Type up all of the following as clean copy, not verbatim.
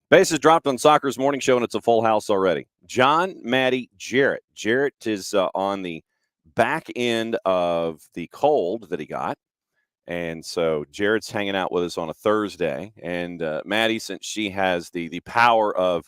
Bases dropped on Soccer's morning show, and it's a full house already. John, Maddie, Jarrett. Jarrett is on the back end of the cold that he got. And so Jarrett's hanging out with us on a Thursday. And Maddie, since she has the power of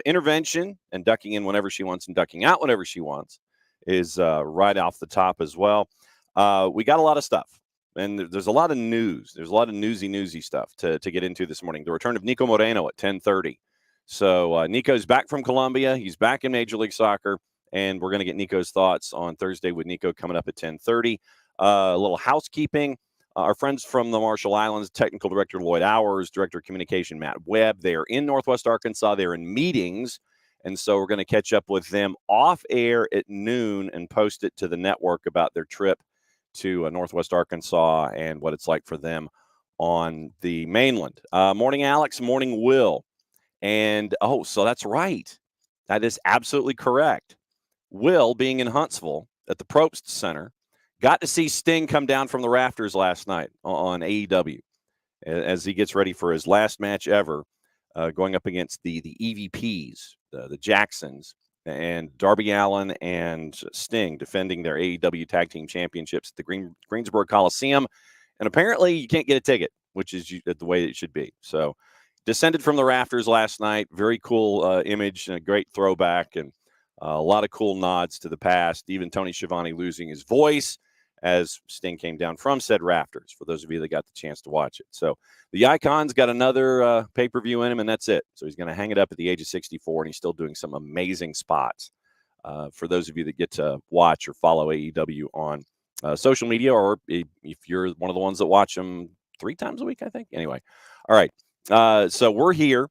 intervention and ducking in whenever she wants and ducking out whenever she wants, is right off the top as well. We got a lot of stuff. And there's a lot of news. There's a lot of newsy stuff to get into this morning. The return of Niko Moreno at 10:30. So Niko's back from Colombia. He's back in Major League Soccer. And we're going to get Niko's thoughts on Thursday with Niko coming up at 10:30. A little housekeeping. Our friends from the Marshall Islands, Technical Director Lloyd Hours, Director of Communication Matt Webb, they are in Northwest Arkansas. They're in meetings. And so we're going to catch up with them off air at noon and post it to the network about their trip to Northwest Arkansas and what it's like for them on the mainland. Morning, Alex. Morning, Will. And, so that's right. That is absolutely correct. Will, being in Huntsville at the Probst Center, got to see Sting come down from the rafters last night on AEW as he gets ready for his last match ever, going up against the EVPs, the Jacksons, and Darby Allin and Sting defending their AEW Tag Team Championships at the Greensboro Coliseum. And apparently you can't get a ticket, which is the way it should be. So descended from the rafters last night. Very cool image and a great throwback, and a lot of cool nods to the past. Even Tony Schiavone losing his voice as Sting came down from said rafters, for those of you that got the chance to watch it. So the Icon's got another pay-per-view in him, and that's it. So he's going to hang it up at the age of 64, and he's still doing some amazing spots. For those of you that get to watch or follow AEW on social media, or if you're one of the ones that watch them 3 times a week, I think. Anyway, all right. So we're here,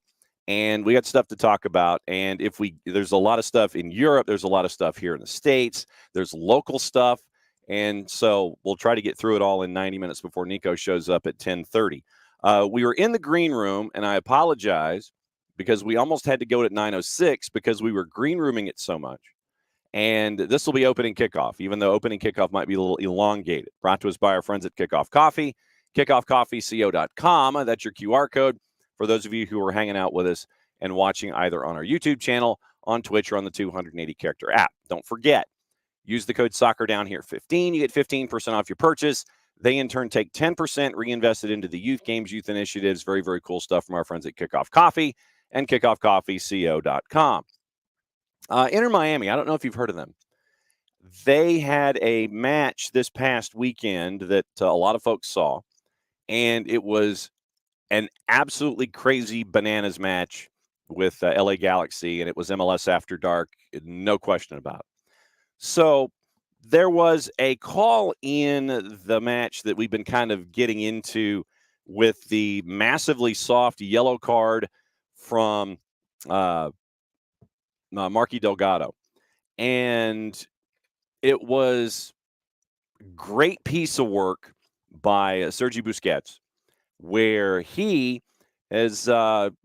and we got stuff to talk about. And there's a lot of stuff in Europe. There's a lot of stuff here in the States. There's local stuff. And so we'll try to get through it all in 90 minutes before Niko shows up at 10:30. We were in the green room, and I apologize because we almost had to go at 9:06 because we were green rooming it so much. And this will be opening kickoff, even though opening kickoff might be a little elongated. Brought to us by our friends at Kickoff Coffee, kickoffcoffeeco.com. That's your QR code for those of you who are hanging out with us and watching either on our YouTube channel, on Twitch, or on the 280-character app. Don't forget, use the code SoccerDownHere15. You get 15% off your purchase. They, in turn, take 10% reinvested into the youth games, youth initiatives. Very, very cool stuff from our friends at Kickoff Coffee and kickoffcoffeeco.com. Inter Miami, I don't know if you've heard of them. They had a match this past weekend that a lot of folks saw, and it was an absolutely crazy bananas match with LA Galaxy, and it was MLS After Dark, no question about it. So there was a call in the match that we've been kind of getting into with the massively soft yellow card from Marky Delgado. And it was a great piece of work by Sergi Busquets, where he is,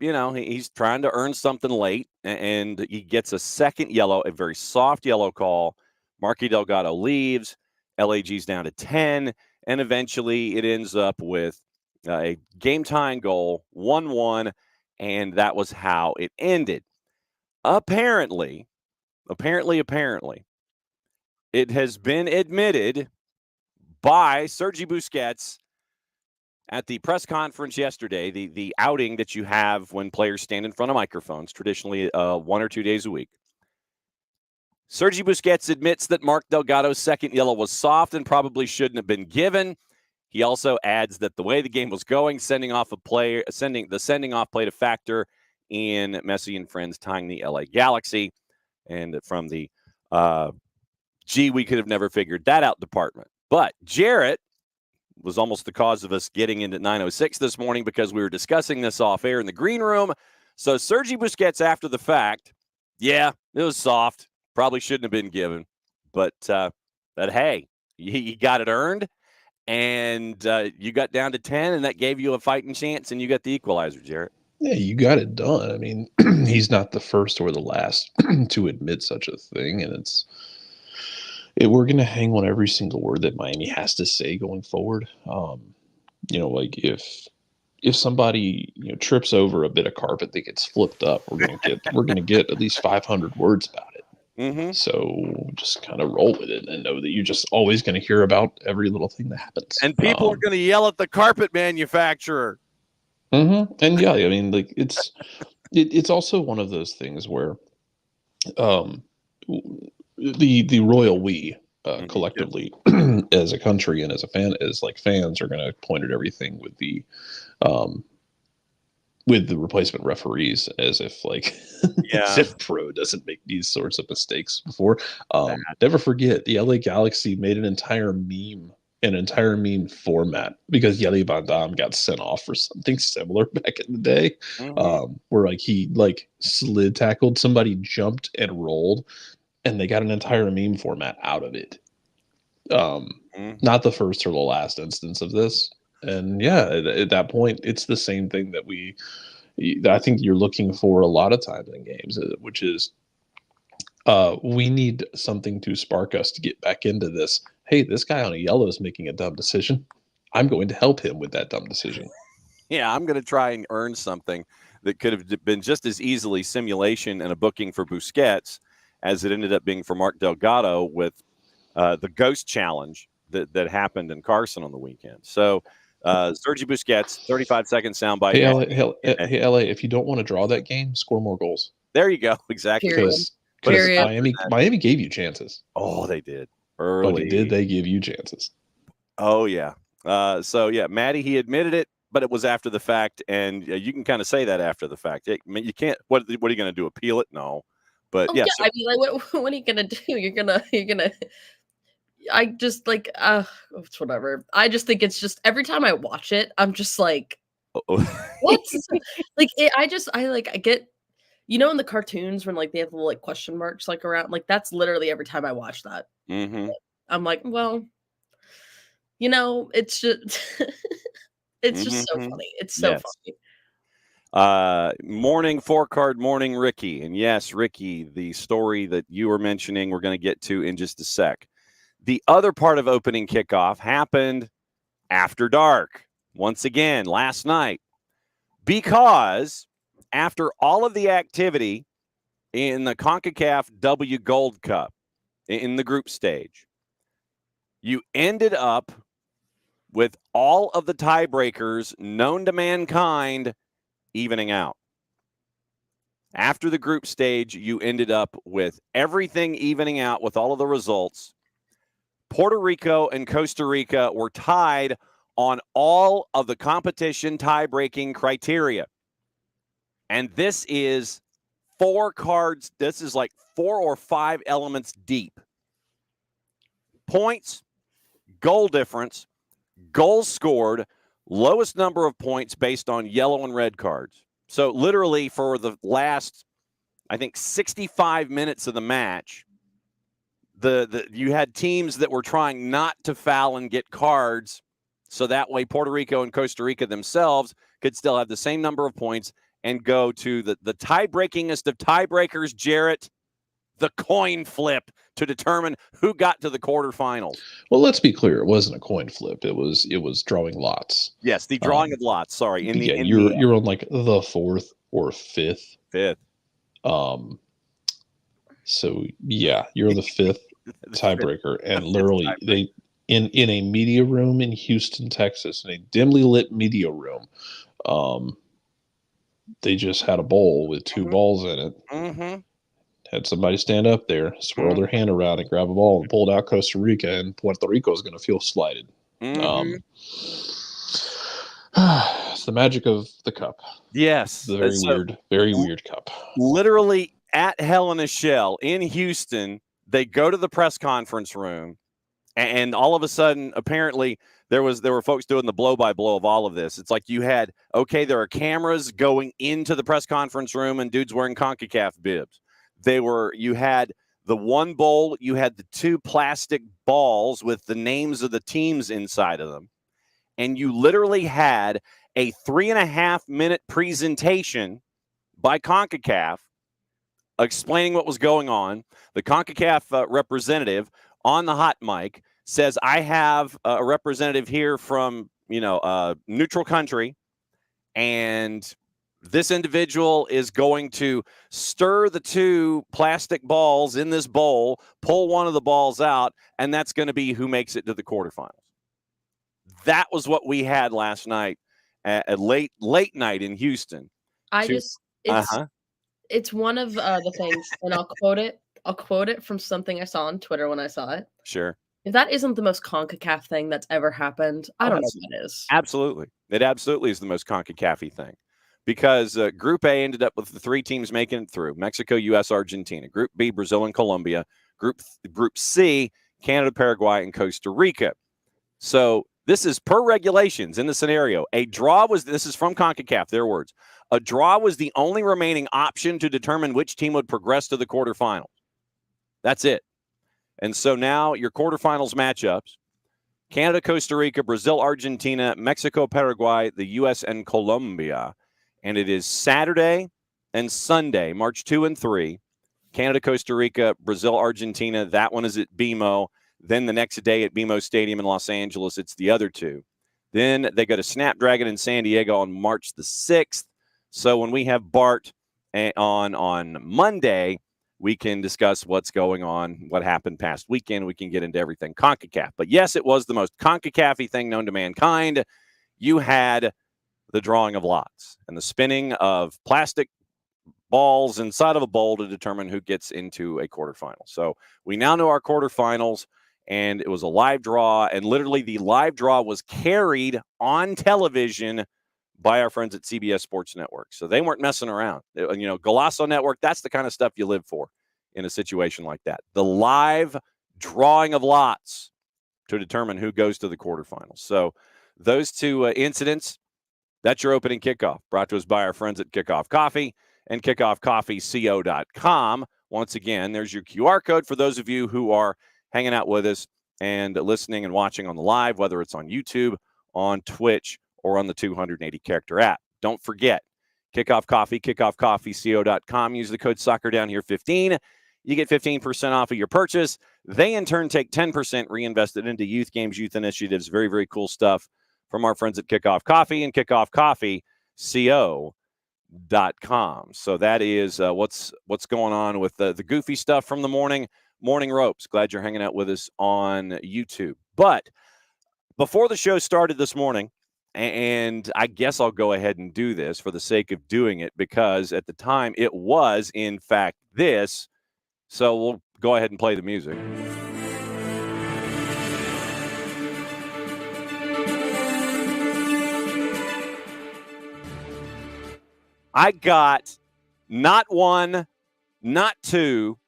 he's trying to earn something late, and he gets a second yellow, a very soft yellow call. Marky Delgado leaves. LAG's down to 10, and eventually it ends up with a game-tying goal, 1-1, and that was how it ended. Apparently, it has been admitted by Sergi Busquets at the press conference yesterday, the outing that you have when players stand in front of microphones, traditionally 1 or 2 days a week. Sergi Busquets admits that Mark Delgado's second yellow was soft and probably shouldn't have been given. He also adds that the way the game was going, sending off play to factor in Messi and friends tying the LA Galaxy, and from the we could have never figured that out department. But Jarrett was almost the cause of us getting into 9:06 this morning because we were discussing this off air in the green room. So Sergi Busquets, after the fact, yeah, it was soft. Probably shouldn't have been given, but hey, you got it earned, and you got down to 10, and that gave you a fighting chance, and you got the equalizer, Jarrett. Yeah, you got it done. I mean, he's not the first or the last to admit such a thing, and we're going to hang on every single word that Miami has to say going forward. Like if somebody trips over a bit of carpet that gets flipped up, we're gonna get at least 500 words about it. Mm-hmm. So just kind of roll with it and know that you're just always going to hear about every little thing that happens. And people are going to yell at the carpet manufacturer. Mm-hmm. And yeah, I mean, like it's also one of those things where the royal we collectively as a country and as fans are going to point at everything with the replacement referees as if as if pro doesn't make these sorts of mistakes before. Never forget the LA Galaxy made an entire meme format because Yeli Van Dam got sent off for something similar back in the day, where he slid tackled somebody, jumped and rolled, and they got an entire meme format out of it. Not the first or the last instance of this. And yeah, at that point, it's the same thing that I think you're looking for a lot of times in games, which is we need something to spark us to get back into this. Hey, this guy on a yellow is making a dumb decision. I'm going to help him with that dumb decision. Yeah, I'm going to try and earn something that could have been just as easily simulation and a booking for Busquets as it ended up being for Mark Delgado with the Ghost Challenge that happened in Carson on the weekend. So Sergi Busquets, 35-second soundbite. Hey, LA, if you don't want to draw that game, score more goals. There you go. Exactly. Because Miami gave you chances. Oh, they did. Early. But did they give you chances? Oh, yeah. Matty, he admitted it, but it was after the fact, and you can kind of say that after the fact. I mean, you can't. What are you going to do? Appeal it? No. But I mean, what are you going to do? You're gonna. I just it's whatever. I just think it's just every time I watch it, I'm just like, what? I get, in the cartoons when they have the little question marks around, that's literally every time I watch that. Mm-hmm. I'm like, well, it's just it's just so funny. It's so funny. Morning 4-card morning, Ricky. And yes, Ricky, the story that you were mentioning, we're going to get to in just a sec. The other part of opening kickoff happened after dark, once again, last night, because after all of the activity in the CONCACAF W Gold Cup in the group stage, you ended up with all of the tiebreakers known to mankind evening out. After the group stage, you ended up with everything evening out with all of the results. Puerto Rico and Costa Rica were tied on all of the competition tie-breaking criteria. And this is 4 cards. This is 4 or 5 elements deep. Points, goal difference, goals scored, lowest number of points based on yellow and red cards. So literally for the last, I think, 65 minutes of the match, you had teams that were trying not to foul and get cards, so that way Puerto Rico and Costa Rica themselves could still have the same number of points and go to the tie-breakingest of tiebreakers, Jarrett, the coin flip to determine who got to the quarterfinals. Well, let's be clear. It wasn't a coin flip. It was drawing lots. Yes, the drawing of lots. Sorry. You're on the 4th or 5th. 5th. So yeah, you're the 5th tiebreaker, and literally they in a media room in Houston, Texas, in a dimly lit media room, they just had a bowl with 2 balls in it. Mm-hmm. Had somebody stand up there, swirl their hand around, and grab a ball and pull it out Costa Rica, and Puerto Rico is going to feel slighted. Mm-hmm. It's the magic of the cup. Yes, the very weird cup. Literally at Hell in a Shell in Houston, they go to the press conference room, and all of a sudden, apparently, there were folks doing the blow-by-blow of all of this. It's like you had, there are cameras going into the press conference room, and dudes wearing CONCACAF bibs. You had The one bowl, you had the 2 plastic balls with the names of the teams inside of them. And you literally had a 3.5-minute presentation by CONCACAF explaining what was going on. The CONCACAF representative on the hot mic says, I have a representative here from, neutral country, and this individual is going to stir the 2 plastic balls in this bowl, pull one of the balls out, and that's going to be who makes it to the quarterfinals. That was what we had last night at late night in Houston. It's one of the things, and I'll quote it from something I saw on Twitter when I saw it. Sure. If that isn't the most CONCACAF thing that's ever happened, I don't know what is. Absolutely. It absolutely is the most CONCACAF-y thing. Because Group A ended up with the 3 teams making it through: Mexico, U.S., Argentina. Group B, Brazil and Colombia. Group C, Canada, Paraguay, and Costa Rica. So this is per regulations in the scenario. A draw was, this is from CONCACAF, their words, a draw was the only remaining option to determine which team would progress to the quarterfinals. That's it. And so now your quarterfinals matchups: Canada, Costa Rica, Brazil, Argentina, Mexico, Paraguay, the U.S., and Colombia. And it is Saturday and Sunday, March 2 and 3. Canada, Costa Rica, Brazil, Argentina. That one is at BMO. Then the next day at BMO Stadium in Los Angeles, it's the other 2. Then they go to Snapdragon in San Diego on March the 6th. So when we have Bart on Monday, we can discuss what's going on, what happened past weekend. We can get into everything CONCACAF. But yes, it was the most CONCACAF-y thing known to mankind. You had the drawing of lots and the spinning of plastic balls inside of a bowl to determine who gets into a quarterfinal. So we now know our quarterfinals, and it was a live draw, and literally the live draw was carried on television by our friends at CBS Sports Network. So they weren't messing around. Golazo Network, that's the kind of stuff you live for in a situation like that. The live drawing of lots to determine who goes to the quarterfinals. So those 2 incidents, that's your opening kickoff, brought to us by our friends at Kickoff Coffee and kickoffcoffeeco.com. Once again, there's your QR code for those of you who are hanging out with us and listening and watching on the live, whether it's on YouTube, on Twitch, or on the 280-character app. Don't forget, Kickoff Coffee, kickoffcoffeeco.com. Use the code SoccerDownHere15. You get 15% off of your purchase. They, in turn, take 10% reinvested into youth games, youth initiatives. Very, very cool stuff from our friends at Kickoff Coffee and kickoffcoffeeco.com. So that is what's going on with the goofy stuff from the morning ropes. Glad you're hanging out with us on YouTube. But before the show started this morning, and I guess I'll go ahead and do this for the sake of doing it, because at the time it was, in fact, this. So we'll go ahead and play the music. I got not 1, not 2,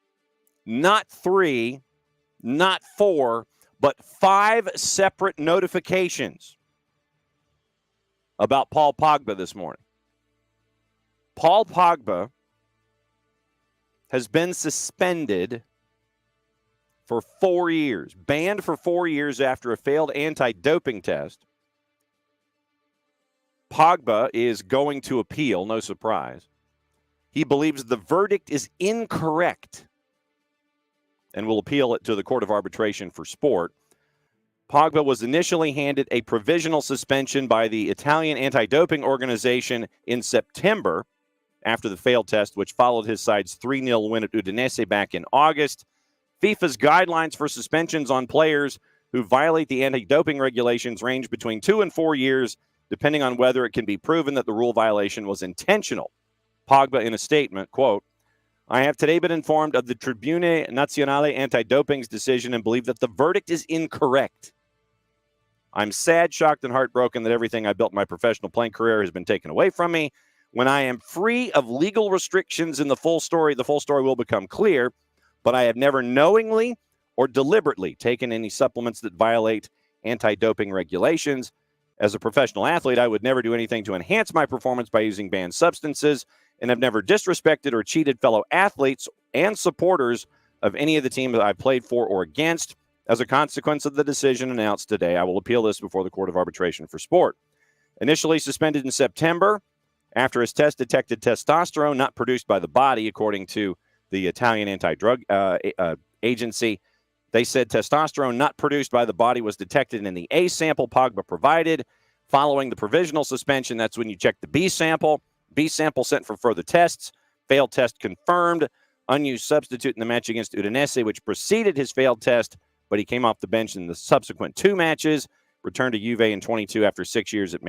not 3, not 4, but 5 separate notifications about Paul Pogba this morning. Paul Pogba has been suspended for 4 years, banned for 4 years after a failed anti-doping test. Pogba is going to appeal, no surprise. He believes the verdict is incorrect and will appeal it to the Court of Arbitration for Sport. Pogba was initially handed a provisional suspension by the Italian anti-doping organization in September after the failed test, which followed his side's 3-0 win at Udinese back in August. FIFA's guidelines for suspensions on players who violate the anti-doping regulations range between 2 and 4 years, depending on whether it can be proven that the rule violation was intentional. Pogba, in a statement, quote, "I have today been informed of the Tribune Nazionale Anti-Doping's decision and believe that the verdict is incorrect. I'm sad, shocked, and heartbroken that everything I built in my professional playing career has been taken away from me. When I am free of legal restrictions in the full story will become clear, but I have never knowingly or deliberately taken any supplements that violate anti-doping regulations. As a professional athlete, I would never do anything to enhance my performance by using banned substances, and have never disrespected or cheated fellow athletes and supporters of any of the teams that I played for or against. As a consequence of the decision announced today, I will appeal this before the Court of Arbitration for Sport. Initially suspended in September after his test detected testosterone not produced by the body, according to the Italian anti-drug agency. They said testosterone not produced by the body was detected in the A sample Pogba provided. Following the provisional suspension, that's when you check the B sample. B sample sent for further tests. Failed test confirmed. Unused substitute in the match against Udinese, which preceded his failed test, but he came off the bench in the subsequent 2 matches. Returned to Juve in 22 after 6 years at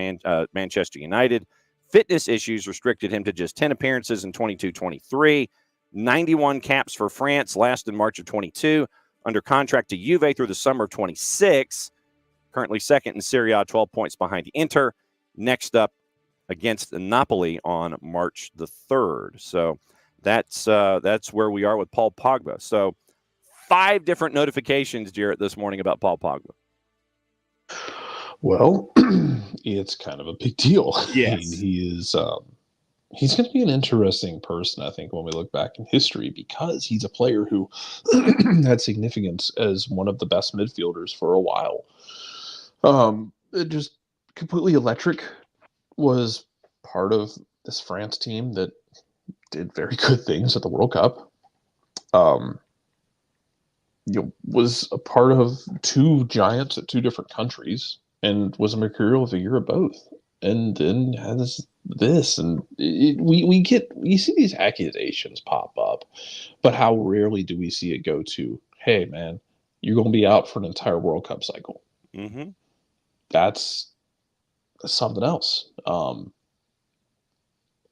Manchester United. Fitness issues restricted him to just 10 appearances in 22-23. 91 caps for France, last in March of 22. Under contract to Juve through the summer of 26. Currently second in Serie A, 12 points behind Inter. Next up against Napoli on March the 3rd. So that's where we are with Paul Pogba. So 5 different notifications, Jarrett, this morning about Paul Pogba. Well, it's kind of a big deal. Yes. I mean, he's going to be an interesting person, I think, when we look back in history, because he's a player who had significance as one of the best midfielders for a while. It just completely electric, was part of this France team that did very good things at the World Cup. Was a part of 2 giants at 2 different countries and was a mercurial figure at both. And then has this, and we see these accusations pop up, but how rarely do we see it go to, hey man, you're going to be out for an entire World Cup cycle. Mm-hmm. That's something else.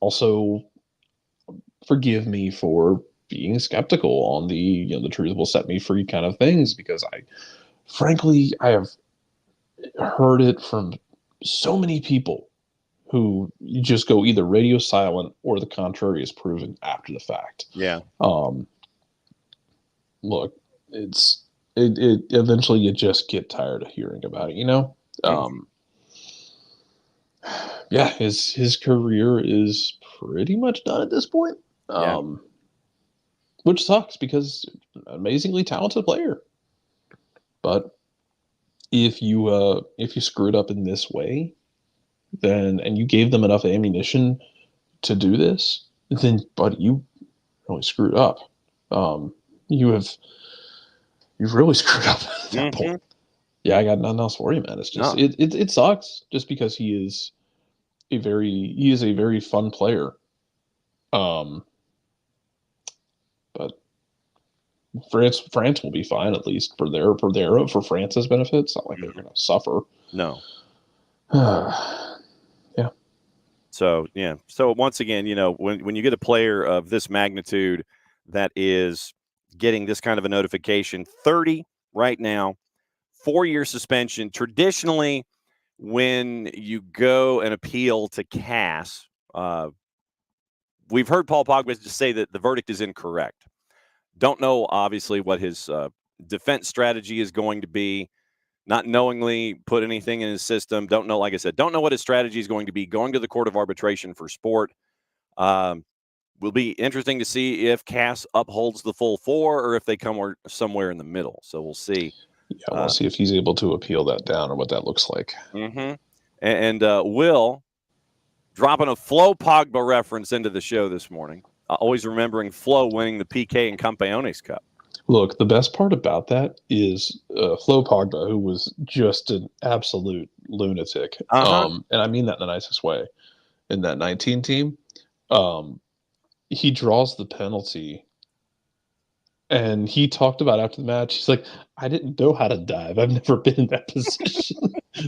Also, forgive me for being skeptical on the the truth will set me free kind of things, because I have heard it from so many people who you just go either radio silent or the contrary is proven after the fact. Yeah. Look, it eventually you just get tired of hearing about it, Yeah, his career is pretty much done at this point. Yeah. Which sucks, because amazingly talented player. But if you screwed up in this way, then, and you gave them enough ammunition to do this, then, buddy, you really screwed up. You've really screwed up at that point. Yeah, I got nothing else for you, man. It's just it sucks, just because he is a very fun player. But France will be fine, at least for France's benefit. It's not like they're going to suffer. No. Yeah. So once again, when you get a player of this magnitude that is getting this kind of a notification, 30 right now, 4-year suspension. Traditionally, when you go and appeal to CAS, we've heard Paul Pogba just say that the verdict is incorrect. Don't know, obviously, what his defense strategy is going to be. Not knowingly put anything in his system. Don't know, like I said, don't know what his strategy is going to be. Going to the Court of Arbitration for Sport. Will be interesting to see if CAS upholds the full 4 or if they come somewhere in the middle. So we'll see. Yeah, we'll see if he's able to appeal that down or what that looks like. Mm-hmm. And Will, dropping a Flo Pogba reference into the show this morning. Always remembering Flo winning the PK and Campeones Cup. Look, the best part about that is Flo Pogba, who was just an absolute lunatic. And I mean that in the nicest way. In that 19 team, he draws the penalty. And he talked about after the match, he's like, I didn't know how to dive. I've never been in that position.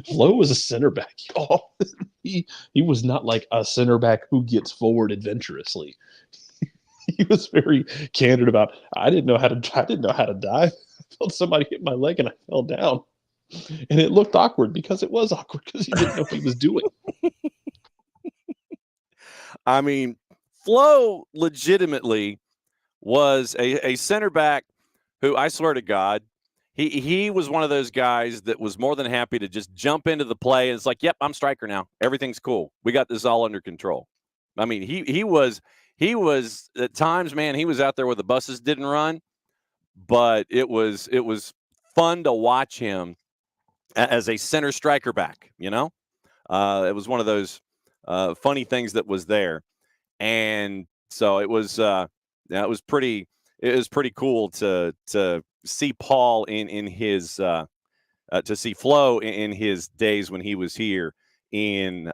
Flo was a center back, y'all. He was not like a center back who gets forward adventurously. He was very candid about, I didn't know how to dive. I felt somebody hit my leg and I fell down. And it looked awkward, because it was awkward, because he didn't know what he was doing. I mean, Flo legitimately was a center back who, I swear to God, he was one of those guys that was more than happy to just jump into the play. And it's like, yep, I'm striker now. Everything's cool. We got this all under control. I mean, he was at times, man, he was out there where the buses didn't run. but it was fun to watch him as a center striker back. It was one of those funny things that was there, and so it was pretty cool to see Paul in his to see Flo in his days when he was here in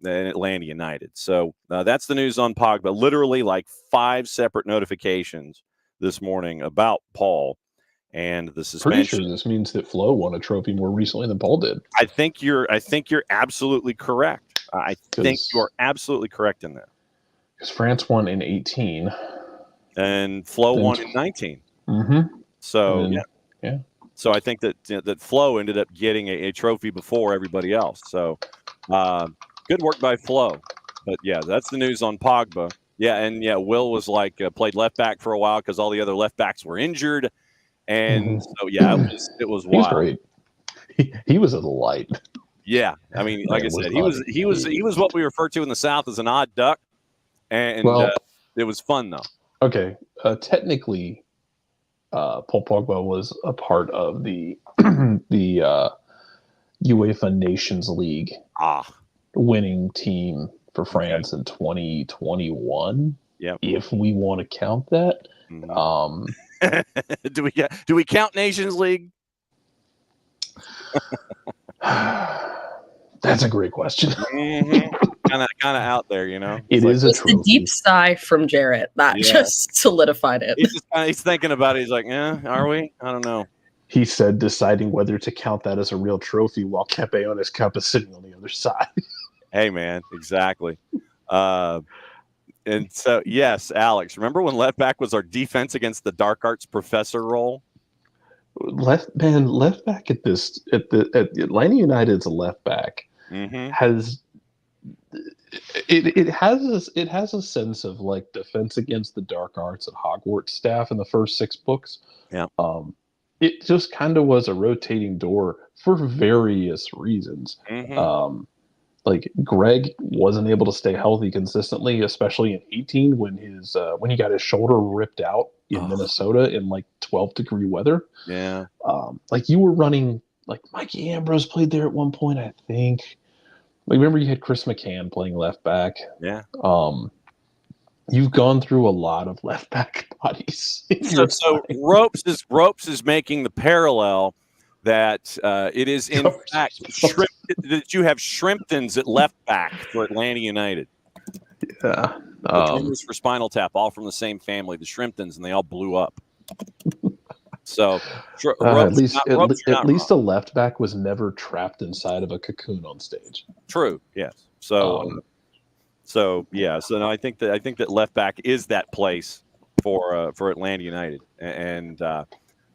Atlanta United. So that's the news on Pogba. Literally like 5 separate notifications this morning about Paul and the suspension. Pretty sure this means that Flo won a trophy more recently than Paul did. I think you're absolutely correct. I think you're absolutely correct in that. Because France won in 18. And Flo won in 19. Mm-hmm. So, yeah. So I think that Flo ended up getting a trophy before everybody else. So good work by Flo. But, yeah, that's the news on Pogba. Yeah, and, Will was played left back for a while because all the other left backs were injured. And so, yeah, it was wild. He's great. He was a delight. Yeah, I mean, like I said, he was what we refer to in the South as an odd duck. And it was fun, though. Okay, technically, Paul Pogba was a part of the the UEFA Nations League winning team for France in 2021. Yeah, if we want to count that. Mm-hmm. Do we count Nations League? That's a great question. Mm-hmm. Kind of out there, It is a trophy. The deep sigh from Jarrett that just solidified it. He's thinking about it. He's like, are we? I don't know. He said deciding whether to count that as a real trophy while Kepe on his cup is sitting on the other side. Hey, man, exactly. And so, yes, Alex, remember when left back was our defense against the dark arts professor role? Left back at Atlanta United's left back has it has a sense of like defense against the dark arts and Hogwarts staff in the first 6 books. Yeah. It just kind of was a rotating door for various reasons. Like Greg wasn't able to stay healthy consistently, especially in 18 when he got his shoulder ripped out in Minnesota in like 12-degree weather. Yeah. Like you were running, like Mikey Ambrose played there at one point, I think. Like remember you had Chris McCann playing left back. Yeah. You've gone through a lot of left back bodies. So Ropes is making the parallel that it is in fact that you have Shrimptons at left back for Atlanta United. Yeah. The drummers for Spinal Tap, all from the same family, the Shrimptons, and they all blew up. So at least the left back was never trapped inside of a cocoon on stage. True. Yes. So no, I think that left back is that place for Atlanta United, and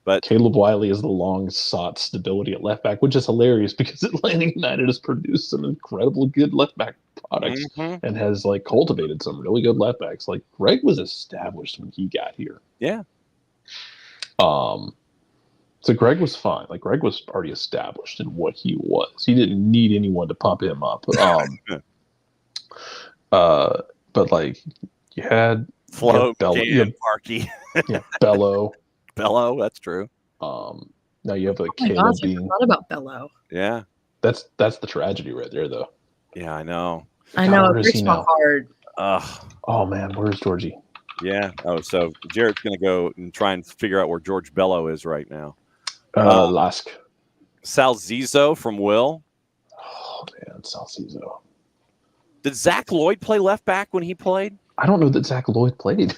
but Caleb Wiley is the long sought stability at left back, which is hilarious because Atlanta United has produced some incredibly good left back products and has like cultivated some really good left backs. Like Greg was established when he got here. Yeah. So Greg was fine. Like Greg was already established in what he was. He didn't need anyone to pump him up. But like you had Flo, Parky, Bello. Bello, that's true. Now you have Caleb I forgot about Bello. Yeah, that's the tragedy right there, though. Yeah, I know. I know. It breaks my heart. Oh man, where's Georgie? Yeah. Oh, so Jarrett's gonna go and try and figure out where George Bello is right now. Lask. Salzizo from Will. Oh man, Salzizo. Did Zach Lloyd play left back when he played? I don't know that Zach Lloyd played.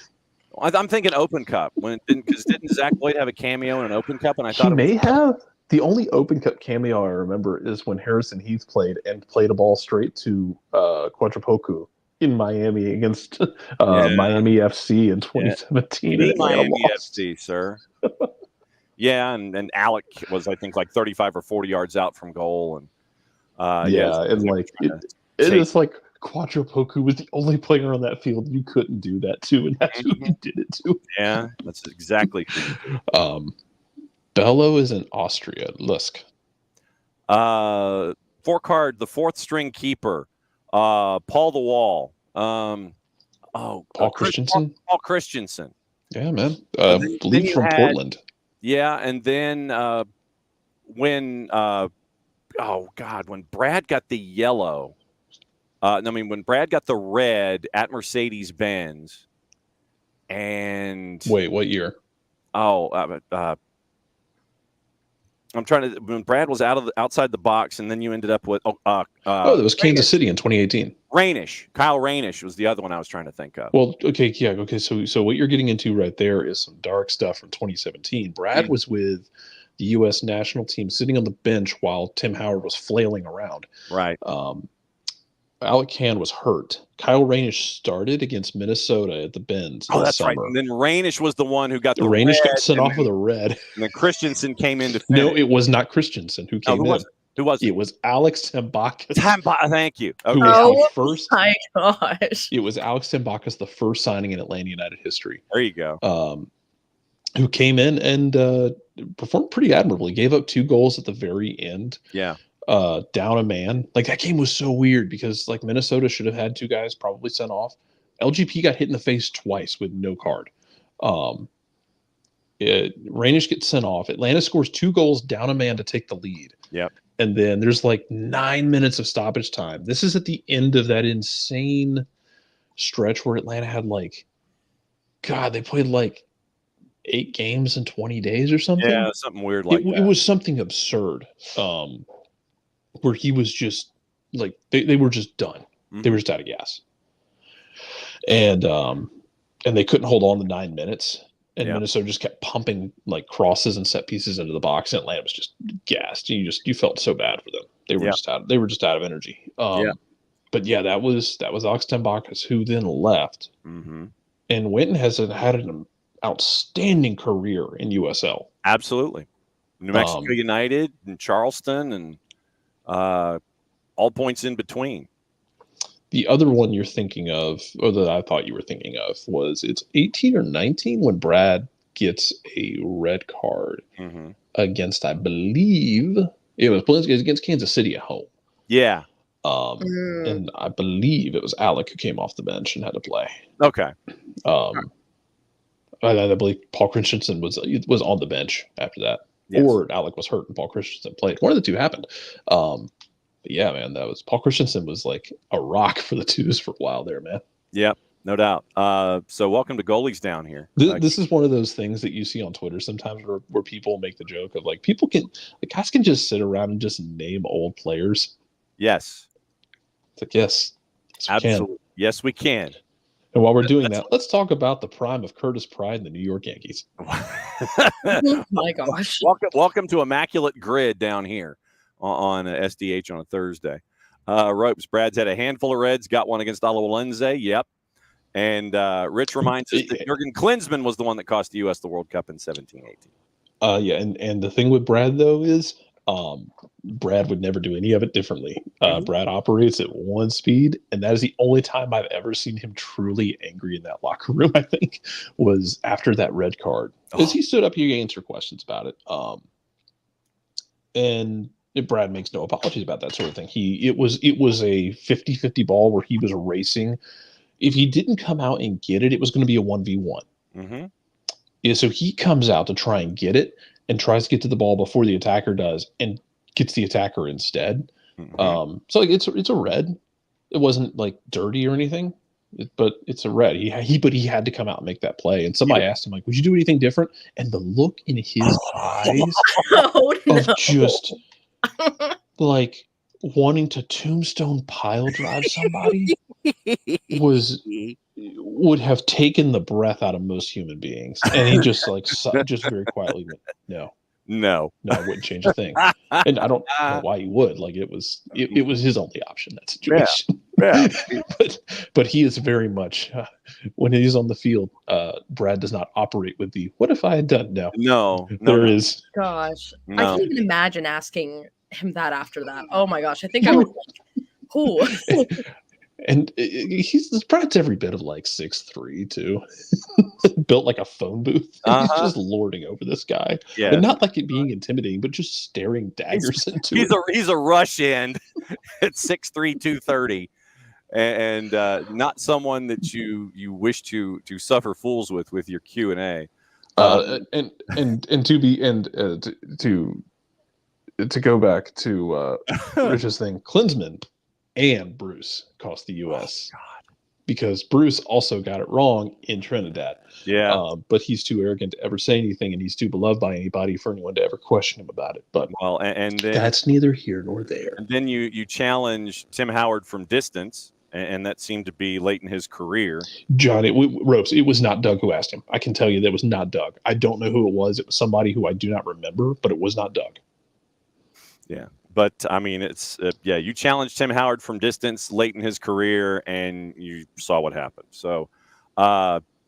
I'm thinking Open Cup. Didn't Zach Lloyd have a cameo in an Open Cup? And I thought he may have. The only Open Cup cameo I remember is when Harrison Heath played a ball straight to Quadripoku in Miami against Miami FC in 2017. Yeah. Miami FC, sir. Yeah, and Alec was, I think, like 35 or 40 yards out from goal. And and like it's like Quadripoku was the only player on that field you couldn't do that to, and that's who you did it to. Yeah, that's exactly. Bello is in Austria. Lusk. Four-card, the fourth string keeper. Paul the Wall. Paul Christensen. Paul Christensen. Yeah, man. Then Believe you from had, Portland. yeah, and then when when Brad got the yellow, when Brad got the red at Mercedes-Benz, and Wait, what year? I'm trying to. When Brad was outside the box, and then you ended up with that was Kansas City in 2018. Kyle Rainish was the other one I was trying to think of. Well, okay, yeah, okay. So what you're getting into right there is some dark stuff from 2017. Brad was with the U.S. national team, sitting on the bench while Tim Howard was flailing around. Right. Alec Kann was hurt. Kyle Rainish started against Minnesota at the Benz. Oh, that's summer. right. And then Rainish was the one who got the Rainish red, got sent off with a red. And then Christensen came in to finish. No, it was not Christensen who came in. Who was it? It was Alex Tambakis. Thank you. Okay. Who was the first? My gosh! It was Alex Tambakis, the first signing in Atlanta United history. There you go. Who came in and performed pretty admirably. Gave up 2 goals at the very end. Yeah. Down a man. Like, that game was so weird because like Minnesota should have had 2 guys probably sent off. LGP got hit in the face twice with no card. Rainish gets sent off. Atlanta scores 2 goals down a man to take the lead. Yep. And then there's like 9 minutes of stoppage time. This is at the end of that insane stretch where Atlanta had they played like 8 games in 20 days or something. Yeah, something weird like that. It was something absurd. Where he was just like they were just done. Mm-hmm. They were just out of gas. And they couldn't hold on to 9 minutes. And Minnesota just kept pumping like crosses and set pieces into the box, and Atlanta was just gassed. You felt so bad for them. They were just out of energy. But yeah, that was Alex Tambakis, who then left and went and has had an outstanding career in USL. Absolutely. New Mexico United and Charleston and all points in between. The other one you're thinking of, or that I thought you were thinking of, was it's 18 or 19 when Brad gets a red card against, I believe, it was against Kansas City at home. Yeah. And I believe it was Alec who came off the bench and had to play. Okay. I believe Paul Christensen was on the bench after that. Yes. Or Alec was hurt and Paul Christensen played. One of the two happened. But yeah, man, that was Paul Christensen was like a rock for the Twos for a while there, man. Yeah, no doubt. So welcome to Goalies Down here. This is one of those things that you see on Twitter sometimes where people make the joke of like guys can just sit around and just name old players. Yes. It's like, yes absolutely. Yes, we can. And while we're doing that, let's talk about the prime of Curtis Pride and the New York Yankees. Oh my gosh. Welcome to Immaculate Grid down here on SDH on a Thursday. Ropes. Brad's had a handful of Reds, got one against Alawalense. Yep. And Rich reminds us that Jurgen Klinsmann was the one that cost the U.S. the World Cup in 17-18. Yeah, and the thing with Brad, though, is Brad would never do any of it differently. Brad operates at one speed, and that is the only time I've ever seen him truly angry in that locker room, I think, was after that red card. Because he stood up, he answered questions about it. And Brad makes no apologies about that sort of thing. It was a 50-50 ball where he was racing. If he didn't come out and get it, it was going to be a 1v1. Yeah, so he comes out to try and get it and tries to get to the ball before the attacker does and gets the attacker instead. So like it's a red. It wasn't like dirty or anything, but it's a red. He had to come out and make that play. And somebody asked him like, "Would you do anything different?" And the look in his eyes of just like wanting to tombstone pile drive somebody would have taken the breath out of most human beings. And he just just very quietly went, no, I wouldn't change a thing. And I don't know why he would. Like it was his only option, that situation. Yeah. But he is very much when he's on the field, Brad does not operate with the "what if I had done?" No. Is gosh. No. I can't even imagine asking him that after that. Oh my gosh. I think I would who? And Brad's every bit of like 6'3" too. Built like a phone booth. He's just lording over this guy. Yeah. And not like it being intimidating, but just staring daggers into him. He's a rush end at 6'3", 230. and not someone that you wish to suffer fools with your Q&A. And to go back to Rich's thing, Klinsmann and Bruce cost the U.S. Oh, God. Because Bruce also got it wrong in Trinidad. Yeah. But he's too arrogant to ever say anything, and he's too beloved by anybody for anyone to ever question him about it. But well, and then, that's neither here nor there. And then you challenge Tim Howard from distance, and that seemed to be late in his career. John, Ropes, it was not Doug who asked him. I can tell you that was not Doug. I don't know who it was. It was somebody who I do not remember, but it was not Doug. Yeah. But, I mean, it's you challenged Tim Howard from distance late in his career, and you saw what happened. So,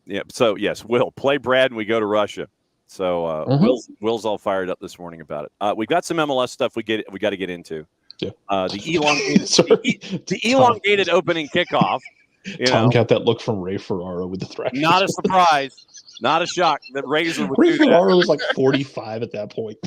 yes, Will, play Brad, and we go to Russia. So, Will's all fired up this morning about it. We've got some MLS stuff we got to get into. Yeah. The elongated opening kickoff. Tom got that look from Ray Ferraro with the Thrashers. Not a surprise. Not a shock that Razor would Ray Ferraro was like 45 at that point.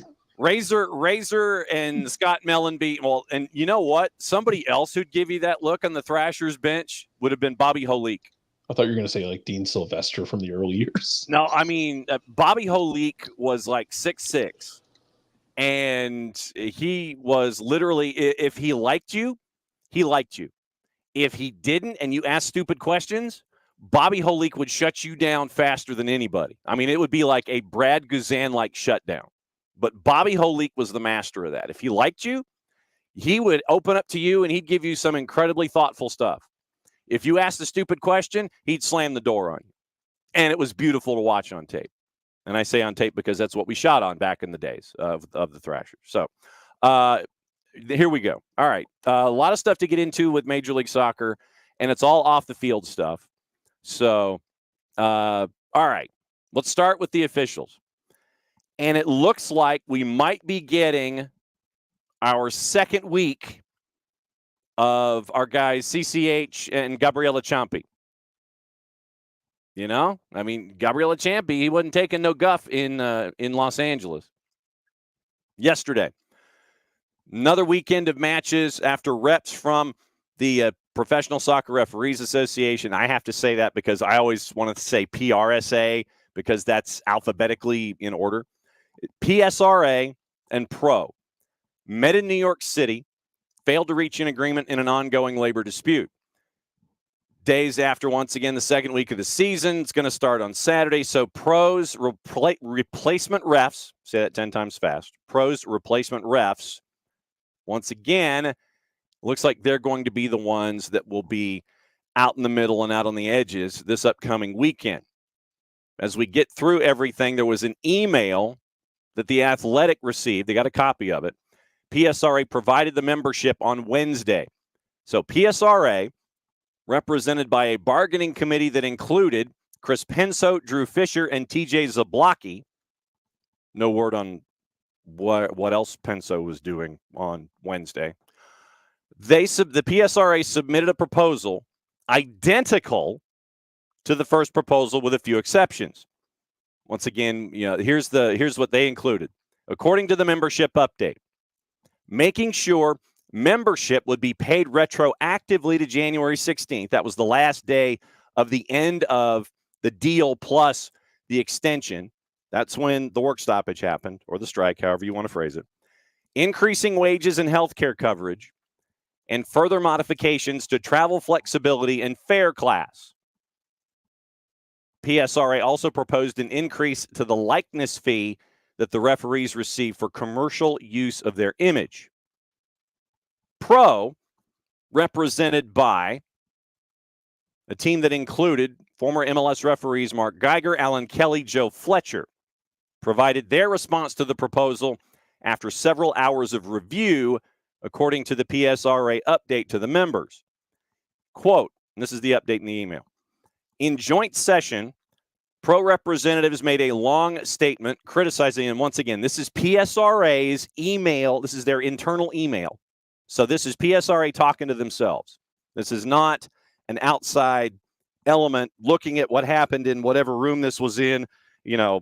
Razor and Scott Mellenby. Well, and you know what? Somebody else who'd give you that look on the Thrashers bench would have been Bobby Holik. I thought you were going to say like Dean Sylvester from the early years. No, I mean, Bobby Holik was like 6'6", and he was literally, if he liked you, he liked you. If he didn't and you asked stupid questions, Bobby Holik would shut you down faster than anybody. I mean, it would be like a Brad Guzan-like shutdown. But Bobby Holik was the master of that. If he liked you, he would open up to you and he'd give you some incredibly thoughtful stuff. If you asked a stupid question, he'd slam the door on you. And it was beautiful to watch on tape. And I say on tape because that's what we shot on back in the days of the Thrashers. So here we go. All right. A lot of stuff to get into with Major League Soccer, and it's all off the field stuff. So, all right. Let's start with the officials. And it looks like we might be getting our second week of our guys CCH and Gabriela Ciampi. You know, I mean, Gabriela Ciampi, he wasn't taking no guff in Los Angeles yesterday. Another weekend of matches after reps from the Professional Soccer Referees Association. I have to say that because I always want to say PRSA because that's alphabetically in order. PSRA and Pro met in New York City, failed to reach an agreement in an ongoing labor dispute. Days after, once again, the second week of the season. It's going to start on Saturday. So Pro's replacement refs, say that 10 times fast, Pro's replacement refs, once again, looks like they're going to be the ones that will be out in the middle and out on the edges this upcoming weekend. As we get through everything, there was an email that the Athletic received. They got a copy of it. PSRA provided the membership on Wednesday. So PSRA, represented by a bargaining committee that included Chris Penso, Drew Fisher, and TJ Zablocki. No word on what else Penso was doing on Wednesday. The PSRA submitted a proposal identical to the first proposal with a few exceptions. Once again, here's what they included. According to the membership update, making sure membership would be paid retroactively to January 16th. That was the last day of the end of the deal plus the extension. That's when the work stoppage happened, or the strike, however you want to phrase it. Increasing wages and health care coverage, and further modifications to travel flexibility and fare class. PSRA also proposed an increase to the likeness fee that the referees receive for commercial use of their image. Pro, represented by a team that included former MLS referees Mark Geiger, Alan Kelly, Joe Fletcher, provided their response to the proposal after several hours of review, according to the PSRA update to the members. Quote, and this is the update in the email. In joint session, Pro representatives made a long statement criticizing, and once again, this is PSRA's email. This is their internal email. So this is PSRA talking to themselves. This is not an outside element looking at what happened in whatever room this was in. You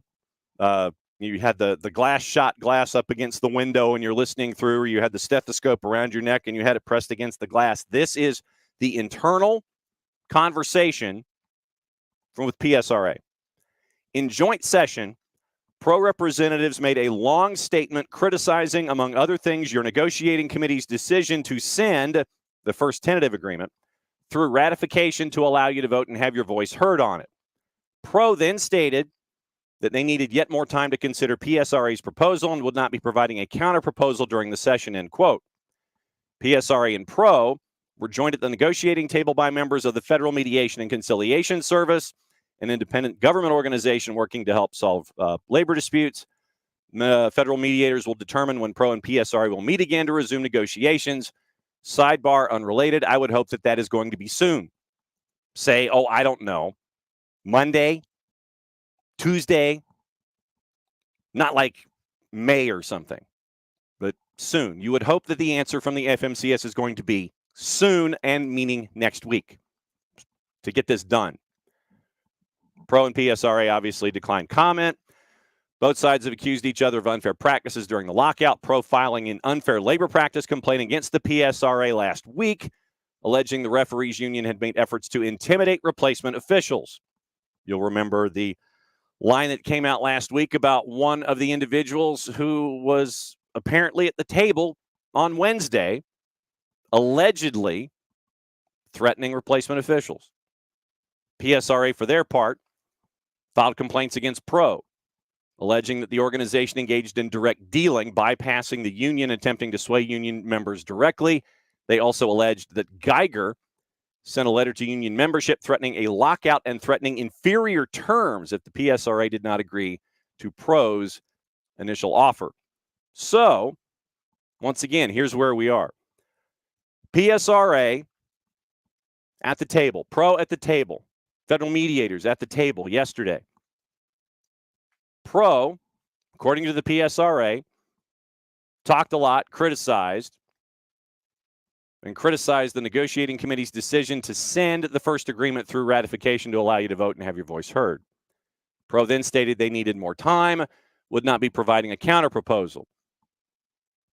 had the shot glass up against the window and you're listening through, or you had the stethoscope around your neck and you had it pressed against the glass. This is the internal conversation with PSRA. In joint session, Pro representatives made a long statement criticizing, among other things, your negotiating committee's decision to send the first tentative agreement through ratification to allow you to vote and have your voice heard on it. Pro then stated that they needed yet more time to consider PSRA's proposal and would not be providing a counter-proposal during the session, end quote. PSRA and Pro were joined at the negotiating table by members of the Federal Mediation and Conciliation Service, an independent government organization working to help solve labor disputes. Federal mediators will determine when Pro and PSRA will meet again to resume negotiations. Sidebar, unrelated, I would hope that that is going to be soon. Say, I don't know, Monday, Tuesday, not like May or something, but soon. You would hope that the answer from the FMCS is going to be soon, and meaning next week, to get this done. Pro and PSRA obviously declined comment. Both sides have accused each other of unfair practices during the lockout. Pro filing an unfair labor practice complaint against the PSRA last week, alleging the referees union had made efforts to intimidate replacement officials. You'll remember the line that came out last week about one of the individuals who was apparently at the table on Wednesday, allegedly threatening replacement officials. PSRA, for their part, filed complaints against Pro, alleging that the organization engaged in direct dealing, bypassing the union, attempting to sway union members directly. They also alleged that Geiger sent a letter to union membership threatening a lockout and threatening inferior terms if the PSRA did not agree to Pro's initial offer. So, once again, here's where we are. PSRA at the table, Pro at the table, federal mediators at the table yesterday. Pro, according to the PSRA, talked a lot, criticized the negotiating committee's decision to send the first agreement through ratification to allow you to vote and have your voice heard. Pro then stated they needed more time, would not be providing a counterproposal.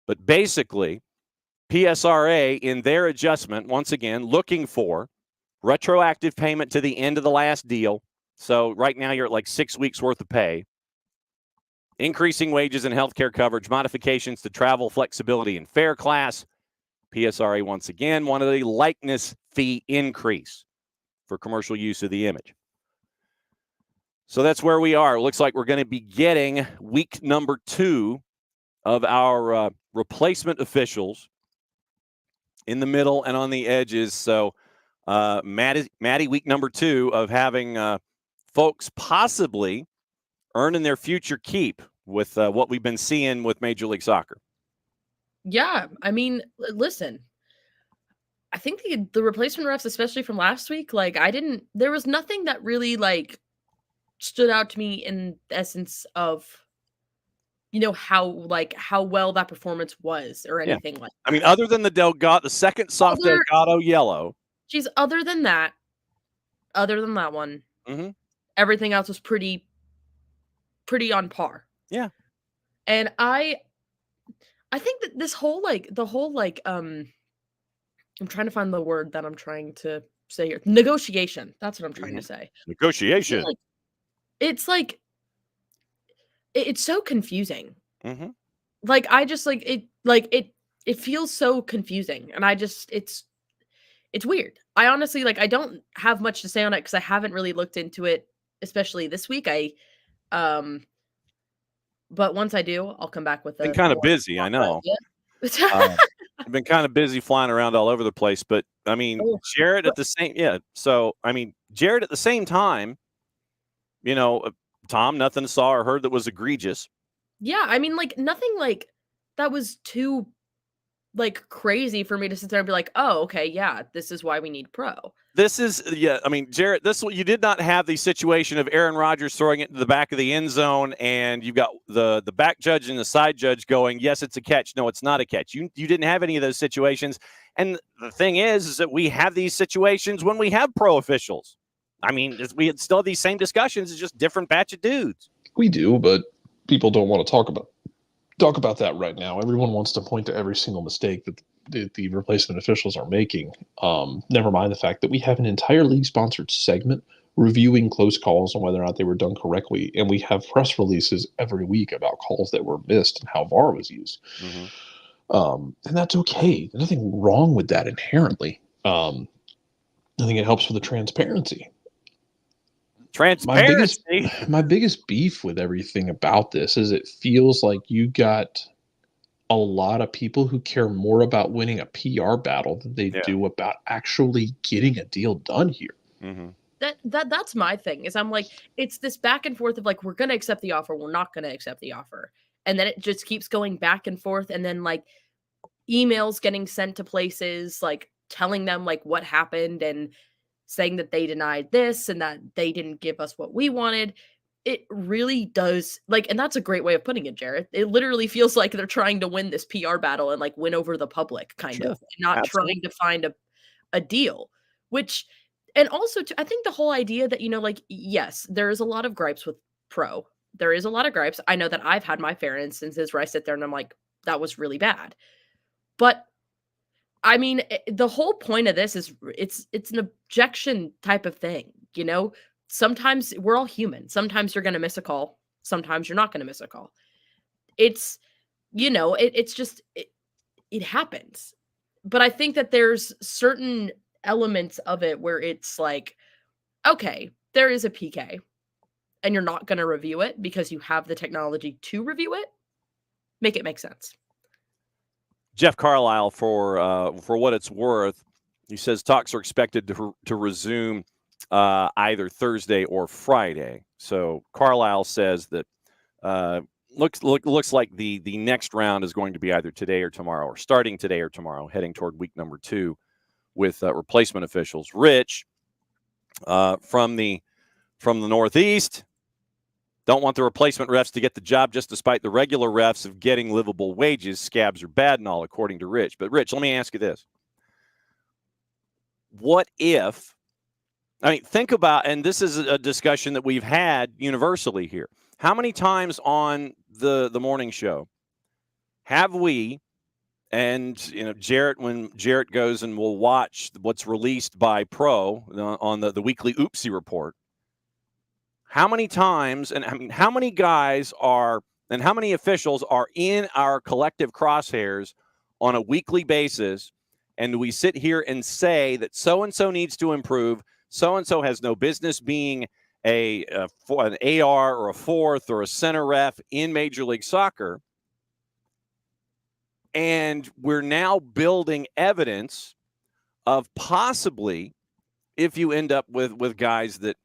But basically, PSRA, in their adjustment, once again, looking for retroactive payment to the end of the last deal. So right now you're at like 6 weeks worth of pay. Increasing wages and healthcare coverage, modifications to travel flexibility and fare class. PSRA, once again, wanted a likeness fee increase for commercial use of the image. So that's where we are. It looks like we're going to be getting week number 2 of our replacement officials in the middle and on the edges. So, Maddie, week number 2 of having folks possibly earning their future keep with what we've been seeing with Major League Soccer. Yeah, I mean, listen, I think the replacement refs, especially from last week, there was nothing that really stood out to me in the essence of, how well that performance was or anything like that. I mean, other than the second soft Delgado yellow. Geez, other than that one, everything else was pretty on par. Yeah. And I think that this whole I'm trying to find the word that I'm trying to say here. Negotiation. That's what I'm trying to say. Negotiation. It's it's so confusing. Mm-hmm. It feels so confusing, and it's weird. I honestly I don't have much to say on it because I haven't really looked into it, especially this week. But once I do, I'll come back with. Been kind of busy, I know. I've been kind of busy flying around all over the place, but I mean, Jared at the same, So I mean, Jared at the same time, Tom, nothing saw or heard that was egregious. Yeah, I mean, nothing that was too crazy for me to sit there and be like, oh, okay, yeah, this is why we need Pro. This is, I mean, Jared, you did not have the situation of Aaron Rodgers throwing it to the back of the end zone, and you've got the back judge and the side judge going, yes, it's a catch. No, it's not a catch. You didn't have any of those situations. And the thing is that we have these situations when we have Pro officials. I mean, we still have these same discussions. It's just different batch of dudes. We do, but people don't want to talk about that right now. Everyone wants to point to every single mistake that the replacement officials are making. Never mind the fact that we have an entire league-sponsored segment reviewing close calls and whether or not they were done correctly, and we have press releases every week about calls that were missed and how VAR was used. Mm-hmm. And that's okay. There's nothing wrong with that inherently. I think it helps with the transparency. Transparency. My biggest beef with everything about this is it feels like you got a lot of people who care more about winning a PR battle than they do about actually getting a deal done here. Mm-hmm. That's my thing, is I'm like, it's this back and forth of like, we're going to accept the offer, we're not going to accept the offer. And then it just keeps going back and forth. And then like emails getting sent to places, like telling them like what happened and saying that they denied this and that they didn't give us what we wanted. It really does, like, and that's a great way of putting it, Jarrett. It literally feels like they're trying to win this PR battle and like win over the public, kind of, and not trying to find a deal. Which, and also, I think the whole idea that, you know, like, yes, there is a lot of gripes with Pro. There is a lot of gripes. I know that I've had my fair instances where I sit there and I'm like, that was really bad. But I mean, the whole point of this is it's an objection type of thing, you know? Sometimes we're all human. Sometimes you're going to miss a call. Sometimes you're not going to miss a call. It's, you know, it's just, it happens. But I think that there's certain elements of it where it's like, okay, there is a PK and you're not going to review it because you have the technology to review it. Make it make sense. Jeff Carlisle, for what it's worth, he says talks are expected to resume either Thursday or Friday. So Carlisle says that looks like the next round is going to be either today or tomorrow, or starting today or tomorrow, heading toward week number 2 with replacement officials. Rich from the Northeast. Don't want the replacement refs to get the job just despite the regular refs of getting livable wages. Scabs are bad and all, according to Rich. But, Rich, let me ask you this. What if, I mean, think about, and this is a discussion that we've had universally here. How many times on the morning show have we, and, you know, Jarrett, when Jarrett goes and will watch what's released by Pro on the weekly Oopsie report, how many times, and I mean, how many guys are, and how many officials are in our collective crosshairs on a weekly basis, and we sit here and say that so-and-so needs to improve, so-and-so has no business being an AR or a fourth or a center ref in Major League Soccer, and we're now building evidence of possibly, if you end up with guys that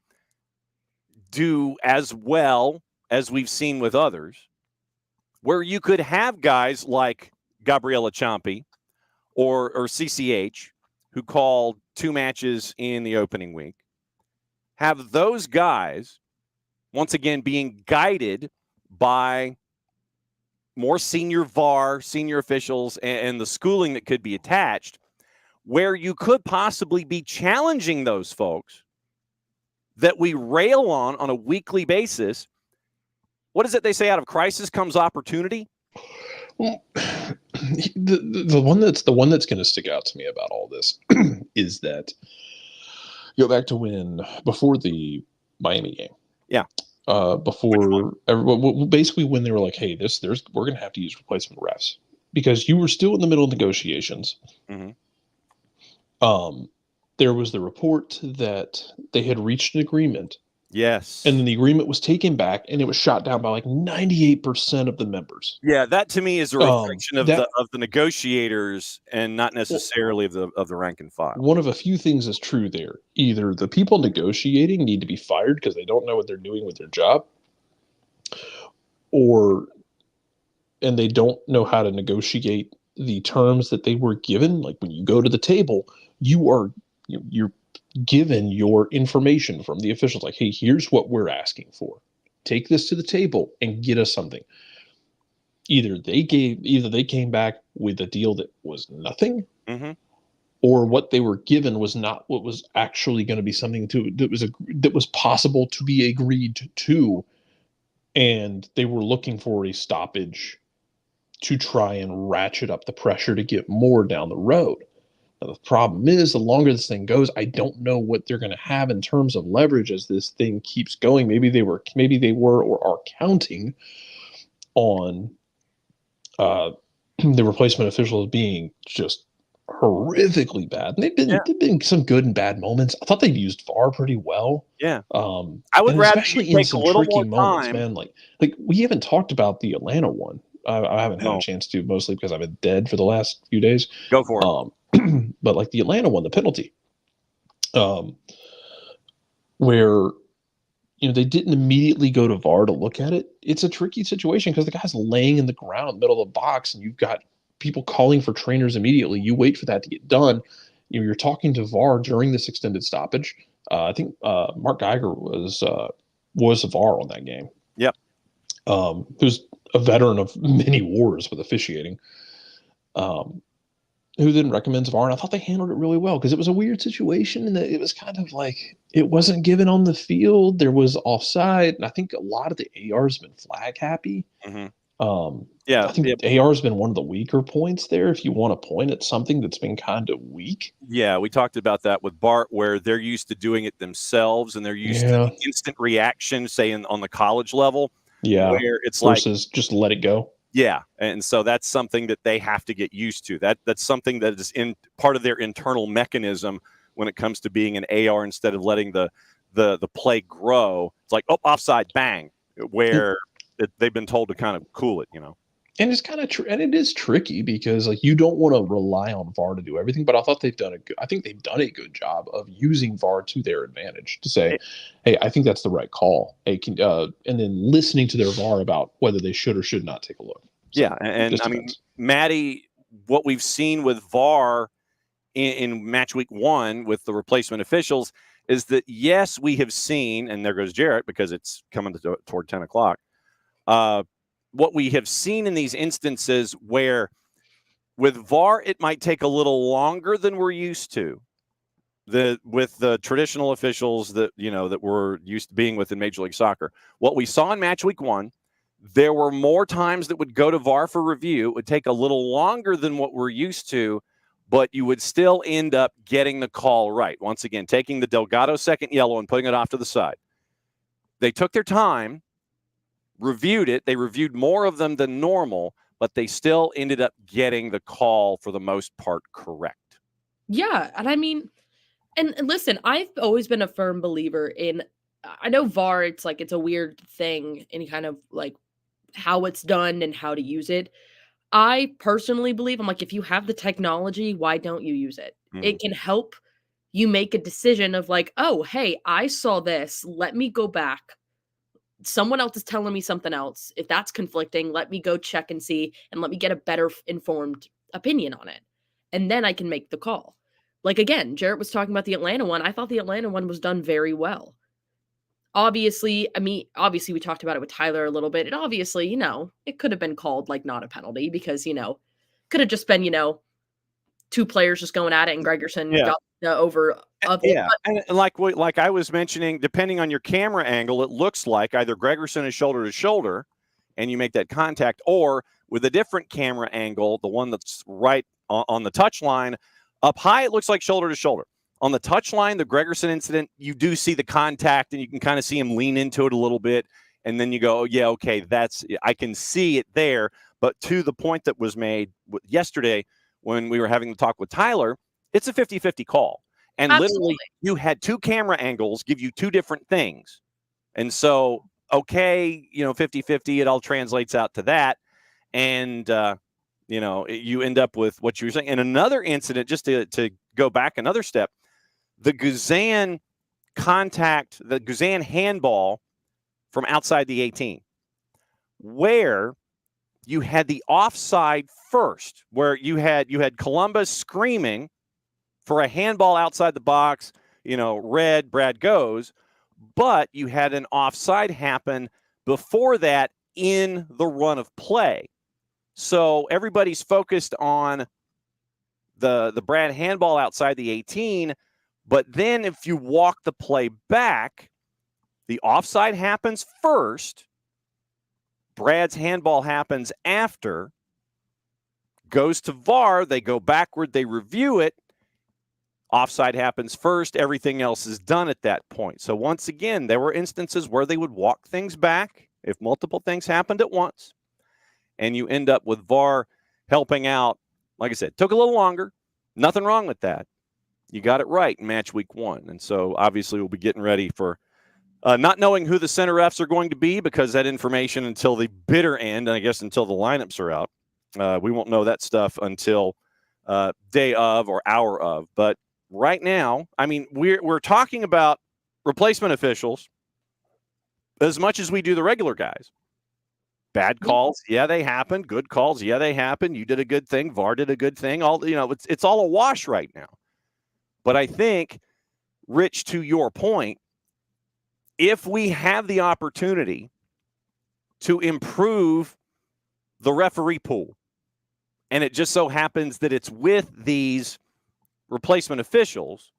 do as well as we've seen with others, where you could have guys like Gabriella Ciampi or CCH, who called 2 matches in the opening week, have those guys once again being guided by more senior VAR, senior officials, and the schooling that could be attached, where you could possibly be challenging those folks that we rail on a weekly basis. What is it they say? Out of crisis comes opportunity. Well, the one that's going to stick out to me about all this is that, go back to before the Miami game. Yeah. Basically when they were like, hey, we're going to have to use replacement refs because you were still in the middle of negotiations. Mm-hmm. There was the report that they had reached an agreement. Yes. And then the agreement was taken back and it was shot down by like 98% of the members. Yeah, that to me is a reflection of the negotiators and not necessarily of the rank and file. One of a few things is true there. Either the people negotiating need to be fired because they don't know what they're doing with their job, and they don't know how to negotiate the terms that they were given. Like when you go to the table, you're given your information from the officials. Like, hey, here's what we're asking for. Take this to the table and get us something. Either they came back with a deal that was nothing, mm-hmm. or what they were given was not what was actually going to be something that was possible to be agreed to, and they were looking for a stoppage to try and ratchet up the pressure to get more down the road. Now, the problem is, the longer this thing goes, I don't know what they're going to have in terms of leverage as this thing keeps going. Maybe they were or are counting on the replacement officials being just horrifically bad. And they've been some good and bad moments. I thought they've used VAR pretty well. Yeah. I would rather especially in some tricky moments, time. man. Like we haven't talked about the Atlanta one. I haven't had a chance to, mostly because I've been dead for the last few days. Go for it. But like the Atlanta one, the penalty, where they didn't immediately go to VAR to look at it. It's a tricky situation because the guy's laying in the ground, middle of the box, and you've got people calling for trainers immediately. You wait for that to get done. You're talking to VAR during this extended stoppage. I think Mark Geiger was a VAR on that game. Yep. Who's a veteran of many wars with officiating. Who then recommends VAR, and I thought they handled it really well because it was a weird situation and it was kind of like it wasn't given on the field. There was offside, and I think a lot of the AR's been flag happy. Mm-hmm. I think AR's been one of the weaker points there. If you want to point at something that's been kind of weak, we talked about that with Bart, where they're used to doing it themselves and they're used to instant reaction, say on the college level. Yeah, where it's versus just let it go. Yeah, and so that's something that they have to get used to. That's something that is in part of their internal mechanism when it comes to being an AR instead of letting the play grow. It's like, offside, bang, where they've been told to kind of cool it, And it's kind of and it is tricky because like you don't want to rely on VAR to do everything, but I thought they've done a good job of using VAR to their advantage to say, hey, I think that's the right call. Hey, and then listening to their VAR about whether they should or should not take a look. So, yeah, and I mean, Maddie, what we've seen with VAR in match week 1 with the replacement officials is that, yes, we have seen, and there goes Jarrett because it's coming toward 10 o'clock. What we have seen in these instances where with VAR, it might take a little longer than we're used to. With the traditional officials that we're used to being with in Major League Soccer. What we saw in match week 1, there were more times that would go to VAR for review. It would take a little longer than what we're used to, but you would still end up getting the call right. Once again, taking the Delgado second yellow and putting it off to the side. They took their time, reviewed it. They reviewed more of them than normal, but they still ended up getting the call for the most part correct. Yeah, and I mean, and listen, I've always been a firm believer in, I know VAR, it's a weird thing in kind of like how it's done and how to use it. I personally believe, I'm like, if you have the technology, why don't you use it? It can help you make a decision of like, oh, hey, I saw this. Let me go back. Someone else is telling me something else. If that's conflicting, let me go check and see, and let me get a better informed opinion on it. And then I can make the call. Like, again, Jarrett was talking about the Atlanta one. I thought the Atlanta one was done very well. Obviously, we talked about it with Tyler a little bit. It obviously, it could have been called like not a penalty because, could have just been, 2 players just going at it and Gregerson got over. And like I was mentioning, depending on your camera angle, it looks like either Gregerson is shoulder to shoulder and you make that contact, or with a different camera angle, the one that's right on the touchline, up high, it looks like shoulder to shoulder. On the touchline, the Gregerson incident, you do see the contact and you can kind of see him lean into it a little bit. And then you go, okay, I can see it there. But to the point that was made yesterday when we were having the talk with Tyler, it's a 50-50 call. And literally you had 2 camera angles give you 2 different things. And so, 50-50, it all translates out to that. And, you end up with what you were saying. And another incident, just to go back another step, the Guzan handball from outside the 18, where you had the offside first, where you had Columbus screaming for a handball outside the box, red, Brad goes, but you had an offside happen before that in the run of play. So everybody's focused on the Brad handball outside the 18, but then if you walk the play back, the offside happens first, Brad's handball happens after, goes to VAR, they go backward, they review it. Offside happens first. Everything else is done at that point. So once again, there were instances where they would walk things back if multiple things happened at once. And you end up with VAR helping out. Like I said, took a little longer. Nothing wrong with that. You got it right in match week 1. And so obviously we'll be getting ready for not knowing who the center refs are going to be, because that information until the bitter end, and I guess until the lineups are out, we won't know that stuff until day of or hour of. But right now, I mean, we're talking about replacement officials as much as we do the regular guys. Bad calls, yeah, they happen. Good calls, yeah, they happen. You did a good thing. VAR did a good thing. All it's all a wash right now. But I think, Rich, to your point, if we have the opportunity to improve the referee pool, and it just so happens that it's with these replacement officials,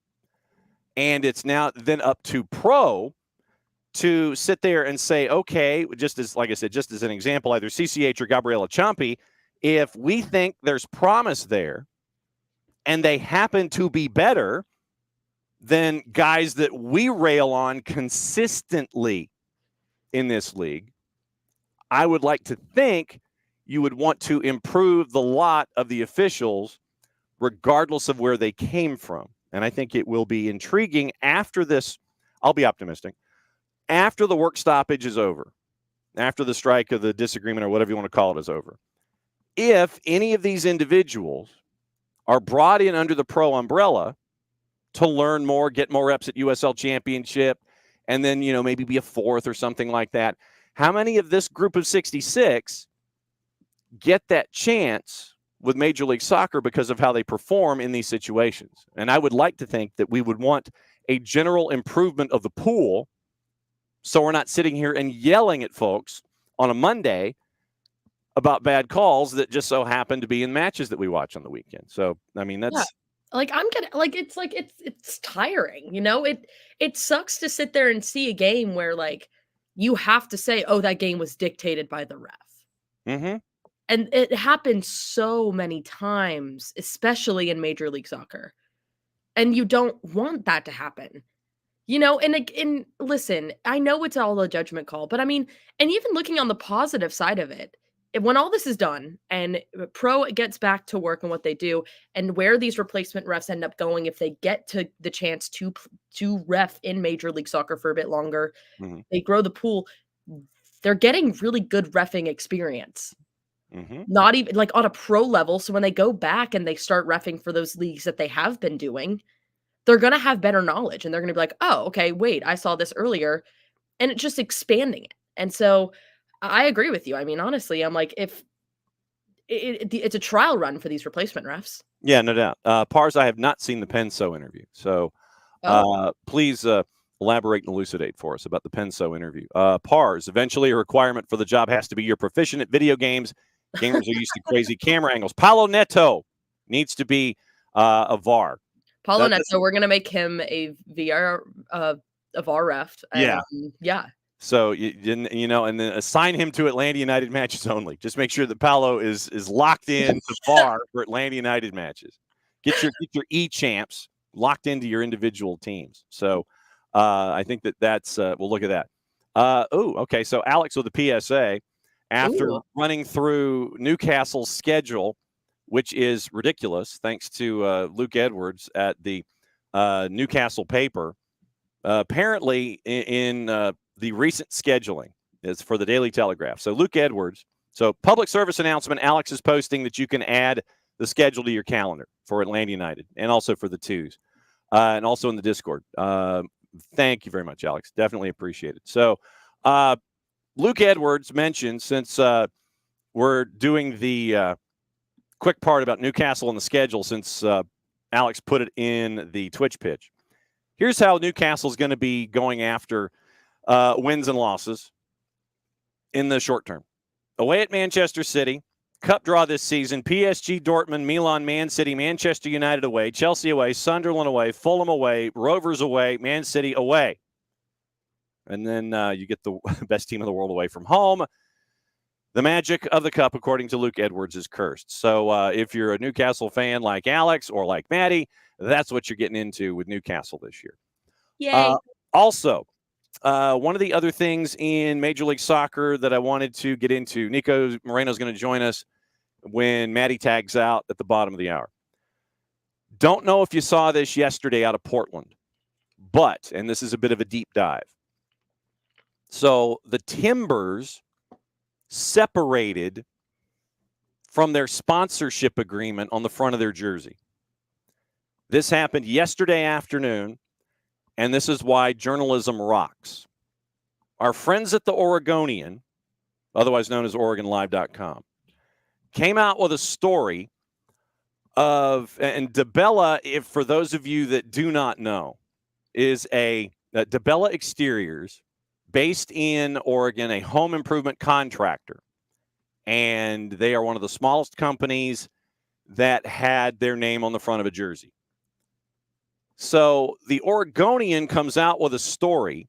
and it's now then up to pro to sit there and say, okay, just as, like I said, just as an example, either CCH or Gabriela Ciampi, if we think there's promise there and they happen to be better than guys that we rail on consistently in this league, I would like to think you would want to improve the lot of the officials regardless of where they came from. And I think it will be intriguing after this. I'll be optimistic. After the work stoppage is over, after the strike of the disagreement or whatever you want to call it is over, if any of these individuals are brought in under the pro umbrella to learn more, get more reps at USL Championship, and then, maybe be a fourth or something like that, how many of this group of 66 get that chance with Major League Soccer because of how they perform in these situations? And I would like to think that we would want a general improvement of the pool, so we're not sitting here and yelling at folks on a Monday about bad calls that just so happen to be in matches that we watch on the weekend. So, I mean, that's it's tiring, it sucks to sit there and see a game where you have to say, oh, that game was dictated by the ref. Mm-hmm. And it happens so many times, especially in Major League Soccer. And you don't want that to happen. And listen, I know it's all a judgment call, but I mean, and even looking on the positive side of it, when all this is done and pro gets back to work and what they do, and where these replacement refs end up going, if they get to the chance to ref in Major League Soccer for a bit longer, they grow the pool, they're getting really good reffing experience. Not even on a pro level. So when they go back and they start reffing for those leagues that they have been doing, they're going to have better knowledge, and they're going to be like, oh, okay, wait, I saw this earlier, and it's just expanding it. And so I agree with you. I mean, honestly, I'm like, if it's a trial run for these replacement refs. Yeah, no doubt. Pars, I have not seen the Penso interview. So please elaborate and elucidate for us about the Penso interview. Pars, eventually a requirement for the job has to be you're proficient at video games. Gamers are used to crazy camera angles. Paulo Neto needs to be a VAR. Paulo Neto, we're going to make him a VAR ref. Yeah. Yeah. So, and then assign him to Atlanta United matches only. Just make sure that Paulo is locked in to VAR for Atlanta United matches. Get your E-champs locked into your individual teams. So I think that's we'll look at that. Okay. So Alex with the PSA, after running through Newcastle's schedule, which is ridiculous, thanks to Luke Edwards at the Newcastle paper. Apparently, in the recent scheduling is for the Daily Telegraph. So Luke Edwards. So public service announcement, Alex is posting that you can add the schedule to your calendar for Atlanta United and also for the twos and also in the Discord. Thank you very much, Alex. Definitely appreciate it. So Luke Edwards mentioned, since we're doing the quick part about Newcastle on the schedule, since Alex put it in the Twitch pitch. Here's how Newcastle's going to be going after wins and losses in the short term. Away at Manchester City, cup draw this season, PSG, Dortmund, Milan, Man City, Manchester United away, Chelsea away, Sunderland away, Fulham away, Rovers away, Man City away. And then you get the best team in the world away from home. The magic of the cup, according to Luke Edwards, is cursed. So if you're a Newcastle fan like Alex or like Maddie, that's what you're getting into with Newcastle this year. Yay. Also, one of the other things in Major League Soccer that I wanted to get into, Moreno is going to join us when Maddie tags out at the bottom of the hour. Don't know if you saw this yesterday out of Portland, but, and this is a bit of a deep dive. So the Timbers separated from their sponsorship agreement on the front of their jersey. This happened yesterday afternoon, and this is why journalism rocks. Our friends at the Oregonian, otherwise known as OregonLive.com, came out with a story of, and DeBella, if for those of you that do not know, is a DeBella Exteriors, based in Oregon, a home improvement contractor. And they are one of the smallest companies that had their name on the front of a jersey. So the Oregonian comes out with a story.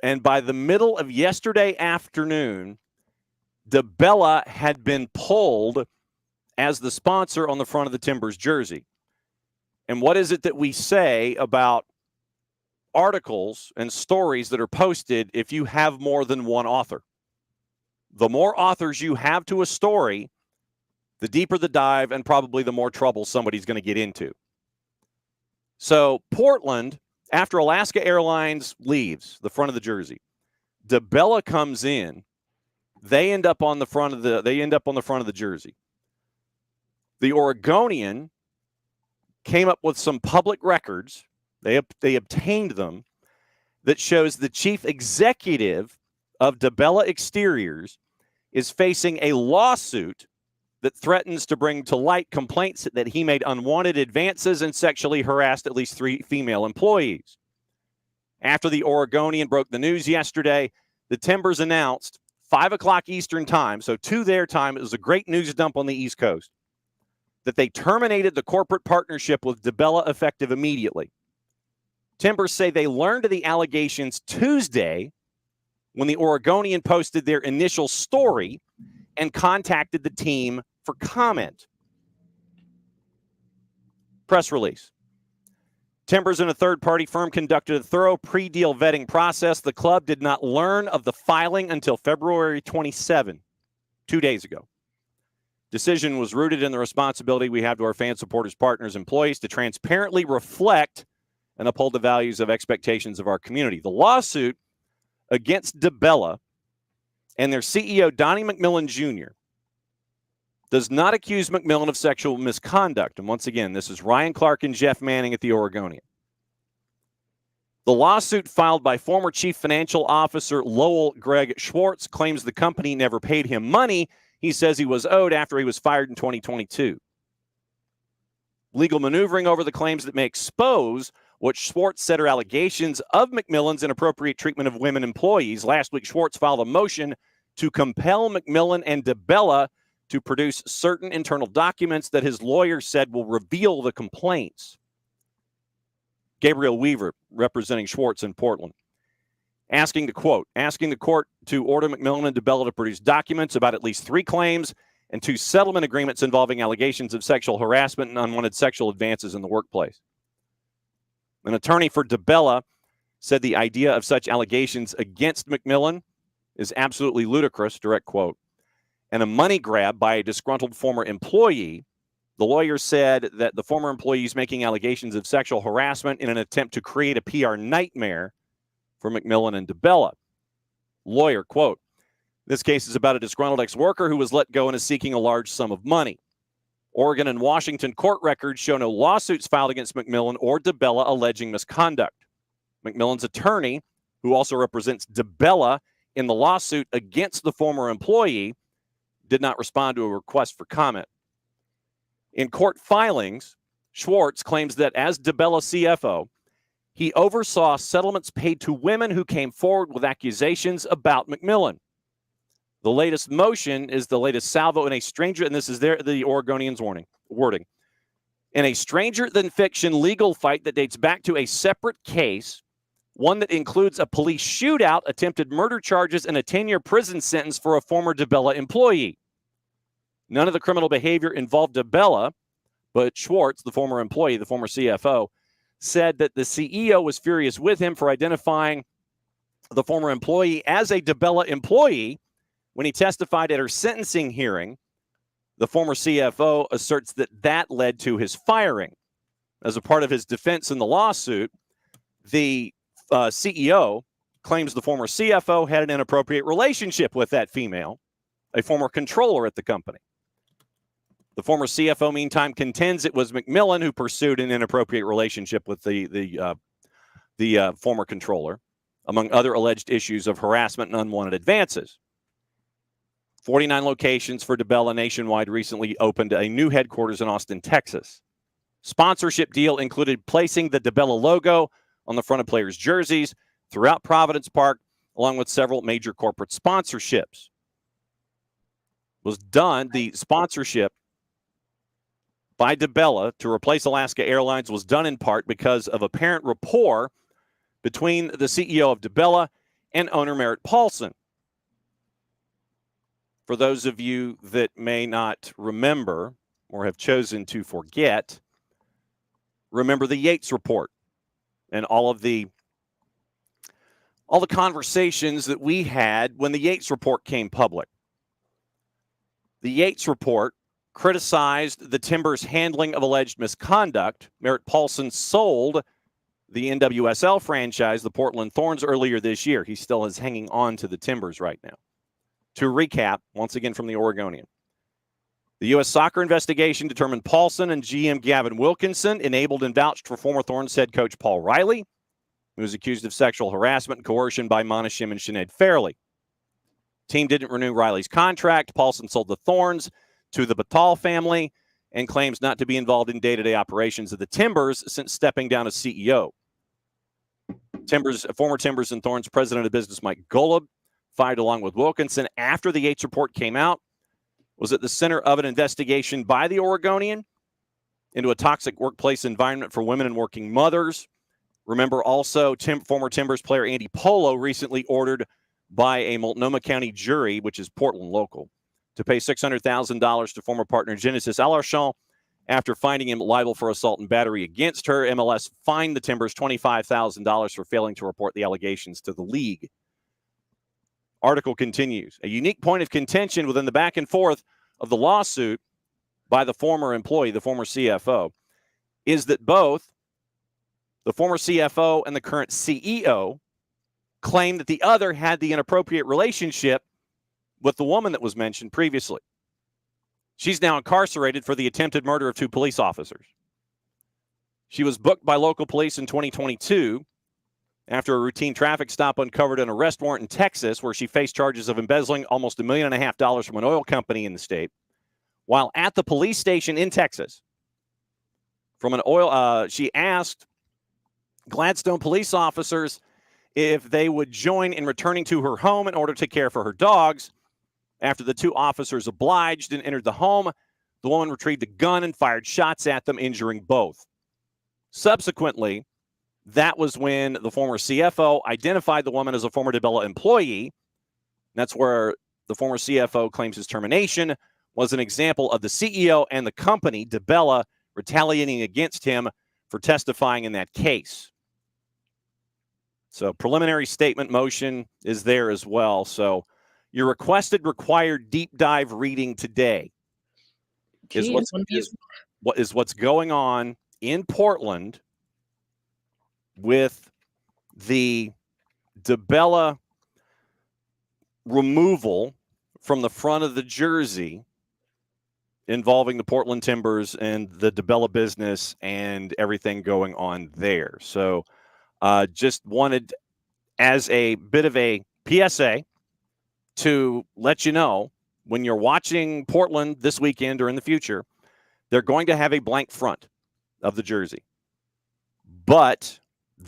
And by the middle of yesterday afternoon, DeBella had been pulled as the sponsor on the front of the Timbers jersey. And what is it that we say about articles and stories that are posted if you have more than one author? The more authors you have to a story, the deeper the dive and probably the more trouble somebody's going to get into. So Portland, after Alaska Airlines leaves the front of the jersey, DeBella comes in. They end up on the front of the jersey. The Oregonian came up with some public records. They obtained them that shows the chief executive of DeBella Exteriors is facing a lawsuit that threatens to bring to light complaints that he made unwanted advances and sexually harassed at least 3 female employees. After the Oregonian broke the news yesterday, the Timbers announced 5 o'clock Eastern time, so 2 their time, it was a great news dump on the East Coast, that they terminated the corporate partnership with DeBella effective immediately. Timbers say they learned of the allegations Tuesday when the Oregonian posted their initial story and contacted the team for comment. Press release. Timbers and a third-party firm conducted a thorough pre-deal vetting process. The club did not learn of the filing until February 27, 2 days ago. Decision was rooted in the responsibility we have to our fans, supporters, partners, employees to transparently reflect and uphold the values of expectations of our community. The lawsuit against DeBella and their CEO, Donnie McMillan Jr., does not accuse McMillan of sexual misconduct. And once again, this is Ryan Clark and Jeff Manning at the Oregonian. The lawsuit filed by former Chief Financial Officer Lowell Greg Schwartz claims the company never paid him money he says he was owed after he was fired in 2022. Legal maneuvering over the claims that may expose what Schwartz said are allegations of McMillan's inappropriate treatment of women employees. Last week, Schwartz filed a motion to compel McMillan and DeBella to produce certain internal documents that his lawyer said will reveal the complaints. Gabriel Weaver, representing Schwartz in Portland, asking the court to order McMillan and DeBella to produce documents about at least 3 claims and 2 settlement agreements involving allegations of sexual harassment and unwanted sexual advances in the workplace. An attorney for DeBella said the idea of such allegations against McMillan is absolutely ludicrous, direct quote, and a money grab by a disgruntled former employee. The lawyer said that the former employee is making allegations of sexual harassment in an attempt to create a PR nightmare for McMillan and DeBella. Lawyer, quote, this case is about a disgruntled ex-worker who was let go and is seeking a large sum of money. Oregon and Washington court records show no lawsuits filed against McMillan or DeBella alleging misconduct. McMillan's attorney, who also represents DeBella in the lawsuit against the former employee, did not respond to a request for comment. In court filings, Schwartz claims that as DeBella CFO, he oversaw settlements paid to women who came forward with accusations about McMillan. The latest motion is the latest salvo in a stranger, and this is the Oregonian's wording, in a stranger-than-fiction legal fight that dates back to a separate case one that includes a police shootout, attempted murder charges, and a 10-year prison sentence for a former DiBella employee. None of the criminal behavior involved DiBella, but Schwartz, the former employee, the former CFO, said that the CEO was furious with him for identifying the former employee as a DiBella employee. When he testified at her sentencing hearing, the former CFO asserts that led to his firing. As a part of his defense in the lawsuit, the CEO claims the former CFO had an inappropriate relationship with that female, a former controller at the company. The former CFO, meantime, contends it was McMillan who pursued an inappropriate relationship with the former controller, among other alleged issues of harassment and unwanted advances. 49 locations for DiBella nationwide recently opened a new headquarters in Austin, Texas. Sponsorship deal included placing the DiBella logo on the front of players' jerseys throughout Providence Park, along with several major corporate sponsorships. The sponsorship by DiBella to replace Alaska Airlines was done in part because of apparent rapport between the CEO of DiBella and owner Merritt Paulson. For those of you that may not remember or have chosen to forget, remember the Yates report and all the conversations that we had when the Yates report came public. The Yates report criticized the Timbers' handling of alleged misconduct. Merritt Paulson sold the NWSL franchise, the Portland Thorns, earlier this year. He still is hanging on to the Timbers right now. To recap, once again from the Oregonian, the U.S. soccer investigation determined Paulson and GM Gavin Wilkinson enabled and vouched for former Thorns head coach Paul Riley, who was accused of sexual harassment and coercion by Mona Shim and Sinead Fairley. Team didn't renew Riley's contract. Paulson sold the Thorns to the Batal family and claims not to be involved in day-to-day operations of the Timbers since stepping down as CEO. Former Timbers and Thorns president of business Mike Golub, fired along with Wilkinson after the Yates report came out, was at the center of an investigation by the Oregonian into a toxic workplace environment for women and working mothers. Remember also, former Timbers player Andy Polo recently ordered by a Multnomah County jury, which is Portland local, to pay $600,000 to former partner Genesis Alarchon after finding him liable for assault and battery against her. MLS fined the Timbers $25,000 for failing to report the allegations to the league. Article continues. A unique point of contention within the back and forth of the lawsuit by the former employee, the former CFO, is that both the former CFO and the current CEO claim that the other had the inappropriate relationship with the woman that was mentioned previously. She's now incarcerated for the attempted murder of 2 police officers. She was booked by local police in 2022 after a routine traffic stop uncovered an arrest warrant in Texas where she faced charges of embezzling almost $1.5 million from an oil company in the state. While at the police station in Texas, she asked Gladstone police officers if they would join in returning to her home in order to care for her dogs. After the 2 officers obliged and entered the home, the woman retrieved a gun and fired shots at them, injuring both. Subsequently, that was when the former CFO identified the woman as a former DiBella employee. That's where the former CFO claims his termination was an example of the CEO and the company, DiBella, retaliating against him for testifying in that case. So preliminary statement motion is there as well. So your required deep dive reading today is what's going on in Portland with the DiBella removal from the front of the jersey involving the Portland Timbers and the DiBella business and everything going on there. So just wanted, as a bit of a PSA, to let you know, when you're watching Portland this weekend or in the future, they're going to have a blank front of the jersey. But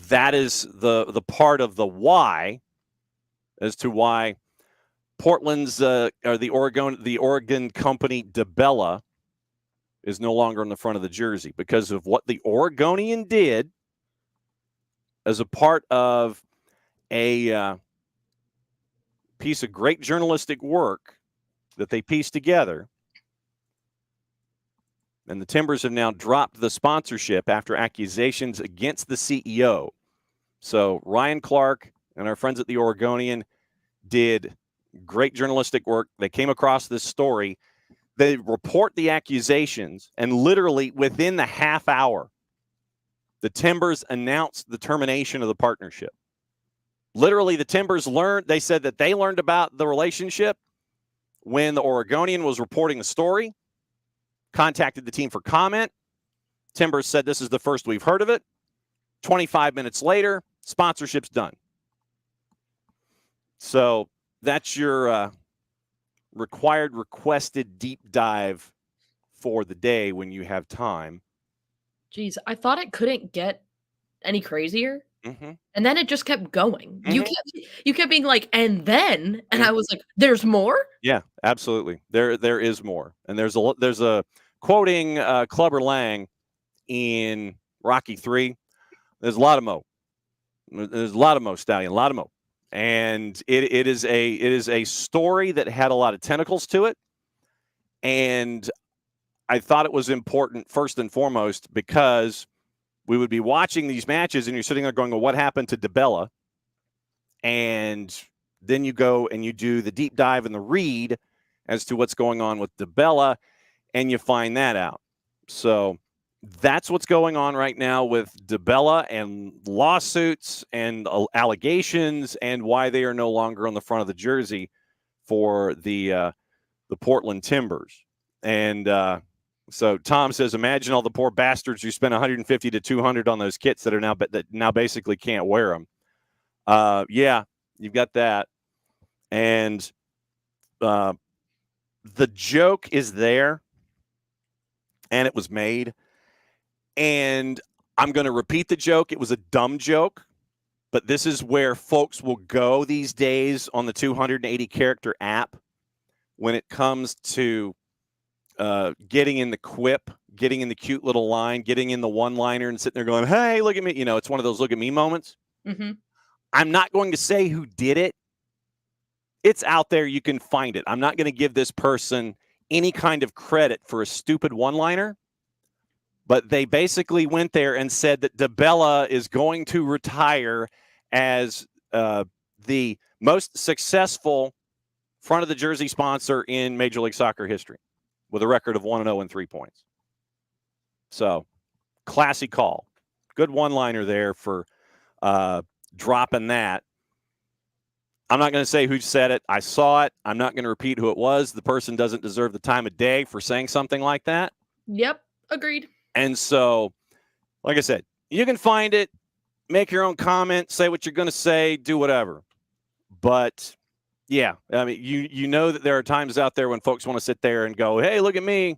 that is the part of the why as to why Portland's or the Oregon company DiBella is no longer on the front of the jersey, because of what the Oregonian did as a part of a piece of great journalistic work that they pieced together. And the Timbers have now dropped the sponsorship after accusations against the CEO. So Ryan Clark and our friends at the Oregonian did great journalistic work. They came across this story. They report the accusations, and literally within the half hour, the Timbers announced the termination of the partnership. Literally, the Timbers they said that they learned about the relationship when the Oregonian was reporting the story, contacted the team for comment. Timbers said, this is the first we've heard of it. 25 minutes later, sponsorship's done. So that's your requested deep dive for the day when you have time. Jeez, I thought it couldn't get any crazier. Mm-hmm. And then it just kept going. Mm-hmm. You kept being like, and then, and I was like, there's more? Yeah, absolutely. There is more. And there's a quoting Clubber Lang in Rocky 3. There's a lot of mo. There's a lot of mo, Stallion, a lot of mo. And it is a story that had a lot of tentacles to it. And I thought it was important first and foremost because we would be watching these matches and you're sitting there going, well, what happened to DeBella? And then you go and you do the deep dive and the read as to what's going on with DeBella, and you find that out. So that's what's going on right now with DeBella and lawsuits and allegations and why they are no longer on the front of the jersey for the Portland Timbers. And so Tom says, imagine all the poor bastards who spent $150 to $200 on those kits that now basically can't wear them. Yeah, you've got that. And the joke is there, and it was made. And I'm going to repeat the joke. It was a dumb joke, but this is where folks will go these days on the 280-character app when it comes to getting in the quip, getting in the cute little line, getting in the one-liner and sitting there going, hey, look at me. It's one of those look at me moments. Mm-hmm. I'm not going to say who did it. It's out there. You can find it. I'm not going to give this person any kind of credit for a stupid one-liner, but they basically went there and said that DeBella is going to retire as the most successful front of the jersey sponsor in Major League Soccer history with a record of 1-0 and 3 points. So, classy call. Good one-liner there for dropping that. I'm not going to say who said it. I saw it. I'm not going to repeat who it was. The person doesn't deserve the time of day for saying something like that. Yep, agreed. And so, like I said, you can find it, make your own comment, say what you're going to say, do whatever. But, yeah, I mean, you know that there are times out there when folks want to sit there and go, hey, look at me.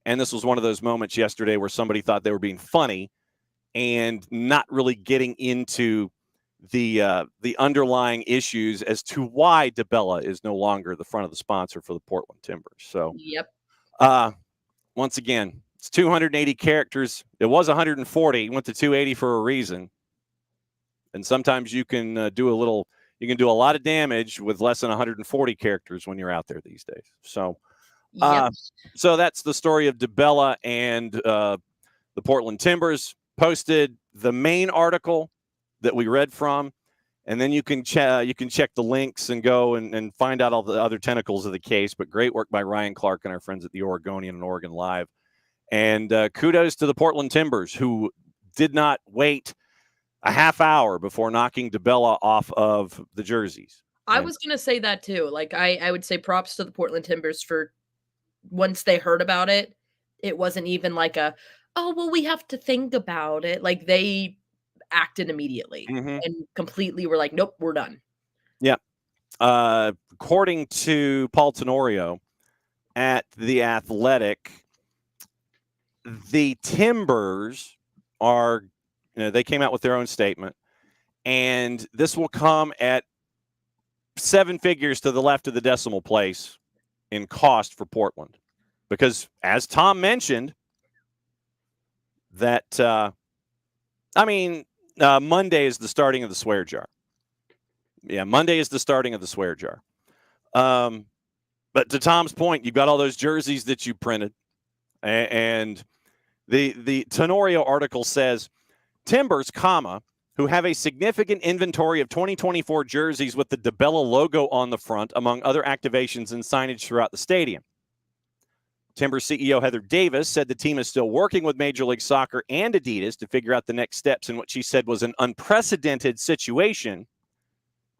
And this was one of those moments yesterday where somebody thought they were being funny and not really getting into the underlying issues as to why DeBella is no longer the front of the sponsor for the Portland Timbers. So, yep. Once again, it's 280 characters. It was 140. Went to 280 for a reason. And sometimes you can do a lot of damage with less than 140 characters when you're out there these days. So, so that's the story of DeBella and the Portland Timbers. Posted the main article that we read from, and then you can check the links and go and find out all the other tentacles of the case. But great work by Ryan Clark and our friends at the Oregonian and Oregon Live. And kudos to the Portland Timbers, who did not wait a half hour before knocking DeBella off of the jerseys. I was going to say that too. Like, I would say props to the Portland Timbers for once they heard about it, it wasn't even like oh, well, we have to think about it. Like, they acted immediately and completely were like, nope, we're done. Yeah. According to Paul Tenorio at The Athletic, the Timbers are, they came out with their own statement, and this will come at 7 figures to the left of the decimal place in cost for Portland. Because as Tom mentioned, that, I mean, Monday is the starting of the swear jar. Yeah, Monday is the starting of the swear jar. But to Tom's point, you've got all those jerseys that you printed. And the Tenorio article says, Timbers, who have a significant inventory of 2024 jerseys with the DeBella logo on the front, among other activations and signage throughout the stadium. Timbers CEO Heather Davis said the team is still working with Major League Soccer and Adidas to figure out the next steps in what she said was an unprecedented situation,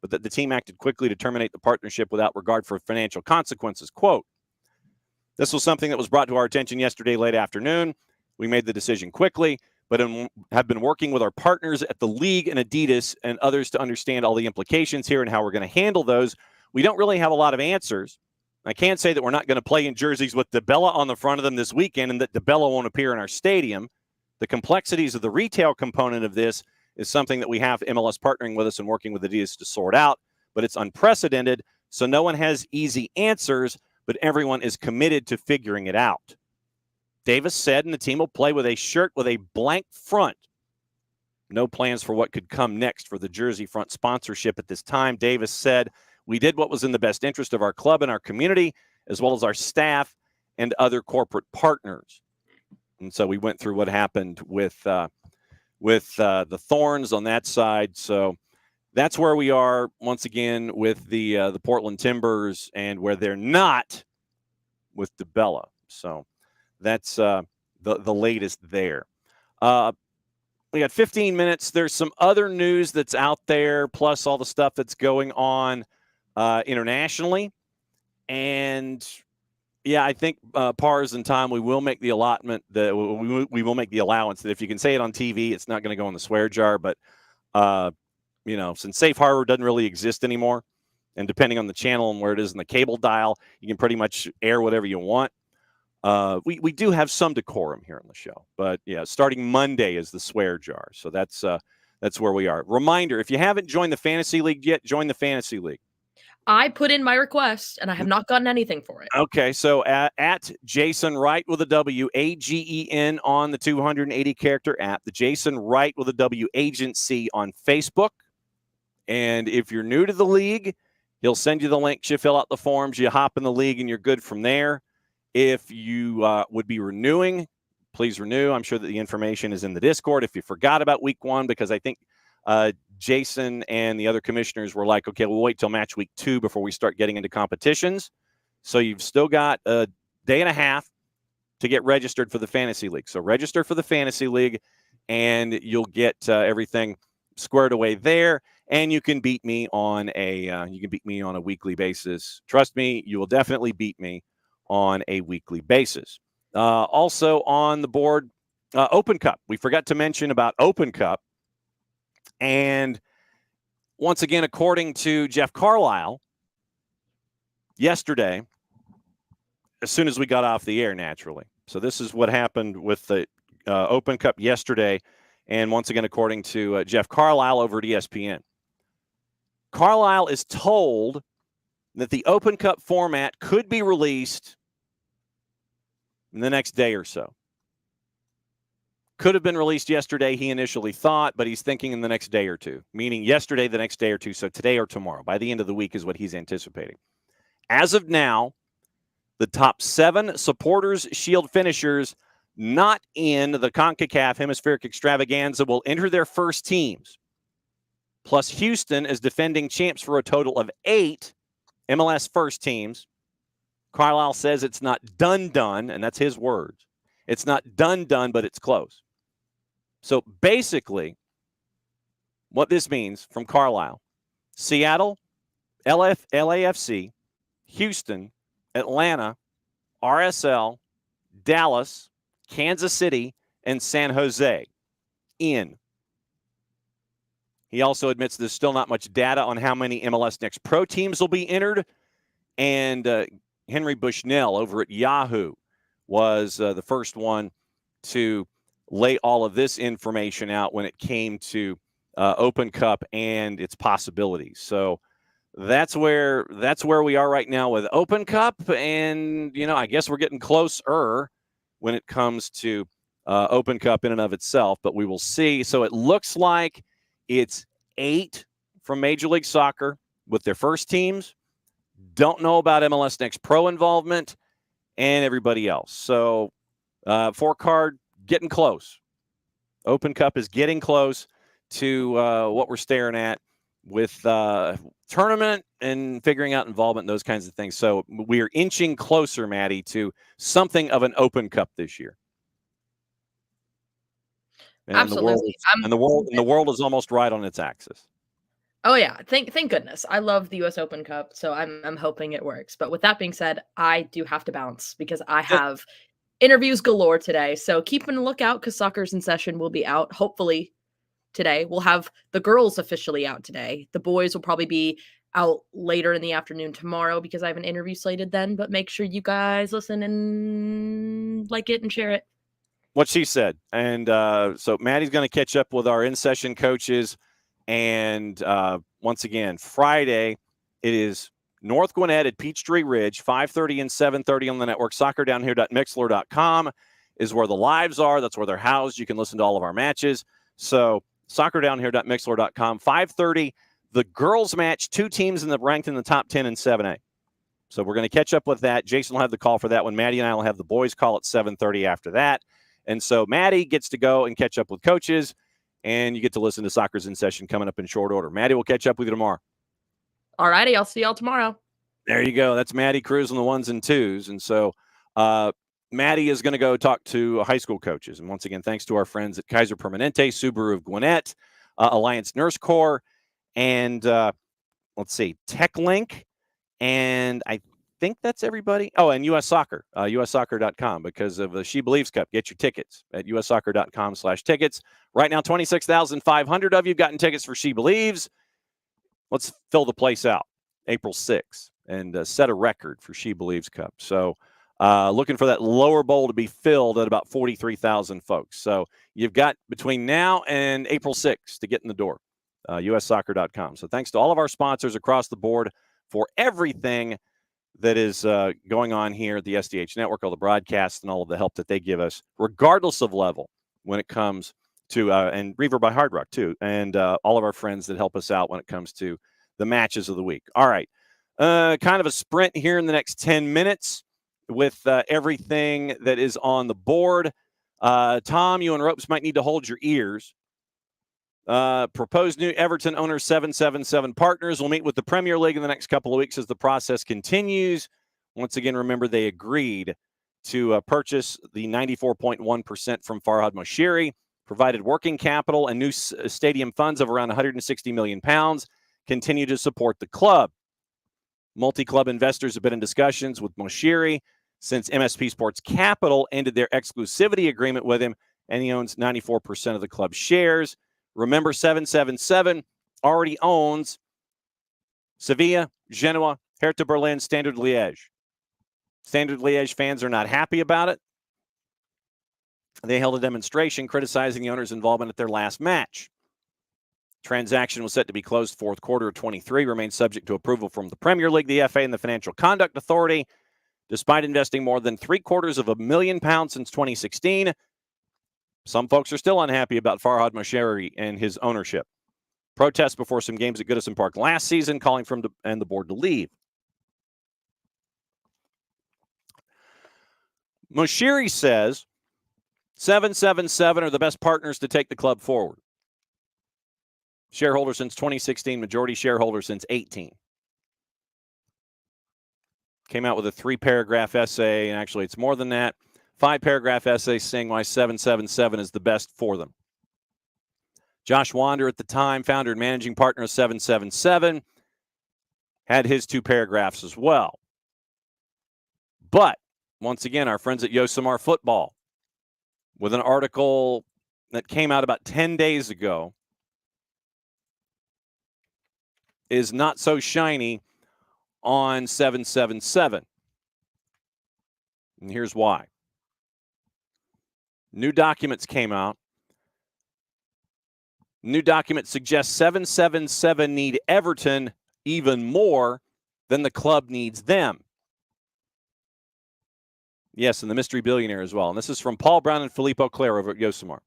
but that the team acted quickly to terminate the partnership without regard for financial consequences. Quote, this was something that was brought to our attention yesterday late afternoon. We made the decision quickly, but have been working with our partners at the league and Adidas and others to understand all the implications here and how we're going to handle those. We don't really have a lot of answers. I can't say that we're not going to play in jerseys with DeBella on the front of them this weekend and that DeBella won't appear in our stadium. The complexities of the retail component of this is something that we have MLS partnering with us and working with Adidas to sort out, but it's unprecedented, so no one has easy answers, but everyone is committed to figuring it out. Davis said, and the team will play with a shirt with a blank front. No plans for what could come next for the jersey front sponsorship at this time. Davis said, we did what was in the best interest of our club and our community, as well as our staff and other corporate partners. And so we went through what happened with the Thorns on that side. So that's where we are once again with the Portland Timbers and where they're not with DeBella. So that's the latest there. We got 15 minutes. There's some other news that's out there, plus all the stuff that's going on internationally. And yeah, I think Pars and Tom, we will make the allotment that we will make the allowance that if you can say it on TV, it's not going to go in the swear jar. But since Safe Harbor doesn't really exist anymore, and depending on the channel and where it is in the cable dial, you can pretty much air whatever you want. We do have some decorum here on the show, but yeah, starting Monday is the swear jar. So that's where we are. Reminder: if you haven't joined the Fantasy League yet, join the Fantasy League. I put in my request, and I have not gotten anything for it. Okay, so at Jason Wright with a W, AGEN on the 280-character app, the Jason Wright with a W Agency on Facebook. And if you're new to the league, he'll send you the link. You fill out the forms, you hop in the league, and you're good from there. If you would be renewing, please renew. I'm sure that the information is in the Discord. If you forgot about week 1, because I think Jason and the other commissioners were like, okay, we'll wait till match week 2 before we start getting into competitions. So you've still got a day and a half to get registered for the Fantasy League. So register for the Fantasy League, and you'll get everything squared away there. And you can beat me on a weekly basis. Trust me, you will definitely beat me on a weekly basis. Also on the board, Open Cup. We forgot to mention about Open Cup. And once again, according to Jeff Carlisle, yesterday, as soon as we got off the air, naturally. So this is what happened with the Open Cup yesterday. And once again, according to Jeff Carlisle over at ESPN, Carlisle is told that the Open Cup format could be released in the next day or so. Could have been released yesterday, he initially thought, but he's thinking in the next day or two, meaning yesterday, the next day or two, so today or tomorrow. By the end of the week is what he's anticipating. As of now, the top 7 Supporters Shield finishers not in the CONCACAF Hemispheric Extravaganza will enter their first teams. Plus, Houston is defending champs for a total of 8 MLS first teams. Carlisle says it's not done, and that's his words. It's not done, but it's close. So basically, what this means from Carlisle, Seattle, LAFC, Houston, Atlanta, RSL, Dallas, Kansas City, and San Jose in. He also admits there's still not much data on how many MLS Next Pro teams will be entered. And Henry Bushnell over at Yahoo was the first one to lay all of this information out when it came to Open Cup and its possibilities. So that's where we are right now with Open Cup. And, I guess we're getting closer when it comes to Open Cup in and of itself, but we will see. So it looks like It's 8 from Major League Soccer with their first teams. Don't know about MLS Next Pro involvement and everybody else. So 4-card getting close. Open Cup is getting close to what we're staring at with tournament and figuring out involvement and those kinds of things. So we are inching closer, Maddie, to something of an Open Cup this year. And Absolutely. The world is almost right on its axis. Oh yeah, thank goodness. I love the US Open Cup, so I'm hoping it works. But with that being said, I do have to bounce because I have interviews galore today. So keep an lookout because Soccer's in Session will be out hopefully today. We'll have the girls officially out today. The boys will probably be out later in the afternoon tomorrow because I have an interview slated then. But make sure you guys listen and like it and share it. What she said. And so Maddie's going to catch up with our in-session coaches. And once again, Friday, it is North Gwinnett at Peachtree Ridge, 5:30 and 7:30 on the network. Soccerdownhere.mixler.com is where the lives are. That's where they're housed. You can listen to all of our matches. So soccerdownhere.mixler.com, 5:30. The girls match, 2 teams ranked in the top 10 in 7A. So we're going to catch up with that. Jason will have the call for that one. Maddie and I will have the boys call at 7:30 after that. And so Maddie gets to go and catch up with coaches, and you get to listen to Soccer's in Session coming up in short order. Maddie will catch up with you tomorrow. All righty. I'll see y'all tomorrow. There you go. That's Maddie Cruz on the 1s and 2s. And so Maddie is going to go talk to high school coaches. And once again, thanks to our friends at Kaiser Permanente, Subaru of Gwinnett, Alliance Nurse Corps, and let's see, TechLink. And I think that's everybody. Oh, and US Soccer, ussoccer.com, because of the She Believes Cup. Get your tickets at ussoccer.com/tickets. Right now, 26,500 of you have gotten tickets for She Believes. Let's fill the place out April 6th and set a record for She Believes Cup. So looking for that lower bowl to be filled at about 43,000 folks. So you've got between now and April 6th to get in the door, ussoccer.com. So thanks to all of our sponsors across the board for everything that is going on here at the SDH Network, all the broadcasts and all of the help that they give us, regardless of level, when it comes to, and Reaver by Hard Rock, too, and all of our friends that help us out when it comes to the matches of the week. All right. Kind of a sprint here in the next 10 minutes with everything that is on the board. Tom, you and Ropes might need to hold your ears. Proposed new Everton owner 777 Partners will meet with the Premier League in the next couple of weeks as the process continues. Once again, remember they agreed to purchase the 94.1% from Farhad Moshiri, provided working capital and new stadium funds of around £160 million, continue to support the club. Multi-club investors have been in discussions with Moshiri since MSP Sports Capital ended their exclusivity agreement with him, and he owns 94% of the club's shares. Remember, 777 already owns Sevilla, Genoa, Hertha Berlin, Standard Liège. Standard Liège fans are not happy about it. They held a demonstration criticizing the owner's involvement at their last match. Transaction was set to be closed fourth quarter of 23, remains subject to approval from the Premier League, the FA, and the Financial Conduct Authority. Despite investing more than £750,000 since 2016, some folks are still unhappy about Farhad Moshiri and his ownership. Protests before some games at Goodison Park last season, calling for him and the board to leave. Moshiri says 777 are the best partners to take the club forward. Shareholder since 2016, majority shareholder since 18. Came out with a 3-paragraph essay, and actually it's more than that. 5-paragraph essay saying why 777 is the best for them. Josh Wander, at the time, founder and managing partner of 777, had his 2 paragraphs as well. But, once again, our friends at Yosemite Football, with an article that came out about 10 days ago, is not so shiny on 777. And here's why. New documents came out. New documents suggest 777 need Everton even more than the club needs them. Yes, and the mystery billionaire as well. And this is from Paul Brown and Filippo Clare over at Yosemite.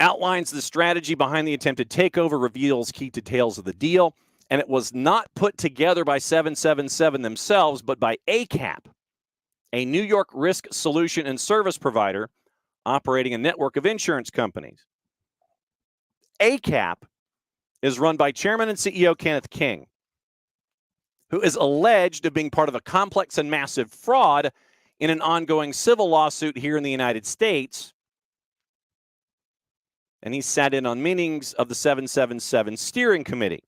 outlines the strategy behind the attempted takeover, reveals key details of the deal, and it was not put together by 777 themselves, but by ACAP, a New York risk solution and service provider operating a network of insurance companies. ACAP is run by Chairman and CEO Kenneth King, who is alleged of being part of a complex and massive fraud in an ongoing civil lawsuit here in the United States. And he sat in on meetings of the 777 steering committee.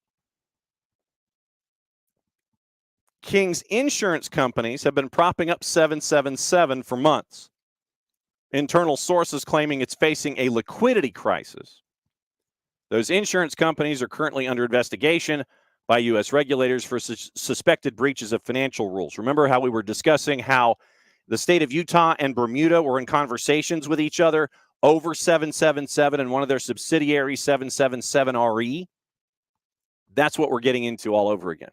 King's insurance companies have been propping up 777 for months. Internal sources claiming it's facing a liquidity crisis. Those insurance companies are currently under investigation by U.S. regulators for suspected breaches of financial rules. Remember how we were discussing how the state of Utah and Bermuda were in conversations with each other over 777 and one of their subsidiaries, 777RE? That's what we're getting into all over again.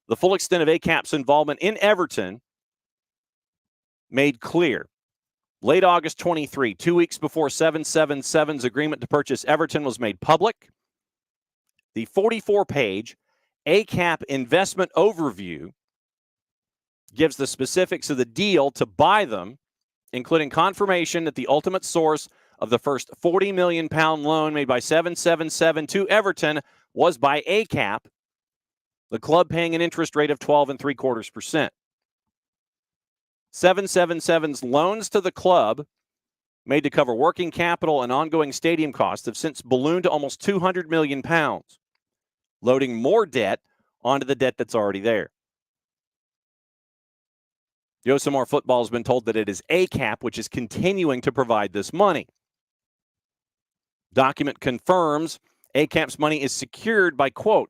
The full extent of ACAP's involvement in Everton made clear. Late August 23, 2 weeks before 777's agreement to purchase Everton was made public, the 44-page ACAP investment overview gives the specifics of the deal to buy them, including confirmation that the ultimate source of the first £40 million loan made by 777 to Everton was by ACAP, the club paying an interest rate of 12.75%. 777's loans to the club, made to cover working capital and ongoing stadium costs, have since ballooned to almost £200 million, loading more debt onto the debt that's already there. Yosemite Football has been told that it is ACAP which is continuing to provide this money. Document confirms ACAP's money is secured by, quote,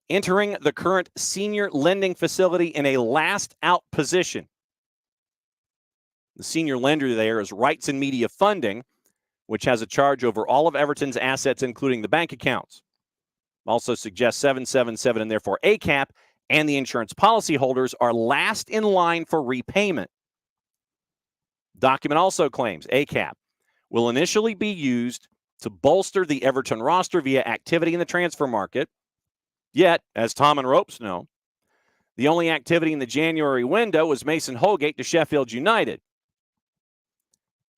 entering the current senior lending facility in a last-out position. The senior lender there is Rights and Media Funding, which has a charge over all of Everton's assets, including the bank accounts. Also suggests 777 and therefore ACAP and the insurance policyholders are last in line for repayment. Document also claims ACAP will initially be used to bolster the Everton roster via activity in the transfer market. Yet, as Tom and Ropes know, the only activity in the January window was Mason Holgate to Sheffield United.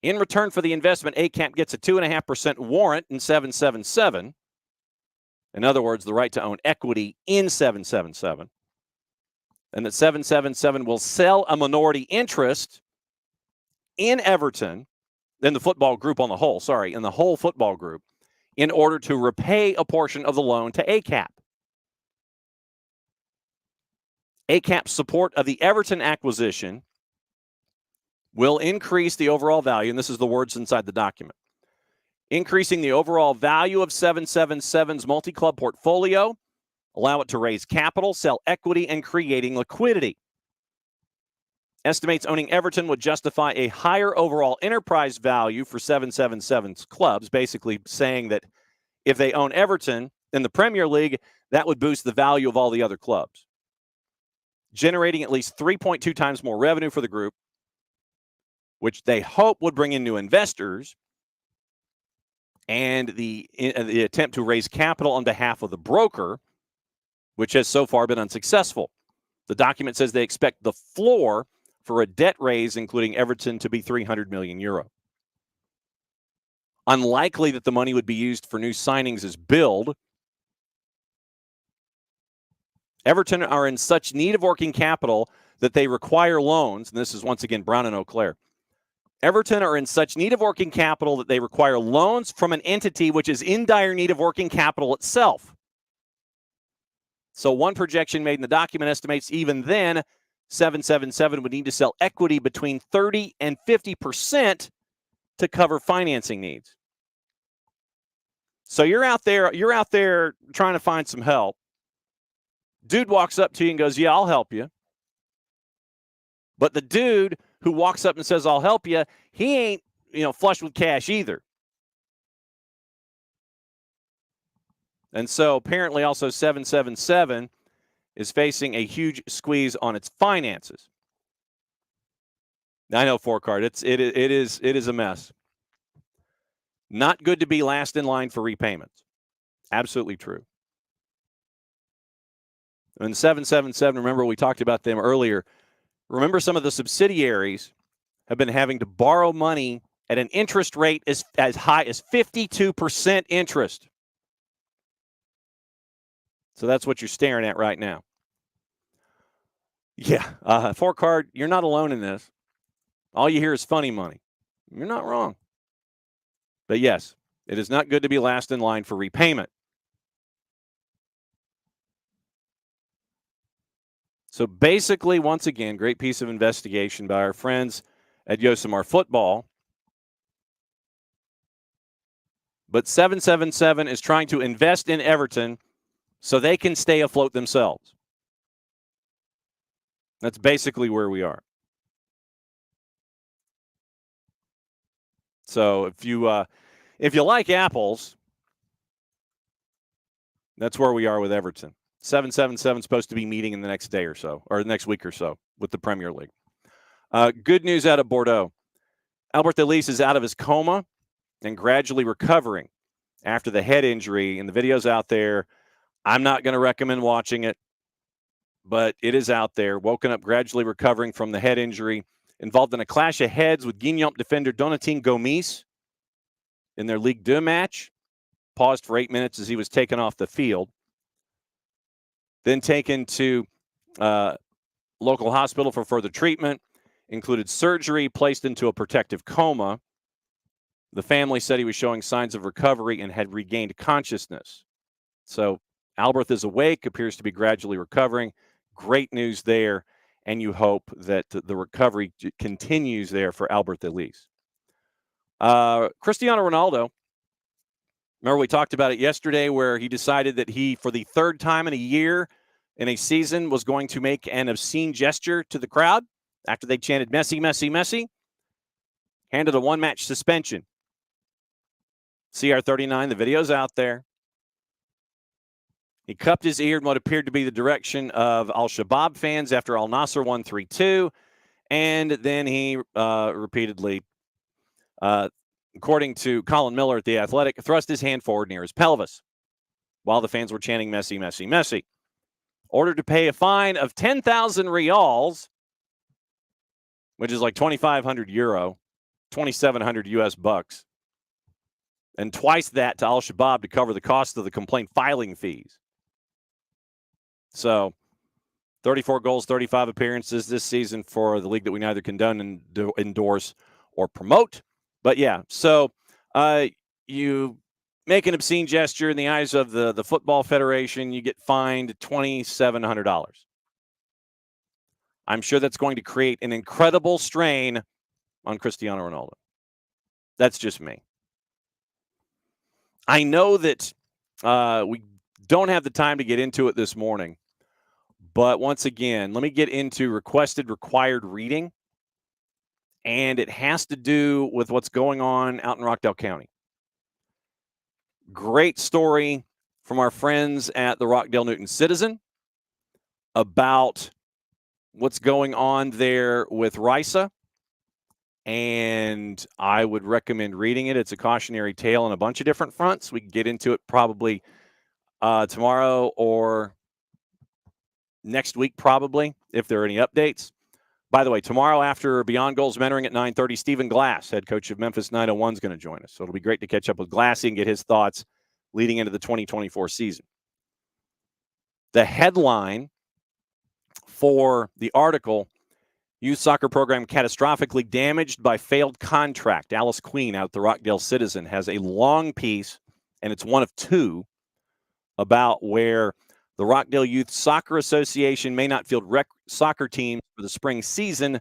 In return for the investment, ACAP gets a 2.5% warrant in 777. In other words, the right to own equity in 777. And that 777 will sell a minority interest in Everton, in the football group on the whole, in the whole football group, in order to repay a portion of the loan to ACAP. ACAP's support of the Everton acquisition will increase the overall value, and this is the words inside the document, increasing the overall value of 777's multi-club portfolio, allow it to raise capital, sell equity, and creating liquidity. Estimates owning Everton would justify a higher overall enterprise value for 777's clubs, basically saying that if they own Everton in the Premier League, that would boost the value of all the other clubs, generating at least 3.2 times more revenue for the group, which they hope would bring in new investors, and the attempt to raise capital on behalf of the broker, which has so far been unsuccessful. The document says they expect the floor for a debt raise, including Everton, to be €300 million. Unlikely that the money would be used for new signings as build. Everton are in such need of working capital that they require loans, and this is once again Brown and Eau Claire. Everton are in such need of working capital that they require loans from an entity which is in dire need of working capital itself. So one projection made in the document estimates even then 777 would need to sell equity between 30 and 50% to cover financing needs. So you're out there trying to find some help. Dude walks up to you and goes, "Yeah, I'll help you." But the dude who walks up and says, "I'll help you," he ain't, flush with cash either. And so apparently also 777 is facing a huge squeeze on its finances. I know, Four Card, it is a mess. Not good to be last in line for repayments. Absolutely true. And 777, remember we talked about them earlier. Remember some of the subsidiaries have been having to borrow money at an interest rate as high as 52% interest. So that's what you're staring at right now. Yeah, Four Card, you're not alone in this. All you hear is funny money. You're not wrong. But yes, it is not good to be last in line for repayment. So basically, once again, great piece of investigation by our friends at Yosemar Football. But 777 is trying to invest in Everton so they can stay afloat themselves. That's basically where we are. So if you like apples, that's where we are with Everton. 777 is supposed to be meeting in the next day or so, or the next week or so, with the Premier League. Good news out of Bordeaux. Albert Elise is out of his coma and gradually recovering after the head injury. And the video's out there. I'm not going to recommend watching it, but it is out there. Woken up gradually recovering from the head injury. Involved in a clash of heads with Guingamp defender Donatien Gomis in their Ligue 2 match. Paused for 8 minutes as he was taken off the field. Then taken to local hospital for further treatment. Included surgery, placed into a protective coma. The family said he was showing signs of recovery and had regained consciousness. So Albert is awake, appears to be gradually recovering. Great news there, and you hope that the recovery continues there for Albert Elise. Cristiano Ronaldo, remember we talked about it yesterday where he decided that he, for the third time in a year, in a season, was going to make an obscene gesture to the crowd after they chanted Messi, Messi, Messi. Handed a one-match suspension. CR39, the video's out there. He cupped his ear in what appeared to be the direction of Al-Shabaab fans after Al Nassr won 3-2. And then he repeatedly, according to Colin Miller at The Athletic, thrust his hand forward near his pelvis while the fans were chanting Messi, Messi, Messi. Ordered to pay a fine of 10,000 reals, which is like 2,500 euro, 2,700 US bucks, and twice that to Al-Shabaab to cover the cost of the complaint filing fees. So 34 goals, 35 appearances this season for the league that we neither condone and endorse or promote. But yeah, so you make an obscene gesture in the eyes of the Football Federation, you get fined $2,700. I'm sure that's going to create an incredible strain on Cristiano Ronaldo. That's just me. I know that we don't have the time to get into it this morning, but once again, let me get into requested required reading, and it has to do with what's going on out in Rockdale County. Great story from our friends at the Rockdale Newton Citizen about what's going on there with RISA, and I would recommend reading it. It's a cautionary tale on a bunch of different fronts. We can get into it probably tomorrow or next week, probably, if there are any updates. By the way, tomorrow after Beyond Goals Mentoring at 9:30, Stephen Glass, head coach of Memphis 901, is going to join us. So it'll be great to catch up with Glassy and get his thoughts leading into the 2024 season. The headline for the article, Youth Soccer Program Catastrophically Damaged by Failed Contract. Alice Queen out at the Rockdale Citizen has a long piece, and it's one of two, about where the Rockdale Youth Soccer Association may not field soccer teams for the spring season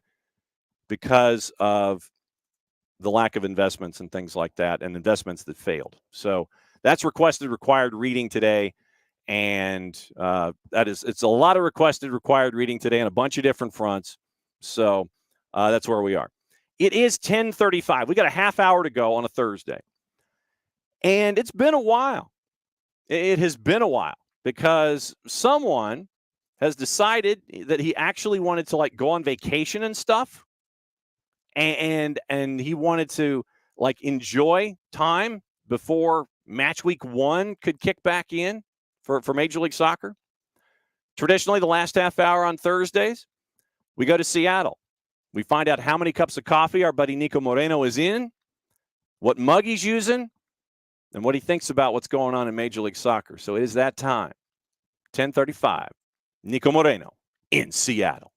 because of the lack of investments and things like that, and investments that failed. So that's requested required reading today, and it's a lot of requested required reading today on a bunch of different fronts. So that's where we are. It is 10:35. We got a half hour to go on a Thursday, and it's been a while. It has been a while because someone has decided that he actually wanted to like go on vacation and stuff. And he wanted to like enjoy time before match week 1 could kick back in for Major League Soccer. Traditionally, the last half hour on Thursdays, we go to Seattle. We find out how many cups of coffee our buddy Niko Moreno is in, what mug he's using, and what he thinks about what's going on in Major League Soccer. So it is that time, 10:35, Niko Moreno in Seattle.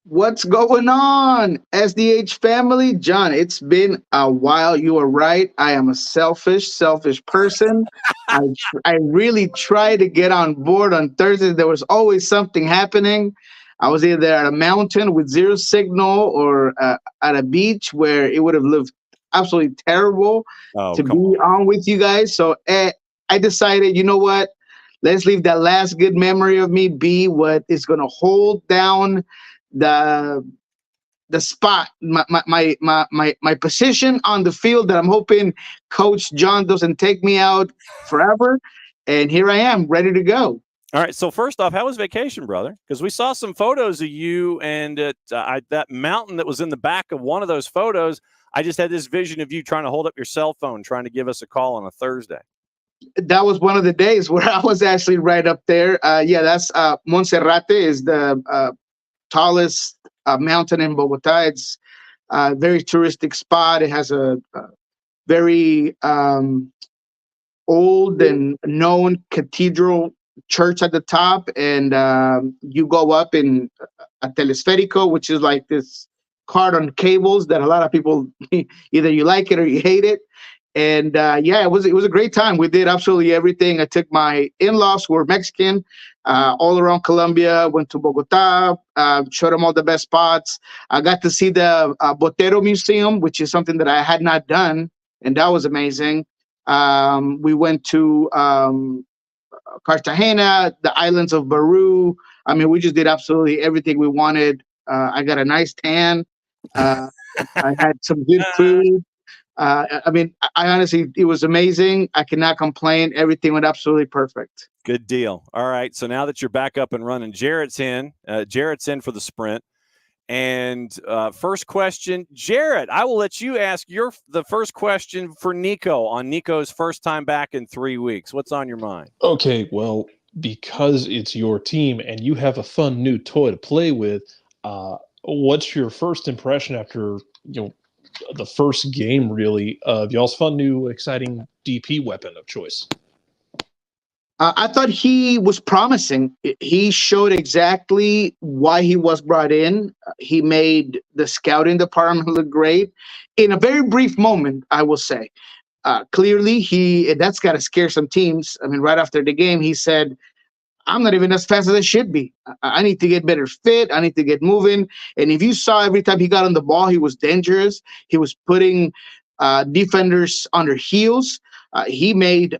What's going on, SDH family? John, it's been a while. You are right. I am a selfish person. I really try to get on board on Thursdays. There was always something happening. I was either at a mountain with zero signal or at a beach where it would have looked absolutely terrible to be on with you guys. So I decided, you know what? Let's leave that last good memory of me be what is going to hold down the spot, my position on the field that I'm hoping Coach John doesn't take me out forever. And here I am, ready to go. All right. So first off, how was vacation, brother? Because we saw some photos of you and that mountain that was in the back of one of those photos. I just had this vision of you trying to hold up your cell phone, trying to give us a call on a Thursday. That was one of the days where I was actually right up there. That's Monserrate is the tallest mountain in Bogota. It's a very touristic spot. It has a very old and known cathedral church at the top, and you go up in a telesférico, which is like this cart on cables that a lot of people either you like it or you hate it. And it was a great time. We did absolutely everything. I took my in-laws who were Mexican all around Colombia, went to Bogota, showed them all the best spots. I got to see the Botero Museum, which is something that I had not done, and that was amazing. We went to Cartagena, the islands of Baru. I mean, we just did absolutely everything we wanted. I got a nice tan. I had some good food. I mean, I honestly, it was amazing. I cannot complain. Everything went absolutely perfect. Good deal. All right. So now that you're back up and running, Jarrett's in. Jarrett's in for the sprint. And first question, Jarrett, I will let you ask the first question for Niko on Niko's first time back in 3 weeks. What's on your mind? Okay, well, because it's your team and you have a fun new toy to play with, what's your first impression after the first game, really, of y'all's fun new exciting DP weapon of choice? I thought he was promising. He showed exactly why he was brought in. He made the scouting department look great in a very brief moment, I will say. Clearly, that's got to scare some teams. I mean, right after the game, he said, I'm not even as fast as I should be. I need to get better fit. I need to get moving. And if you saw every time he got on the ball, he was dangerous. He was putting defenders on their heels. He made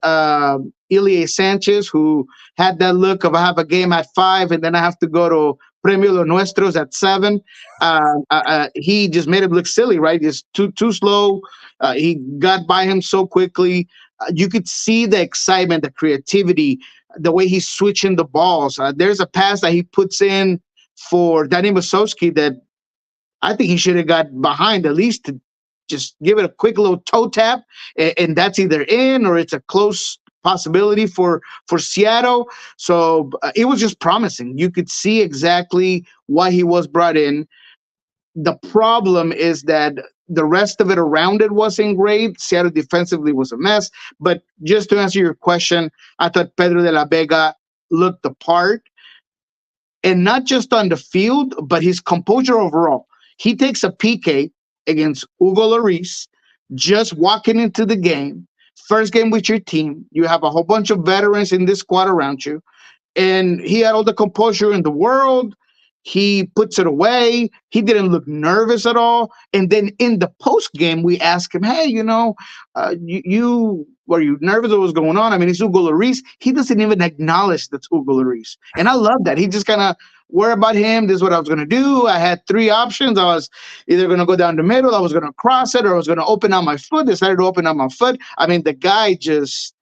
Ilie Sanchez, who had that look of I have a game at 5 and then I have to go to Premio Los Nuestros at 7. He just made him look silly, right? Just too slow. He got by him so quickly. You could see the excitement, the creativity, the way he's switching the balls. There's a pass that he puts in for Danny Masowski that I think he should have got behind at least to just give it a quick little toe tap, and that's either in or it's a close possibility for Seattle. So it was just promising. You could see exactly why he was brought in. The problem is that the rest of it around it wasn't great. Seattle defensively was a mess. But just to answer your question, I thought Pedro de la Vega looked the part. And not just on the field, but his composure overall. He takes a PK against Hugo Lloris, just walking into the game. First game with your team. You have a whole bunch of veterans in this squad around you. And he had all the composure in the world. He puts it away. He didn't look nervous at all. And then in the post game, we asked him, hey, you were you nervous? What was going on? I mean, it's Hugo Lloris. He doesn't even acknowledge that's Hugo Lloris. And I love that. He just kind of worry about him. This is what I was going to do. I had 3 options. I was either going to go down the middle, I was going to cross it, or I was going to open out my foot. Decided to open out my foot. I mean, the guy just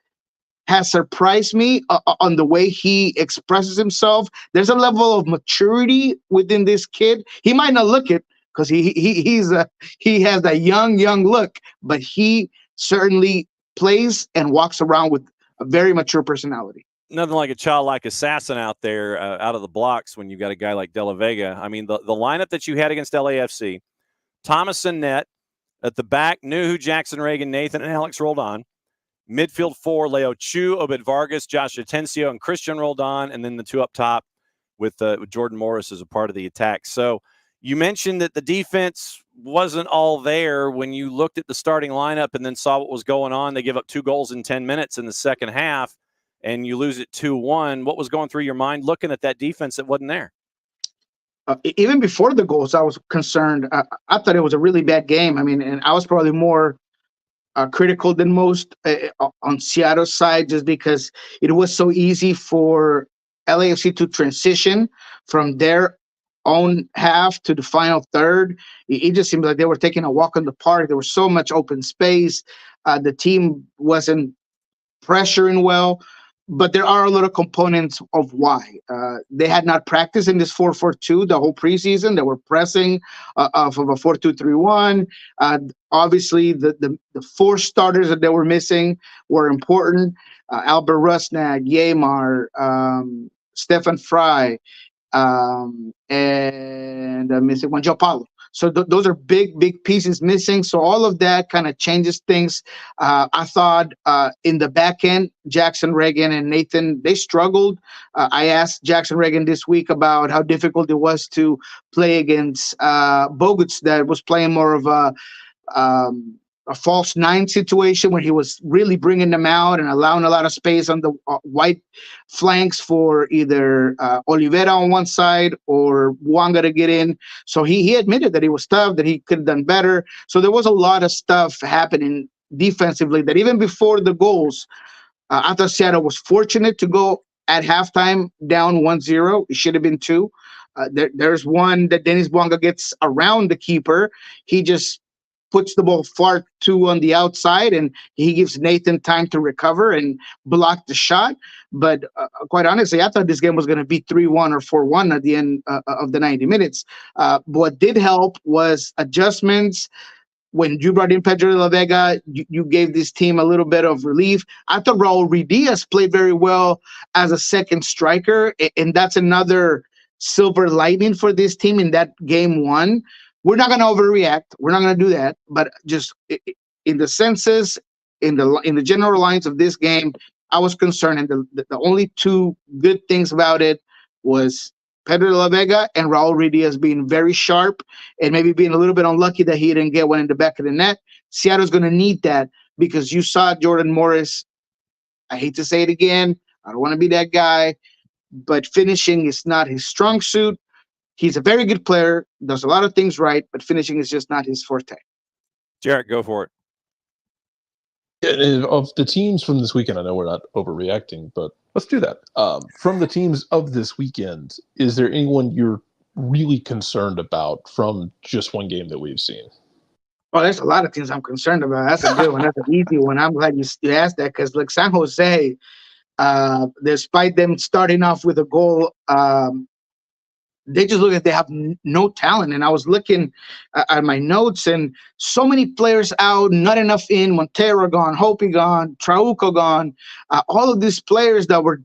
has surprised me on the way he expresses himself. There's a level of maturity within this kid. He might not look it because he has that young look, but he certainly plays and walks around with a very mature personality. Nothing like a childlike assassin out there out of the blocks when you've got a guy like De La Vega. I mean, the lineup that you had against LAFC, Thomas and Net at the back, knew who Jackson Reagan, Nathan, and Alex rolled on. Midfield 4, Leo Chu, Obed Vargas, Josh Atencio, and Christian rolled on, and then the 2 up top with Jordan Morris as a part of the attack. So you mentioned that the defense wasn't all there when you looked at the starting lineup and then saw what was going on. They give up 2 goals in 10 minutes in the second half, and you lose it 2-1. What was going through your mind looking at that defense that wasn't there? Even before the goals, I was concerned. I thought it was a really bad game. I mean, and I was probably more critical than most on Seattle's side, just because it was so easy for LAFC to transition from their own half to the final third. It just seemed like they were taking a walk in the park. There was so much open space. The team wasn't pressuring well. But there are a lot of components of why. They had not practiced in this 4-4-2 the whole preseason. They were pressing off of a 4-2-3-1. Obviously, the 4 starters that they were missing were important. Albert Rusnak, Yeimar, Stefan Fry, and I'm missing one, Joe Paulo. So those are big pieces missing. So all of that kind of changes things. I thought in the back end, Jackson Reagan and Nathan, they struggled. I asked Jackson Reagan this week about how difficult it was to play against Boguts, that was playing more of a false 9 situation where he was really bringing them out and allowing a lot of space on the white flanks for either Oliveira on one side or Wanga to get in. So he admitted that he was tough, that he could have done better. So there was a lot of stuff happening defensively that even before the goals, I thought Seattle was fortunate to go at halftime down 1-0. It should have been 2. There's one that Dennis Wanga gets around the keeper. He just puts the ball far too on the outside, and he gives Nathan time to recover and block the shot. But quite honestly, I thought this game was going to be 3-1 or 4-1 at the end of the 90 minutes. What did help was adjustments. When you brought in Pedro de la Vega, you gave this team a little bit of relief. I thought Raul Ruiz played very well as a second striker, and that's another silver lining for this team in that game 1. We're not going to overreact. We're not going to do that. But just in the senses, in the general lines of this game, I was concerned. And the only 2 good things about it was Pedro de la Vega and Raul Ruiz being very sharp and maybe being a little bit unlucky that he didn't get one in the back of the net. Seattle's going to need that because you saw Jordan Morris. I hate to say it again. I don't want to be that guy. But finishing is not his strong suit. He's a very good player, does a lot of things right, but finishing is just not his forte. Jarrett, go for it. Yeah, of the teams from this weekend, I know we're not overreacting, but let's do that. From the teams of this weekend, is there anyone you're really concerned about from just one game that we've seen? Well, there's a lot of teams I'm concerned about. That's a good one. That's an easy one. I'm glad you asked that because, like San Jose, despite them starting off with a goal, they just look like they have no talent. And I was looking at my notes, and so many players out, not enough in. Montero gone, Hopi gone, Trauco gone. All of these players that were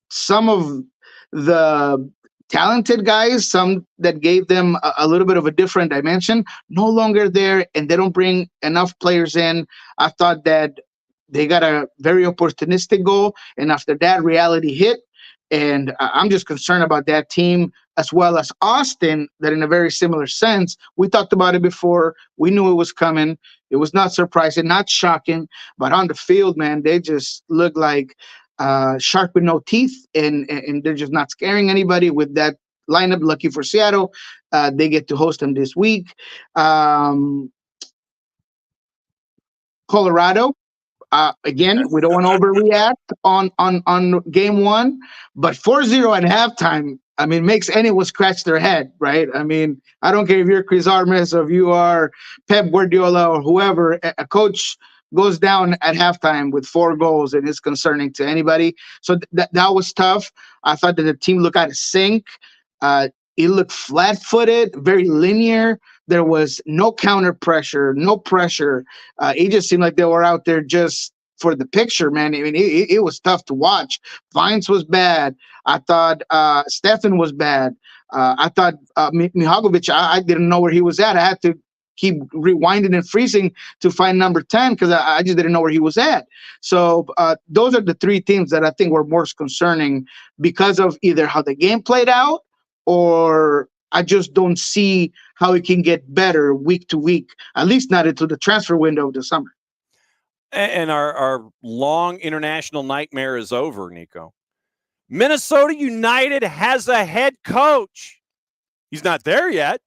some of the talented guys, some that gave them a little bit of a different dimension, no longer there, and they don't bring enough players in. I thought that they got a very opportunistic goal, and after that, reality hit. And I'm just concerned about that team, as well as Austin, that in a very similar sense, we talked about it before. We knew it was coming. It was not surprising, not shocking. But on the field, man, they just look like shark with no teeth, and they're just not scaring anybody with that lineup. Lucky for Seattle, they get to host them this week. Colorado. Again, we don't want to overreact on game 1, but 4-0 at halftime, I mean, makes anyone scratch their head, right? I mean, I don't care if you're Chris Armas or if you are Pep Guardiola or whoever, a coach goes down at halftime with 4 goals, and it's concerning to anybody. So that was tough. I thought that the team looked out of sync. It looked flat-footed, very linear. There was no counter pressure, no pressure. It just seemed like they were out there just for the picture, man. I mean, it was tough to watch. Vines was bad. I thought Stefan was bad. I thought Mihagovic, I didn't know where he was at. I had to keep rewinding and freezing to find number 10 because I just didn't know where he was at. So those are the three teams that I think were most concerning because of either how the game played out, or I just don't see how it can get better week to week, at least not into the transfer window of the summer. And our long international nightmare is over, Niko. Minnesota United has a head coach. He's not there yet,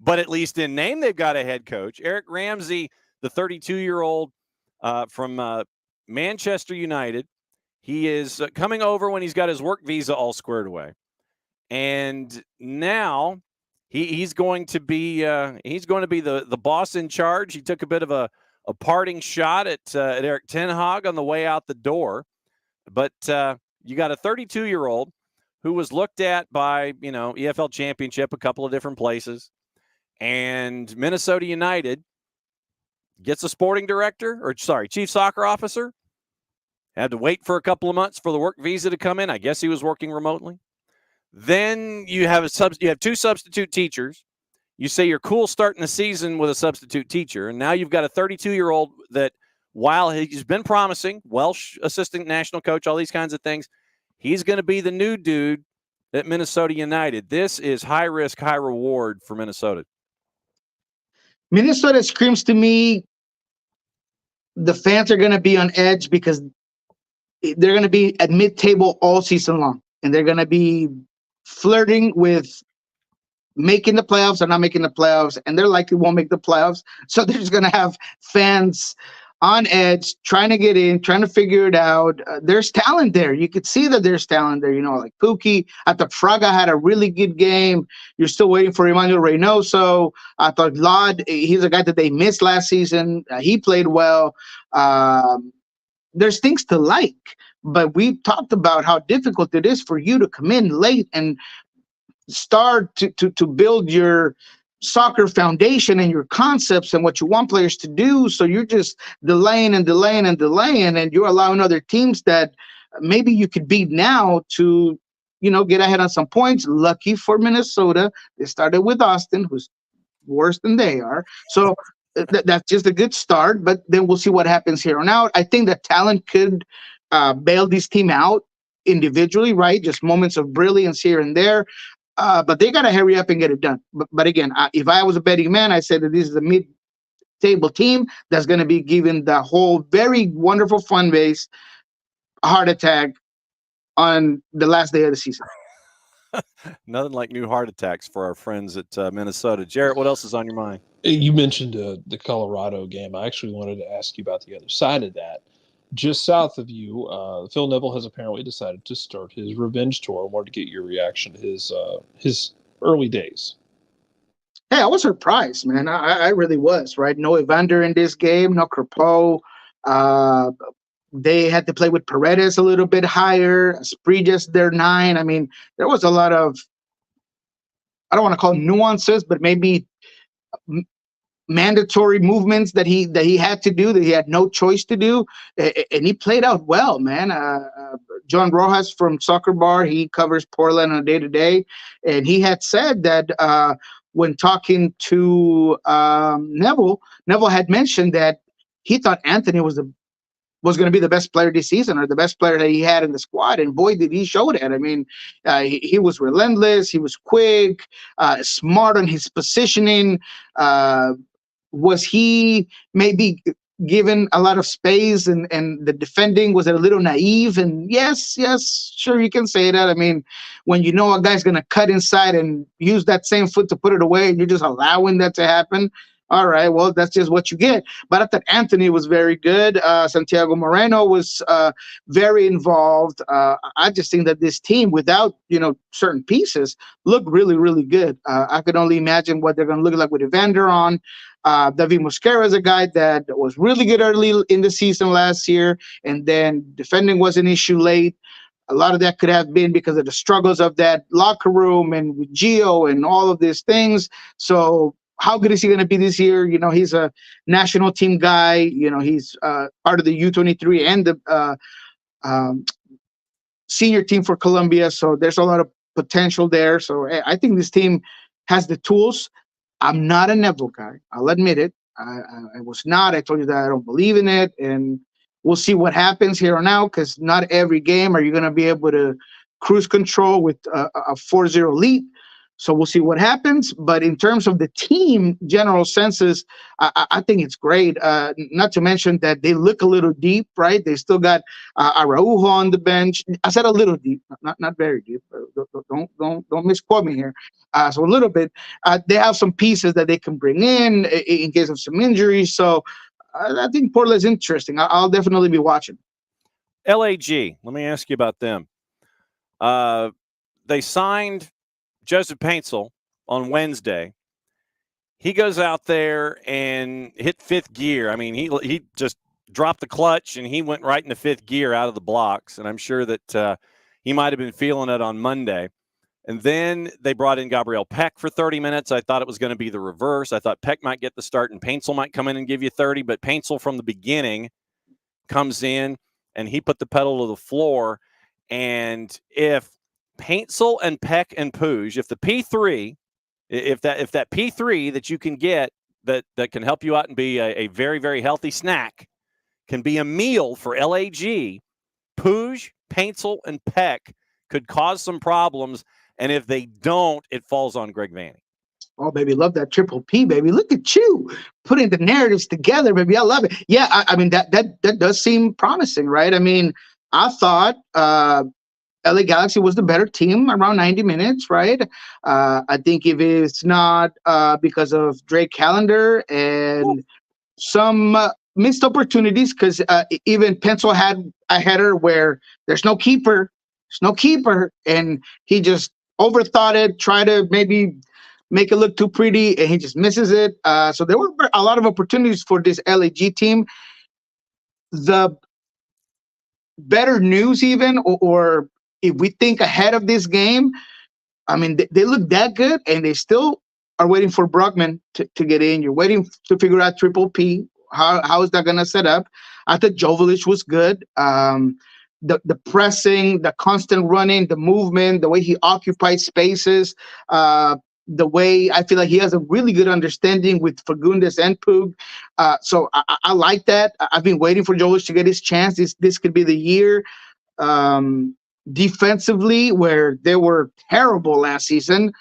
but at least in name, they've got a head coach. Eric Ramsey, the 32-year-old from Manchester United. He is coming over when he's got his work visa all squared away. And now he's going to be the boss in charge. He took a bit of a parting shot at Eric Ten Hag on the way out the door. But you got a 32-year-old who was looked at by, EFL Championship, a couple of different places. And Minnesota United gets a chief soccer officer. Had to wait for a couple of months for the work visa to come in. I guess he was working remotely. Then you have two substitute teachers. You say you're cool starting the season with a substitute teacher, and now you've got a 32-year-old that, while he's been promising, Welsh assistant national coach, all these kinds of things, he's going to be the new dude at Minnesota United. This is high risk, high reward for Minnesota. Minnesota screams to me the fans are going to be on edge because they're going to be at mid-table all season long, and they're going to be flirting with making the playoffs or not making the playoffs, and they're likely won't make the playoffs. So they're just going to have fans on edge, trying to get in, trying to figure it out. There's talent there. You could see that there's talent there, like Pukki. I thought Fraga had a really good game. You're still waiting for Emmanuel Reynoso. I thought Lod, he's a guy that they missed last season. He played well. There's things to like, but we talked about how difficult it is for you to come in late and start to build your soccer foundation and your concepts and what you want players to do. So you're just delaying, and you're allowing other teams that maybe you could beat now to, get ahead on some points. Lucky for Minnesota, they started with Austin, who's worse than they are. So that's just a good start, but then we'll see what happens here on out. I think that talent could bail this team out individually, right? Just moments of brilliance here and there. But they got to hurry up and get it done. But again, if I was a betting man, I said that this is a mid-table team that's going to be giving the whole very wonderful fan base a heart attack on the last day of the season. Nothing like new heart attacks for our friends at Minnesota. Jarrett, what else is on your mind? You mentioned the Colorado game. I actually wanted to ask you about the other side of that. Just south of you, Phil Neville has apparently decided to start his revenge tour. I wanted to get your reaction to his early days. Hey, I was surprised, man. I really was, right? No Evander in this game, no Crepeau. They had to play with Paredes a little bit higher. Sprejas, their 9. I mean, there was a lot of, I don't want to call them nuances, but maybe mandatory movements that he had to do, that he had no choice to do, and he played out well, man. John Rojas from Soccer Bar, he covers Portland on a day-to-day, and he had said that when talking to Neville had mentioned that he thought Anthony was going to be the best player this season, or the best player that he had in the squad, and boy, did he show that. I mean, he was relentless, he was quick, smart on his positioning. Was he maybe given a lot of space, and the defending, was it a little naive? And yes, sure, you can say that. I mean, when you know a guy's going to cut inside and use that same foot to put it away, and you're just allowing that to happen, all right, well, that's just what you get. But I thought Anthony was very good. Santiago Moreno was very involved. I just think that this team, without certain pieces, looked really, really good. I could only imagine what they're going to look like with Evander on. David Mosquera is a guy that was really good early in the season last year, and then defending was an issue late. A lot of that could have been because of the struggles of that locker room and with Gio and all of these things. So how good is he going to be this year? He's a national team guy. He's part of the U23 and the senior team for Colombia. So there's a lot of potential there. So I think this team has the tools. I'm not a Neville guy. I'll admit it. I was not. I told you that I don't believe in it. And we'll see what happens here on out, because not every game are you going to be able to cruise control with a 4-0 lead. So we'll see what happens. But in terms of the team general senses, I think it's great. Not to mention that they look a little deep, right? They still got Araujo on the bench. I said a little deep, not very deep. Don't misquote me here. So a little bit. They have some pieces that they can bring in case of some injuries. So I think Portland's interesting. I'll definitely be watching. LAG, let me ask you about them. They signed Joseph Paintsil on Wednesday. He goes out there and hit fifth gear. I mean, he just dropped the clutch and he went right into fifth gear out of the blocks. And I'm sure that he might have been feeling it on Monday. And then they brought in Gabriel Peck for 30 minutes. I thought it was going to be the reverse. I thought Peck might get the start and Paintsil might come in and give you 30. But Paintsil from the beginning comes in and he put the pedal to the floor. And if Paintsil and Peck and Puig, if the P3, if that P3 that you can get that can help you out and be a very, very healthy snack can be a meal for LAG, Puig, Paintsil, and Peck could cause some problems. And if they don't, it falls on Greg Vanney. Oh, baby, love that triple P, baby. Look at you putting the narratives together, baby. I love it. Yeah, I mean, that does seem promising, right? I mean, I thought LA Galaxy was the better team around 90 minutes, right? I think if it's not because of Drake Callender and some missed opportunities, because even Paintsil had a header where there's no keeper, and he just overthought it, tried to maybe make it look too pretty, and he just misses it. So there were a lot of opportunities for this LAG team. The better news even, or if we think ahead of this game, I mean, they look that good, and they still are waiting for Brockman to get in. You're waiting to figure out Triple P. How is that going to set up? I thought Joveljic was good. The pressing, the constant running, the movement, the way he occupies spaces, the way I feel like he has a really good understanding with Fagundes and Puig. So I like that. I've been waiting for Joveljic to get his chance. This could be the year. Defensively, where they were terrible last season,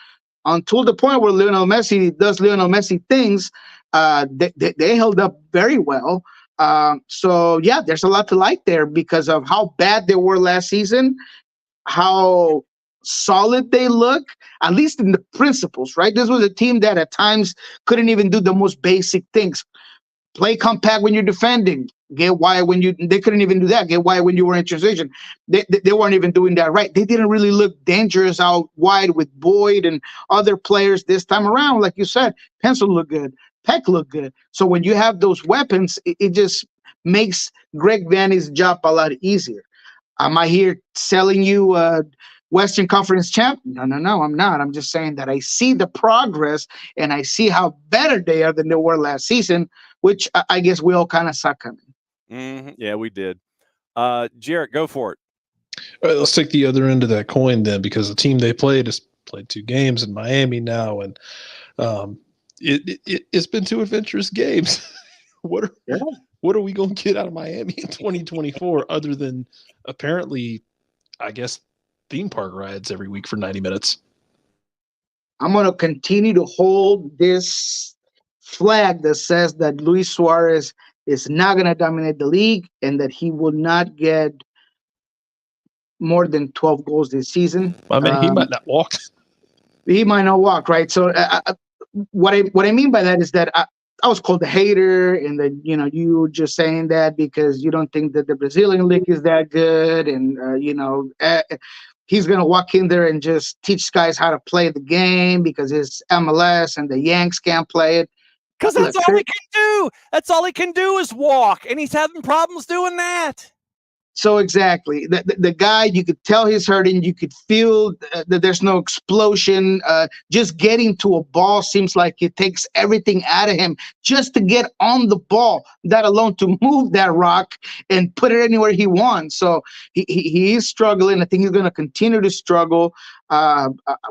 until the point where Lionel Messi does Lionel Messi things, they held up very well. So yeah, there's a lot to like there because of how bad they were last season, how solid they look, at least in the principles, right? This was a team that at times couldn't even do the most basic things. Play compact when you're defending. Get wide when they couldn't even do that. Get wide when you were in transition. They weren't even doing that right. They didn't really look dangerous out wide with Boyd and other players this time around. Like you said, Paintsil looked good. Peck looked good. So when you have those weapons, it just makes Greg Vanney's job a lot easier. Am I here selling you Western Conference champ? No, I'm not. I'm just saying that I see the progress and I see how better they are than they were last season, which I guess we all kind of saw coming. Mm-hmm. Yeah, we did. Jarrett, go for it. All right, let's take the other end of that coin then, because the team they played has played 2 games in Miami now, and it's been 2 adventurous games. What are we going to get out of Miami in 2024 other than apparently, I guess, theme park rides every week for 90 minutes? I'm going to continue to hold this flag that says that Luis Suarez is not going to dominate the league and that he will not get more than 12 goals this season. I mean, he might not walk. He might not walk, right? So what I mean by that is that I was called a hater, and that you were just saying that because you don't think that the Brazilian league is that good, and he's gonna walk in there and just teach guys how to play the game because it's MLS and the Yanks can't play it. Because that's all he can do. That's all he can do is walk, and he's having problems doing that. So exactly, the guy, you could tell he's hurting. You could feel that there's no explosion. Just getting to a ball seems like it takes everything out of him just to get on the ball, let alone to move that rock and put it anywhere he wants. So he is struggling. I think he's going to continue to struggle.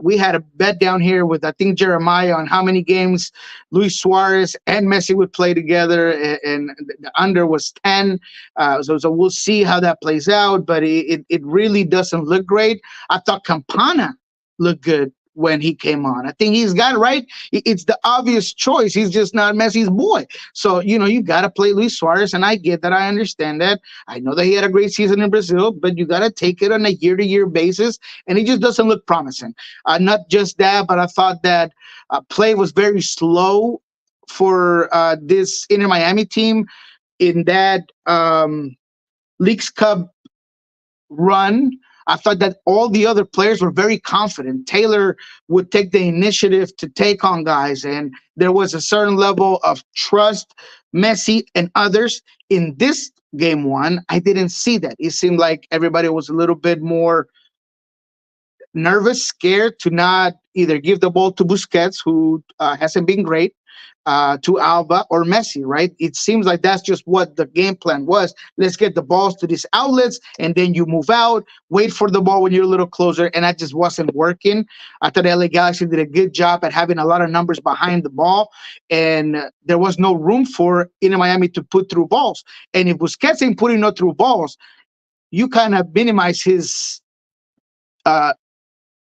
We had a bet down here with, I think, Jeremiah on how many games Luis Suarez and Messi would play together, and the under was 10. So we'll see how that plays out, but it really doesn't look great. I thought Campana looked good when he came on. I think he's got it right. It's the obvious choice. He's just not Messi's boy. So, you got to play Luis Suarez, and I get that. I understand that. I know that he had a great season in Brazil, but you got to take it on a year-to-year basis, and he just doesn't look promising. Not just that, but I thought that play was very slow for this Inter Miami team in that Leagues Cup run. I thought that all the other players were very confident. Taylor would take the initiative to take on guys, and there was a certain level of trust. Messi and others in this game one, I didn't see that. It seemed like everybody was a little bit more nervous, scared to not either give the ball to Busquets, who hasn't been great, to Alba or Messi, right? It seems like that's just what the game plan was. Let's get the balls to these outlets, and then you move out, wait for the ball when you're a little closer, and that just wasn't working. I thought LA Galaxy did a good job at having a lot of numbers behind the ball, and there was no room for Inter Miami to put through balls. And if Busquets ain't putting no through balls, you kind of minimize his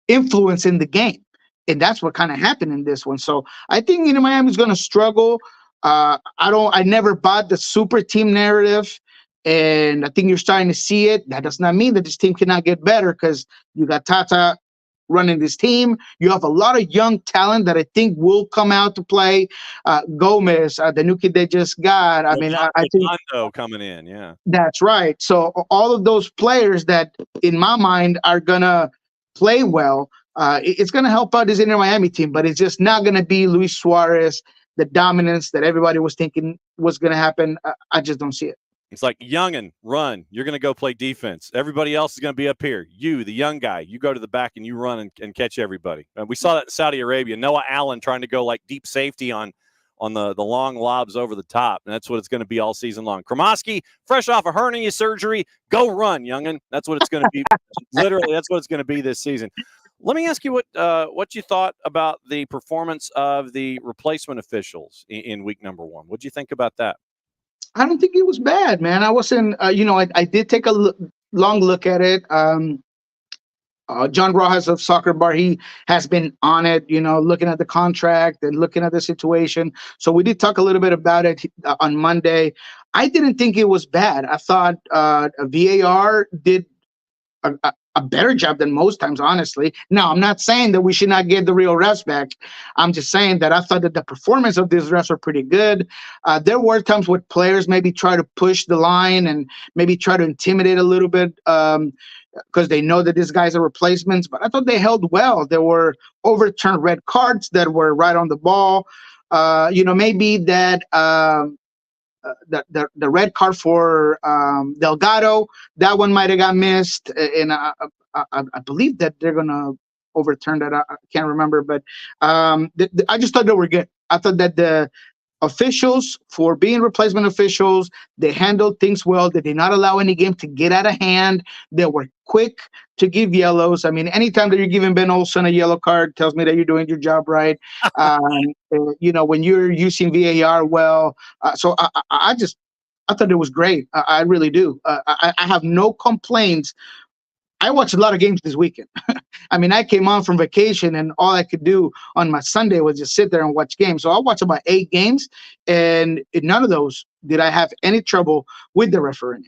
influence in the game. And that's what kind of happened in this one. So I think Inter Miami is going to struggle. I never bought the super team narrative, and I think you're starting to see it. That does not mean that this team cannot get better, because you got Tata running this team. You have a lot of young talent that I think will come out to play. Gomez, the new kid they just got. I think Mondo coming in. Yeah, that's right. So all of those players that, in my mind, are gonna play well. It's going to help out this Inter Miami team, but it's just not going to be Luis Suarez, the dominance that everybody was thinking was going to happen. I just don't see it. It's like, youngin, run. You're going to go play defense. Everybody else is going to be up here. You, the young guy, you go to the back and you run and catch everybody. We saw that in Saudi Arabia. Noah Allen trying to go like deep safety on the long lobs over the top, and that's what it's going to be all season long. Kromoski, fresh off a hernia surgery, go run, youngin. That's what it's going to be. Literally, that's what it's going to be this season. Let me ask you what you thought about the performance of the replacement officials in week number 1. What did you think about that? I don't think it was bad, man. I wasn't, I did take a long look at it. John Rojas of Soccer Bar, he has been on it, looking at the contract and looking at the situation. So we did talk a little bit about it on Monday. I didn't think it was bad. I thought VAR did a better job than most times, honestly. Now, I'm not saying that we should not get the real refs back. I'm just saying that I thought that the performance of these refs were pretty good. There were times where players maybe try to push the line and maybe try to intimidate a little bit because they know that these guys are replacements, but I thought they held well. There were overturned red cards that were right on the ball. Maybe that the red card for Delgado, that one might have got missed, and I believe that they're gonna overturn that. I can't remember, but I just thought they were good. I thought that the officials, for being replacement officials, they handled things well. They did not allow any game to get out of hand. They were quick to give yellows. I mean, anytime that you're giving Ben Olsen a yellow card tells me that you're doing your job right. When you're using VAR well. So I thought it was great. I really do. I have no complaints. I watched a lot of games this weekend. I mean, I came on from vacation, and all I could do on my Sunday was just sit there and watch games. So I watched about 8 games, and in none of those did I have any trouble with the refereeing.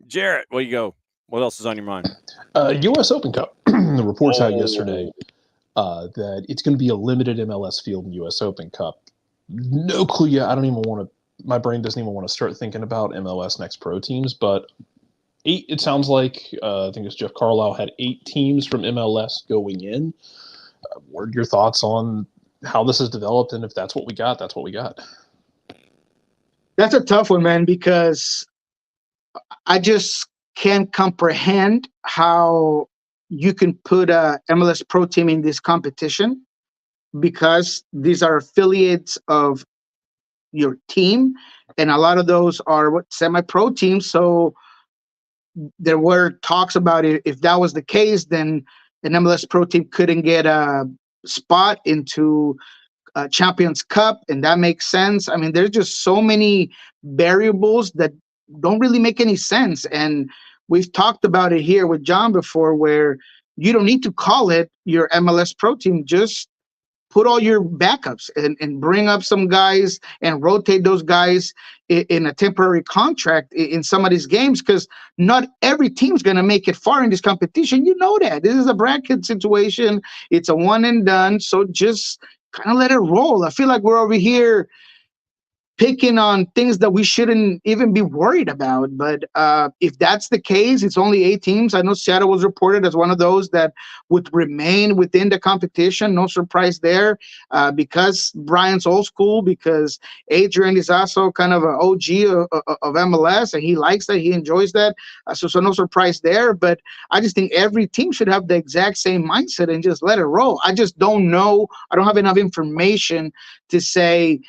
Jarrett, where you go? What else is on your mind? U.S. Open Cup. The reports out yesterday that it's going to be a limited MLS field in U.S. Open Cup. No clue yet. I don't even want to. My brain doesn't even want to start thinking about MLS Next Pro teams, but 8, it sounds like, I think it's Jeff Carlisle had 8 teams from MLS going in. What are your thoughts on how this has developed? And if that's what we got, that's what we got. That's a tough one, man, because I just can't comprehend how you can put a MLS Pro team in this competition, because these are affiliates of your team, and a lot of those are what semi-pro teams. So there were talks about it. If that was the case, then an MLS Pro team couldn't get a spot into Champions Cup, and that makes sense. I mean, there's just so many variables that don't really make any sense. And we've talked about it here with John before, where you don't need to call it your MLS Pro team. Just put all your backups and bring up some guys and rotate those guys in a temporary contract in some of these games, because not every team's going to make it far in this competition. You know that. This is a bracket situation. It's a one and done. So just kind of let it roll. I feel like we're over here picking on things that we shouldn't even be worried about. But if that's the case, it's only 8 teams. I know Seattle was reported as one of those that would remain within the competition. No surprise there, because Brian's old school, because Adrian is also kind of an OG of MLS, and he likes that. He enjoys that. So no surprise there. But I just think every team should have the exact same mindset and just let it roll. I just don't know. I don't have enough information to say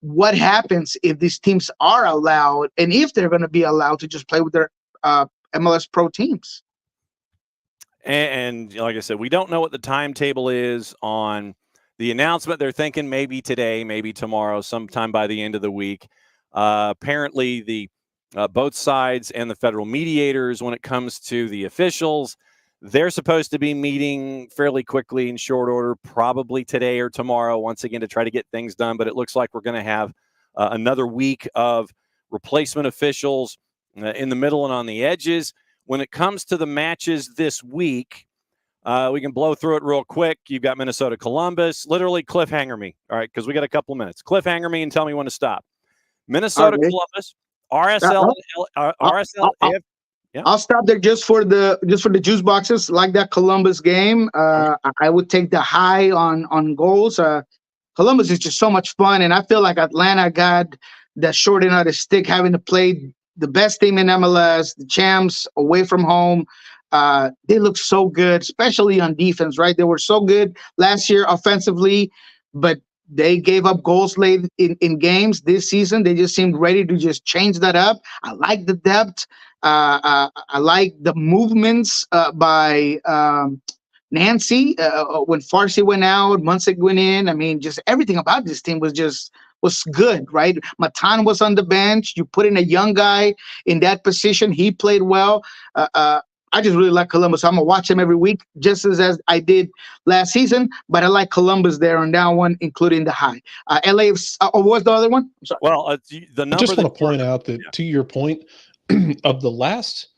what happens if these teams are allowed, and if they're going to be allowed to just play with their MLS Pro teams. And like I said, we don't know what the timetable is on the announcement. They're thinking maybe today, maybe tomorrow, sometime by the end of the week. Apparently, the both sides and the federal mediators, when it comes to the officials, they're supposed to be meeting fairly quickly in short order, probably today or tomorrow, once again, to try to get things done. But it looks like we're going to have another week of replacement officials in the middle and on the edges. When it comes to the matches this week, we can blow through it real quick. You've got Minnesota Columbus. Literally cliffhanger me, all right, because we got a couple of minutes. Cliffhanger me and tell me when to stop. Minnesota Columbus, RSL, Yeah. I'll stop there just for the juice boxes, like that Columbus game. I would take the high on goals. Columbus is just so much fun, and I feel like Atlanta got that short end of the stick, having to play the best team in MLS, the champs, away from home. They look so good, especially on defense, right? They were so good last year offensively, but they gave up goals late in games this season. They just seemed ready to just change that up. I like the depth. I like the movements by Nancy when Farsi went out, Munsick went in. I mean, just everything about this team was good, right? Matan was on the bench. You put in a young guy in that position. He played well. I just really like Columbus. I'm going to watch them every week, just as I did last season. But I like Columbus there on that one, including the high. LA, what was the other one? I'm sorry. Well, the number. I just want to point out that, to your point, of the last,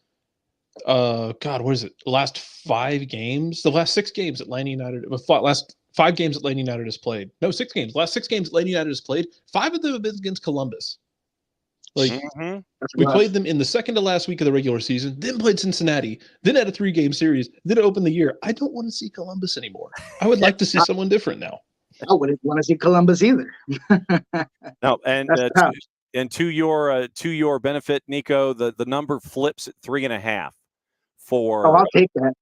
what is it? Last 5 games, the last 6 games that Atlanta United, last 5 games that Atlanta United has played. No, 6 games. Last 6 games Atlanta United has played. 5 of them have been against Columbus. Like, we played them in the second to last week of the regular season, then played Cincinnati, then had a 3-game series, then opened the year. I don't want to see Columbus anymore. I would like to see someone different now. I wouldn't want to see Columbus either. No, and to your benefit, Niko, the number flips at 3.5 for. Oh, I'll take that.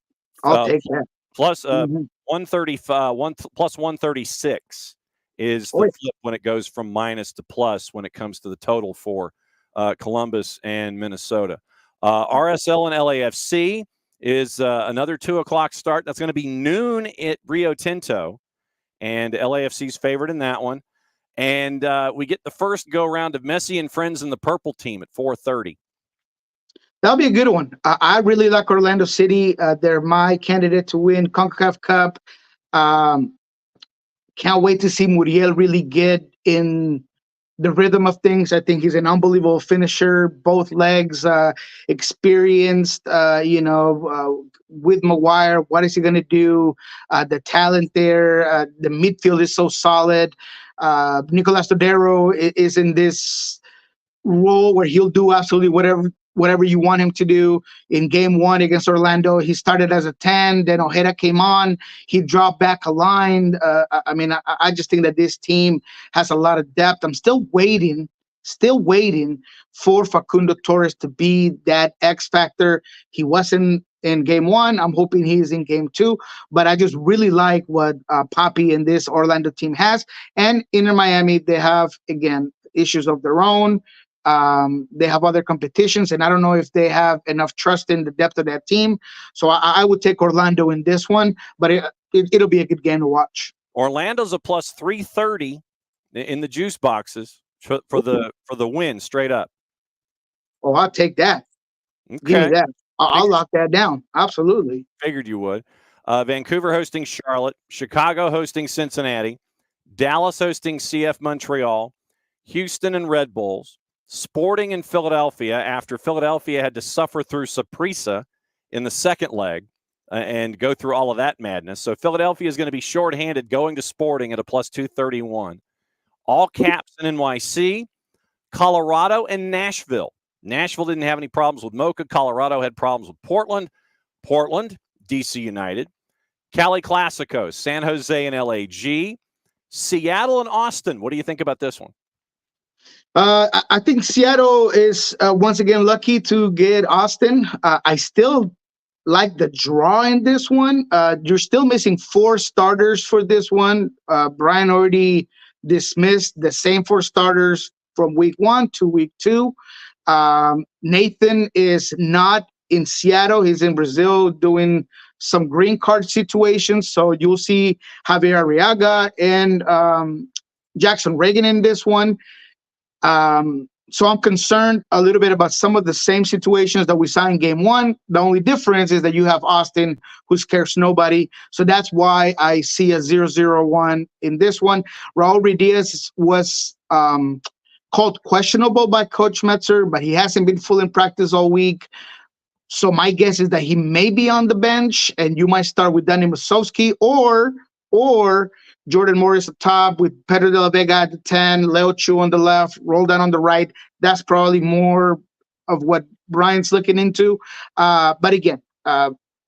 I'll take that. Plus 135, plus 136 is the flip when it goes from minus to plus when it comes to the total for Columbus and Minnesota. RSL and LAFC is another 2:00 start. That's going to be noon at Rio Tinto, and LAFC's favored in that one. And we get the first go-round of Messi and Friends and the Purple Team at 4:30. That'll be a good one. I really like Orlando City. They're my candidate to win CONCACAF Cup. Can't wait to see Muriel really get in the rhythm of things. I think he's an unbelievable finisher, both legs, experienced, with Maguire. What is he going to do? The talent there. The midfield is so solid. Nicolas Todero is in this role where he'll do absolutely whatever you want him to do. In game 1 against Orlando, he started as a 10, then Ojeda came on, he dropped back a line. I just think that this team has a lot of depth. I'm still waiting still waiting for Facundo Torres to be that X factor. He wasn't in game one. I'm hoping he is in game two. But I just really like what Papi and this Orlando team has. And Inter Miami, they have, again, issues of their own. They have other competitions, and I don't know if they have enough trust in the depth of that team. So I would take Orlando in this one, but it'll be a good game to watch. Orlando's a plus 330 in the juice boxes for the win straight up. Oh, I'll take that. Okay. Give me that. I'll lock that down. Absolutely. Figured you would. Vancouver hosting Charlotte, Chicago hosting Cincinnati, Dallas hosting CF Montreal, Houston and Red Bulls, Sporting in Philadelphia after Philadelphia had to suffer through Saprissa in the second leg and go through all of that madness. So Philadelphia is going to be shorthanded going to Sporting at a plus 231. All caps in NYC, Colorado and Nashville. Nashville didn't have any problems with Mocha. Colorado had problems with Portland. Portland, DC United. Cali Classicos, San Jose and LAG. Seattle and Austin. What do you think about this one? I think Seattle is once again lucky to get Austin. I still like the draw in this one. You're still missing 4 starters for this one. Brian already dismissed the same 4 starters from week 1 to week 2. Nathan is not in Seattle. He's in Brazil doing some green card situations. So you'll see Javier Arriaga and Jackson Reagan in this one. So I'm concerned a little bit about some of the same situations that we saw in game 1. The only difference is that you have Austin, who scares nobody. So that's why I see a 0-0-1 in this one. Raul Ruidiaz was called questionable by Coach Metzer, but he hasn't been full in practice all week. So my guess is that he may be on the bench, and you might start with Danny Masowski or Jordan Morris at top with Pedro de la Vega at the 10, Leo Chu on the left, roll down on the right. That's probably more of what Brian's looking into. But again,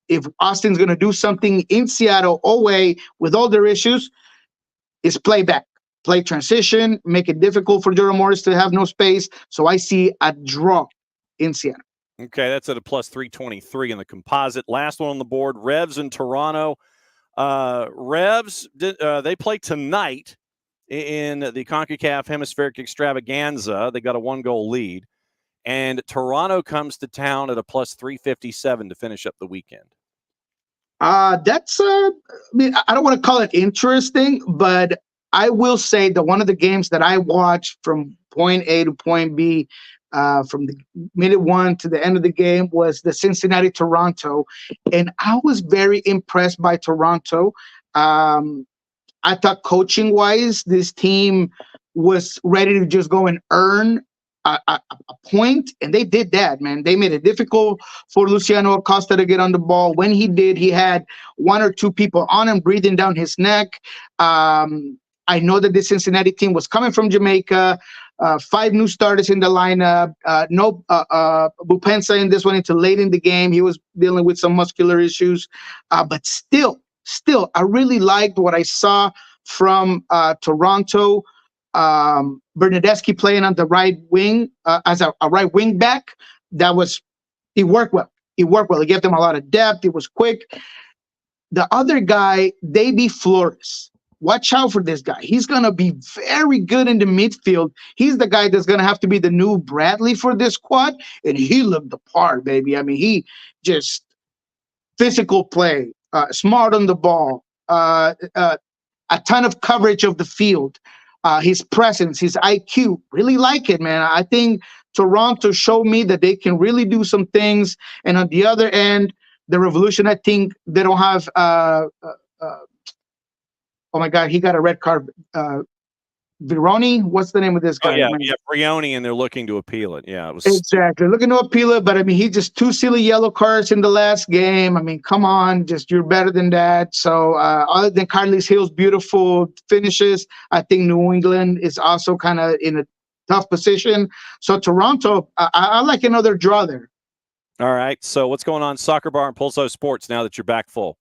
if Austin's going to do something in Seattle away with all their issues, is play back, play transition, make it difficult for Jordan Morris to have no space. So I see a draw in Seattle. Okay, that's at a plus 323 in the composite. Last one on the board, Revs in Toronto. Revs, they play tonight in the CONCACAF Hemispheric Extravaganza. They got a 1-goal lead. And Toronto comes to town at a plus 357 to finish up the weekend. That's, I don't want to call it interesting, but I will say that one of the games that I watched from point A to point B, from the minute 1 to the end of the game, was the Cincinnati-Toronto, and I was very impressed by Toronto. I thought coaching-wise, this team was ready to just go and earn a point, and they did that, man. They made it difficult for Luciano Acosta to get on the ball. When he did, he had 1 or 2 people on him breathing down his neck. I know that the Cincinnati team was coming from Jamaica. 5 new starters in the lineup. No Bupensa in this one until late in the game. He was dealing with some muscular issues. But still, I really liked what I saw from Toronto. Bernadeschi playing on the right wing as a right wing back. It worked well. It gave them a lot of depth. It was quick. The other guy, Davy Flores. Watch out for this guy. He's going to be very good in the midfield. He's the guy that's going to have to be the new Bradley for this squad. And he looked the part, baby. I mean, he just physical play, smart on the ball, a ton of coverage of the field, his presence, his IQ. Really like it, man. I think Toronto showed me that they can really do some things. And on the other end, the Revolution, I think they don't have oh my God, he got a red card. Vironi, what's the name of this guy? Yeah, Brioni, and they're looking to appeal it. Yeah, it was exactly looking to appeal it, but I mean, he just 2 silly yellow cards in the last game. I mean, come on, just you're better than that. So, other than Carles Hill's beautiful finishes, I think New England is also kind of in a tough position. So, Toronto, I like another draw there. All right. So, what's going on, Soccer Bar and Pulso Sports now that you're back full?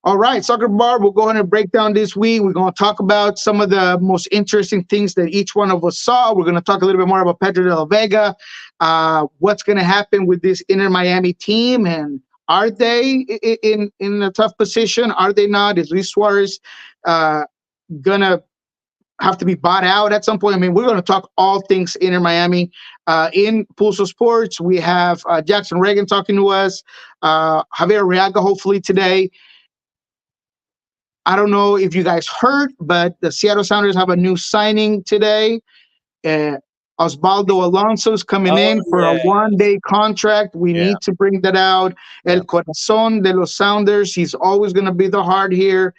All right, Soccer Bar, we'll go ahead and break down this week. We're going to talk about some of the most interesting things that each one of us saw. We're going to talk a little bit more about Pedro de la Vega, what's going to happen with this Inter Miami team, and are they in a tough position? Are they not? Is Luis Suarez going to have to be bought out at some point? I mean, we're going to talk all things Inter Miami. In Pulso Sports, we have Jackson Reagan talking to us, Javier Arriaga hopefully today. I don't know if you guys heard, but the Seattle Sounders have a new signing today. Osvaldo Alonso is coming in for a one-day contract. We need to bring that out. El Corazón de los Sounders. He's always going to be the heart here.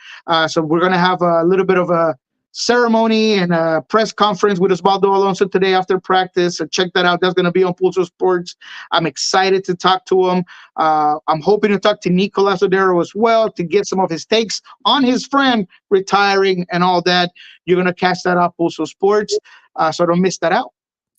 So we're going to have a little bit of a ceremony and a press conference with Osvaldo Alonso today after practice. So check that out. That's going to be on Pulso Sports. I'm excited to talk to him. I'm hoping to talk to Niko Lasodero as well to get some of his takes on his friend retiring and all that. You're going to catch that up Pulso Sports, so don't miss that out.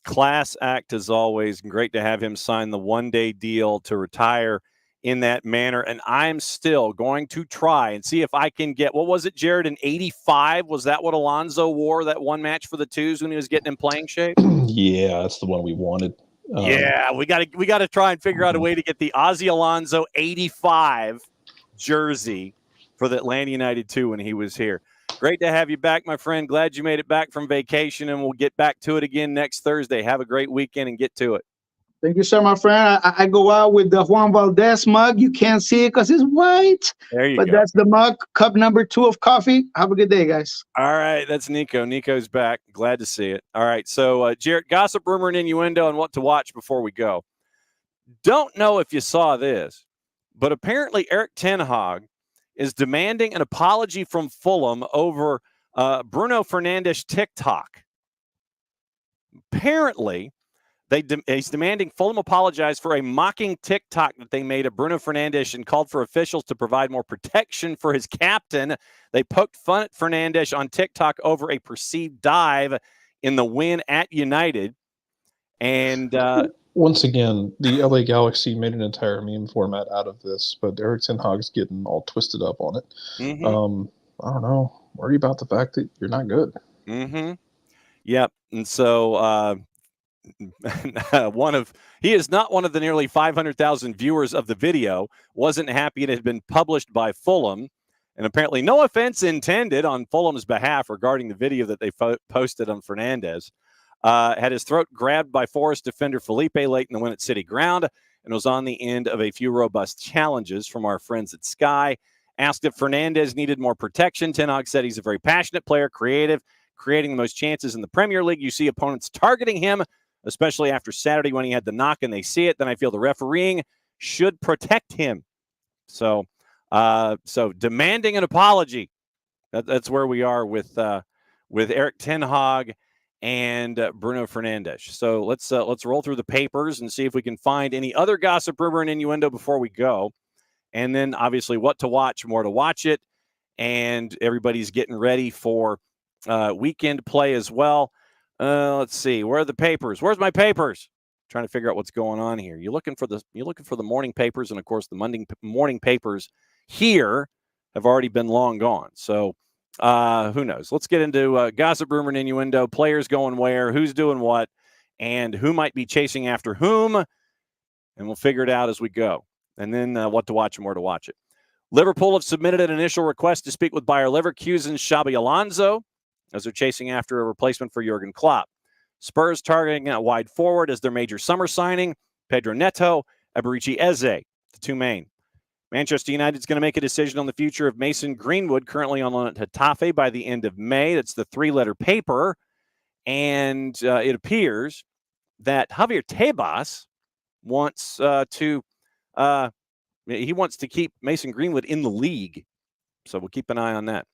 Class act as always. Great to have him sign the one-day deal to retire in that manner. And I'm still going to try and see if I can get, what was it, Jared, in 85? Was that what Alonso wore, that one match for the twos when he was getting in playing shape? Yeah, that's the one we wanted. Yeah, we got to try and figure out a way to get the Ozzy Alonso 85 jersey for the Atlanta United 2 when he was here. Great to have you back, my friend. Glad you made it back from vacation, and we'll get back to it again next Thursday. Have a great weekend and get to it. Thank you, sir, my friend. I go out with the Juan Valdez mug. You can't see it because it's white. There you go. But that's the mug, cup number 2 of coffee. Have a good day, guys. All right, that's Niko. Niko's back. Glad to see it. All right, so Jarrett, gossip, rumor, and innuendo, and what to watch before we go. Don't know if you saw this, but apparently Erik ten Hag is demanding an apology from Fulham over Bruno Fernandes TikTok. Apparently, he's demanding Fulham apologize for a mocking TikTok that they made of Bruno Fernandes and called for officials to provide more protection for his captain. They poked fun at Fernandes on TikTok over a perceived dive in the win at United. And once again, the LA Galaxy made an entire meme format out of this, but Erik ten Hag's getting all twisted up on it. I don't know. Worry about the fact that you're not good. Yep. And so he is not one of the nearly 500,000 viewers of the video, wasn't happy it had been published by Fulham, and apparently no offense intended on Fulham's behalf regarding the video that they posted on Fernandes. Had his throat grabbed by Forest defender Felipe late in the win at City Ground, and was on the end of a few robust challenges from our friends at Sky. Asked if Fernandes needed more protection, ten Hag said he's a very passionate player, creative, creating the most chances in the Premier League. You see opponents targeting him, especially after Saturday when he had the knock and they see it. Then I feel the refereeing should protect him. So demanding an apology. That's where we are with Erik ten Hag and Bruno Fernandes. So let's roll through the papers and see if we can find any other gossip, rumor, and innuendo before we go. And then obviously what to watch, more to watch it. And everybody's getting ready for weekend play as well. Let's see. Where are the papers? Where's my papers? Trying to figure out what's going on here. You're looking for the morning papers, and of course the morning papers here have already been long gone. So who knows? Let's get into gossip, rumor, and innuendo. Players going where, who's doing what, and who might be chasing after whom, and we'll figure it out as we go. And then what to watch and where to watch it. Liverpool have submitted an initial request to speak with Bayer Leverkusen's Xabi Alonso, as they're chasing after a replacement for Jurgen Klopp. Spurs targeting a wide forward as their major summer signing, Pedro Neto, Eberici Eze, the two main. Manchester United is going to make a decision on the future of Mason Greenwood, currently on loan at Getafe, by the end of May. That's the three-letter paper. And it appears that Javier Tebas wants to keep Mason Greenwood in the league. So we'll keep an eye on that.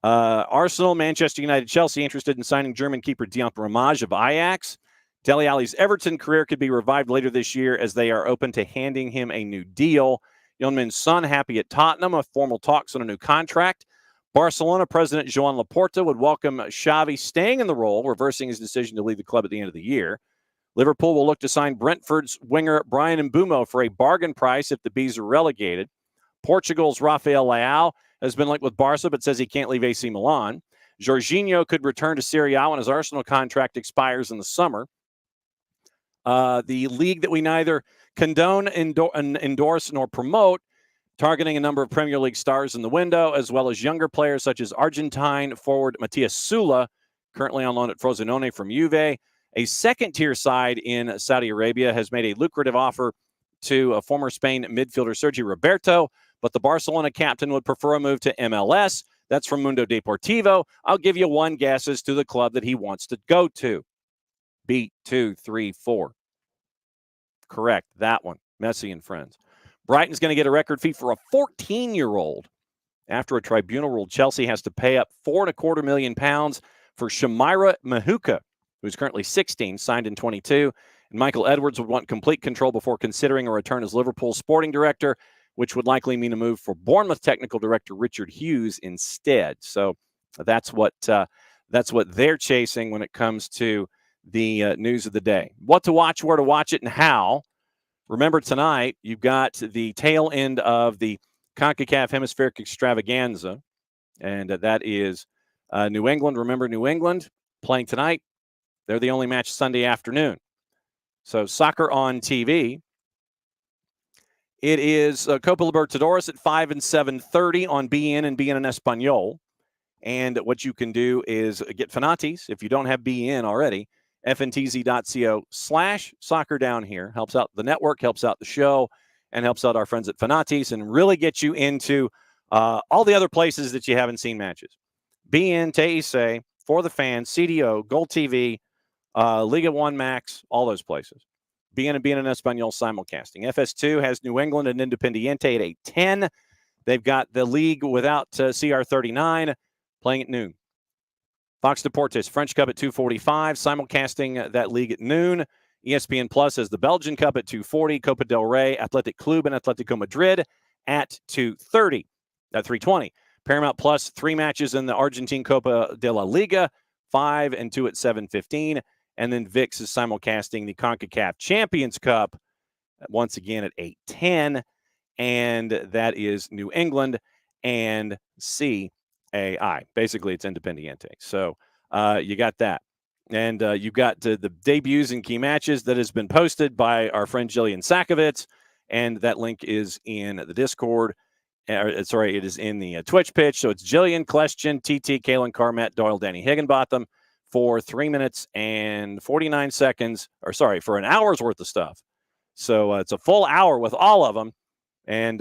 Arsenal, Manchester United, Chelsea interested in signing German keeper Dion Ramaj of Ajax. Dele Alli's Everton career could be revived later this year as they are open to handing him a new deal. Yeoman's son happy at Tottenham with formal talks on a new contract. Barcelona president Joan Laporta would welcome Xavi staying in the role, reversing his decision to leave the club at the end of the year. Liverpool will look to sign Brentford's winger Brian Mbeumo for a bargain price if the Bees are relegated. Portugal's Rafael Leao has been linked with Barca, but says he can't leave AC Milan. Jorginho could return to Serie A when his Arsenal contract expires in the summer. The league that we neither condone, endorse, nor promote, targeting a number of Premier League stars in the window, as well as younger players such as Argentine forward Matias Sula, currently on loan at Frosinone from Juve. A second-tier side in Saudi Arabia has made a lucrative offer to a former Spain midfielder Sergio Roberto, but the Barcelona captain would prefer a move to MLS. That's from Mundo Deportivo. I'll give you one guess as to the club that he wants to go to. Beat 2, 3, 4. Correct, that one. Messi and friends. Brighton's going to get a record fee for a 14-year-old. After a tribunal ruled Chelsea has to pay up £4.25 million for Shamira Mahuka, who's currently 16, signed in 22. And Michael Edwards would want complete control before considering a return as Liverpool's sporting director, which would likely mean a move for Bournemouth technical director Richard Hughes instead. So that's what they're chasing when it comes to the news of the day. What to watch, where to watch it, and how. Remember, tonight, you've got the tail end of the CONCACAF Hemispheric Extravaganza, and that is New England. Remember, New England playing tonight. They're the only match Sunday afternoon. So soccer on TV. It is Copa Libertadores at 5 and 7:30 on BN and BN in Espanol. And what you can do is get Fanatis, if you don't have BN already, fntz.co/soccer down here. Helps out the network, helps out the show, and helps out our friends at Fanatis, and really gets you into all the other places that you haven't seen matches. BN, TEC, For the Fans, CDO, Gold TV, Liga 1 Max, all those places. BN and BN in Espanol simulcasting. FS2 has New England and Independiente at 8:10. They've got the league without CR39 playing at noon. Fox Deportes, French Cup at 2:45, simulcasting that league at noon. ESPN Plus has the Belgian Cup at 2:40, Copa del Rey, Athletic Club and Atletico Madrid at 2:30, at 3:20. Paramount Plus, 3 matches in the Argentine Copa de la Liga, 5 and 2 at 7:15. And then VIX is simulcasting the CONCACAF Champions Cup once again at 8:10. And that is New England and CAI. Basically, it's Independiente. So you got that. And you've got the debuts and key matches that has been posted by our friend Jillian Sakovitz. And that link is in the Discord. It is in the Twitch pitch. So it's Jillian, Kleshchin, TT, Kalen Carr, Matt Doyle, Danny Higginbotham for 3 minutes and 49 seconds. For an hour's worth of stuff. So it's a full hour with all of them. And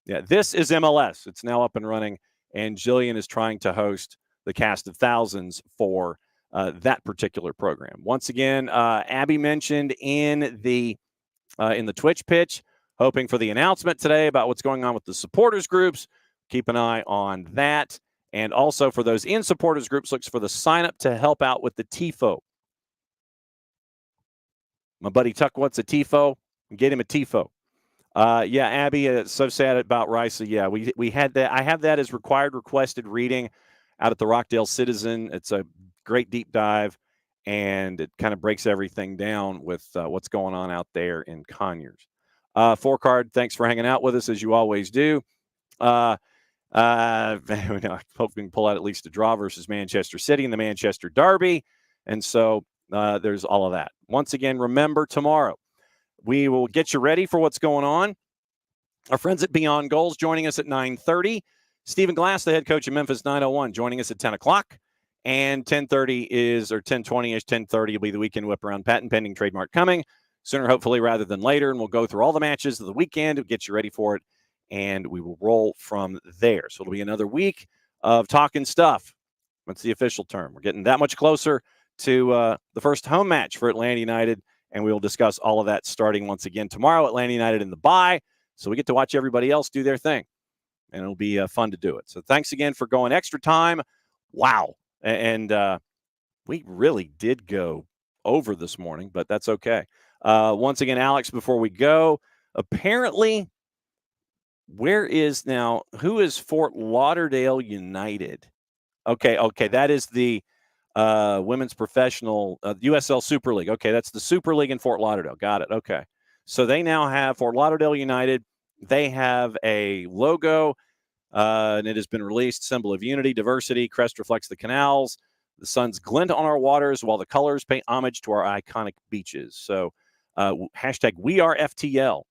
this is MLS. It's now up and running. And Jillian is trying to host the cast of thousands for that particular program. Once again, Abby mentioned in the Twitch pitch, hoping for the announcement today about what's going on with the supporters groups. Keep an eye on that. And also for those in supporters groups, looks for the sign up to help out with the TIFO. My buddy Tuck wants a TIFO. Get him a TIFO. Yeah, Abby, it's so sad about Rice. Yeah, we had that. I have that as required requested reading out at the Rockdale Citizen. It's a great deep dive, and it kind of breaks everything down with what's going on out there in Conyers. Four Card, thanks for hanging out with us as you always do. I hope we can pull out at least a draw versus Manchester City in the Manchester Derby. And so there's all of that. Once again, remember tomorrow, we will get you ready for what's going on. Our friends at Beyond Goals joining us at 9:30. Stephen Glass, the head coach of Memphis 901, joining us at 10 o'clock. And 10:30 or 10:20-ish, 10:30 will be the weekend whip around, patent pending, trademark coming. Sooner, hopefully, rather than later. And we'll go through all the matches of the weekend to get you ready for it. And we will roll from there. So it'll be another week of talking stuff. That's the official term. We're getting that much closer to the first home match for Atlanta United. And we will discuss all of that starting once again tomorrow. Atlanta United in the bye. So we get to watch everybody else do their thing. And it'll be fun to do it. So thanks again for going extra time. Wow. And we really did go over this morning, but that's okay. Once again, Alex, before we go, apparently, who is Fort Lauderdale United? Okay. That is the women's professional USL Super League. Okay, that's the Super League in Fort Lauderdale. Got it. Okay. So they now have Fort Lauderdale United. They have a logo and it has been released. Symbol of unity, diversity. Crest reflects the canals. The suns glint on our waters while the colors pay homage to our iconic beaches. So hashtag We Are FTL.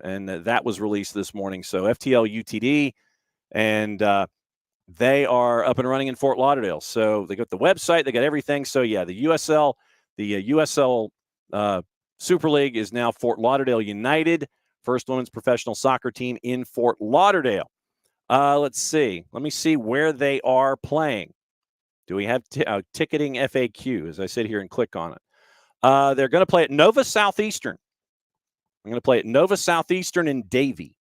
And that was released this morning. So FTL UTD. And they are up and running in Fort Lauderdale. So they got the website. They got everything. So, yeah, the USL Super League is now Fort Lauderdale United, first women's professional soccer team in Fort Lauderdale. Let's see. Let me see where they are playing. Do we have ticketing FAQ as I sit here and click on it? They're going to play at Nova Southeastern. I'm going to play at Nova Southeastern in Davie.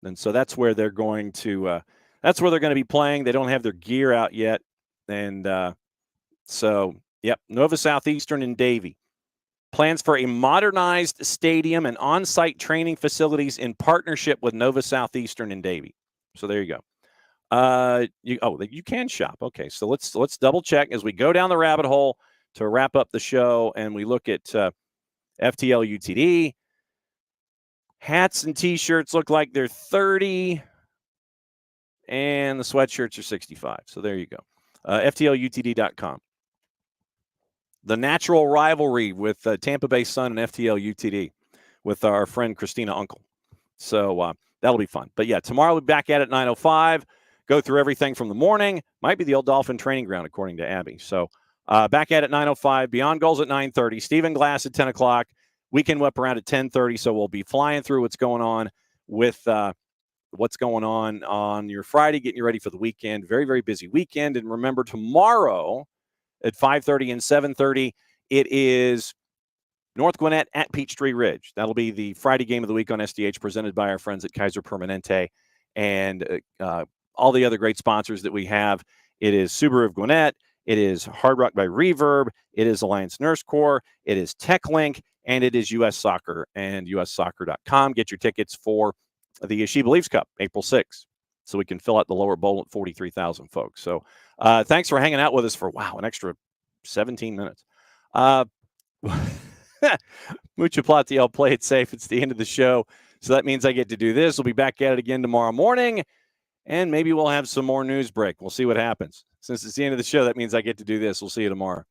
And so that's where they're going to be playing. They don't have their gear out yet. And Nova Southeastern in Davie. Plans for a modernized stadium and on-site training facilities in partnership with Nova Southeastern in Davie. So there you go. You can shop. Okay, so let's double check as we go down the rabbit hole to wrap up the show, and we look at FTL UTD. Hats and T-shirts look like they're $30, and the sweatshirts are $65. So there you go. FTLUTD.com. The natural rivalry with Tampa Bay Sun and FTL UTD with our friend Christina Uncle. So that'll be fun. But, yeah, tomorrow we'll be back at it 9:05. Go through everything from the morning. Might be the old Dolphin training ground, according to Abby. So back at it 9:05. Beyond Goals at 9:30. Stephen Glass at 10 o'clock. Weekend Whip around at 10:30. So we'll be flying through what's going on with what's going on your Friday, getting you ready for the weekend. Very, very busy weekend. And remember, tomorrow at 5:30 and 7:30, it is North Gwinnett at Peachtree Ridge. That'll be the Friday game of the week on SDH, presented by our friends at Kaiser Permanente and all the other great sponsors that we have. It is Subaru of Gwinnett. It is Hard Rock by Reverb. It is Alliance Nurse Corps. It is TechLink. And it is US Soccer and ussoccer.com. Get your tickets for the She Believes Cup, April 6th, so we can fill out the lower bowl at 43,000 folks. So thanks for hanging out with us for, an extra 17 minutes. Mucho Platiel, play it safe. It's the end of the show. So that means I get to do this. We'll be back at it again tomorrow morning, and maybe we'll have some more news break. We'll see what happens. Since it's the end of the show, that means I get to do this. We'll see you tomorrow.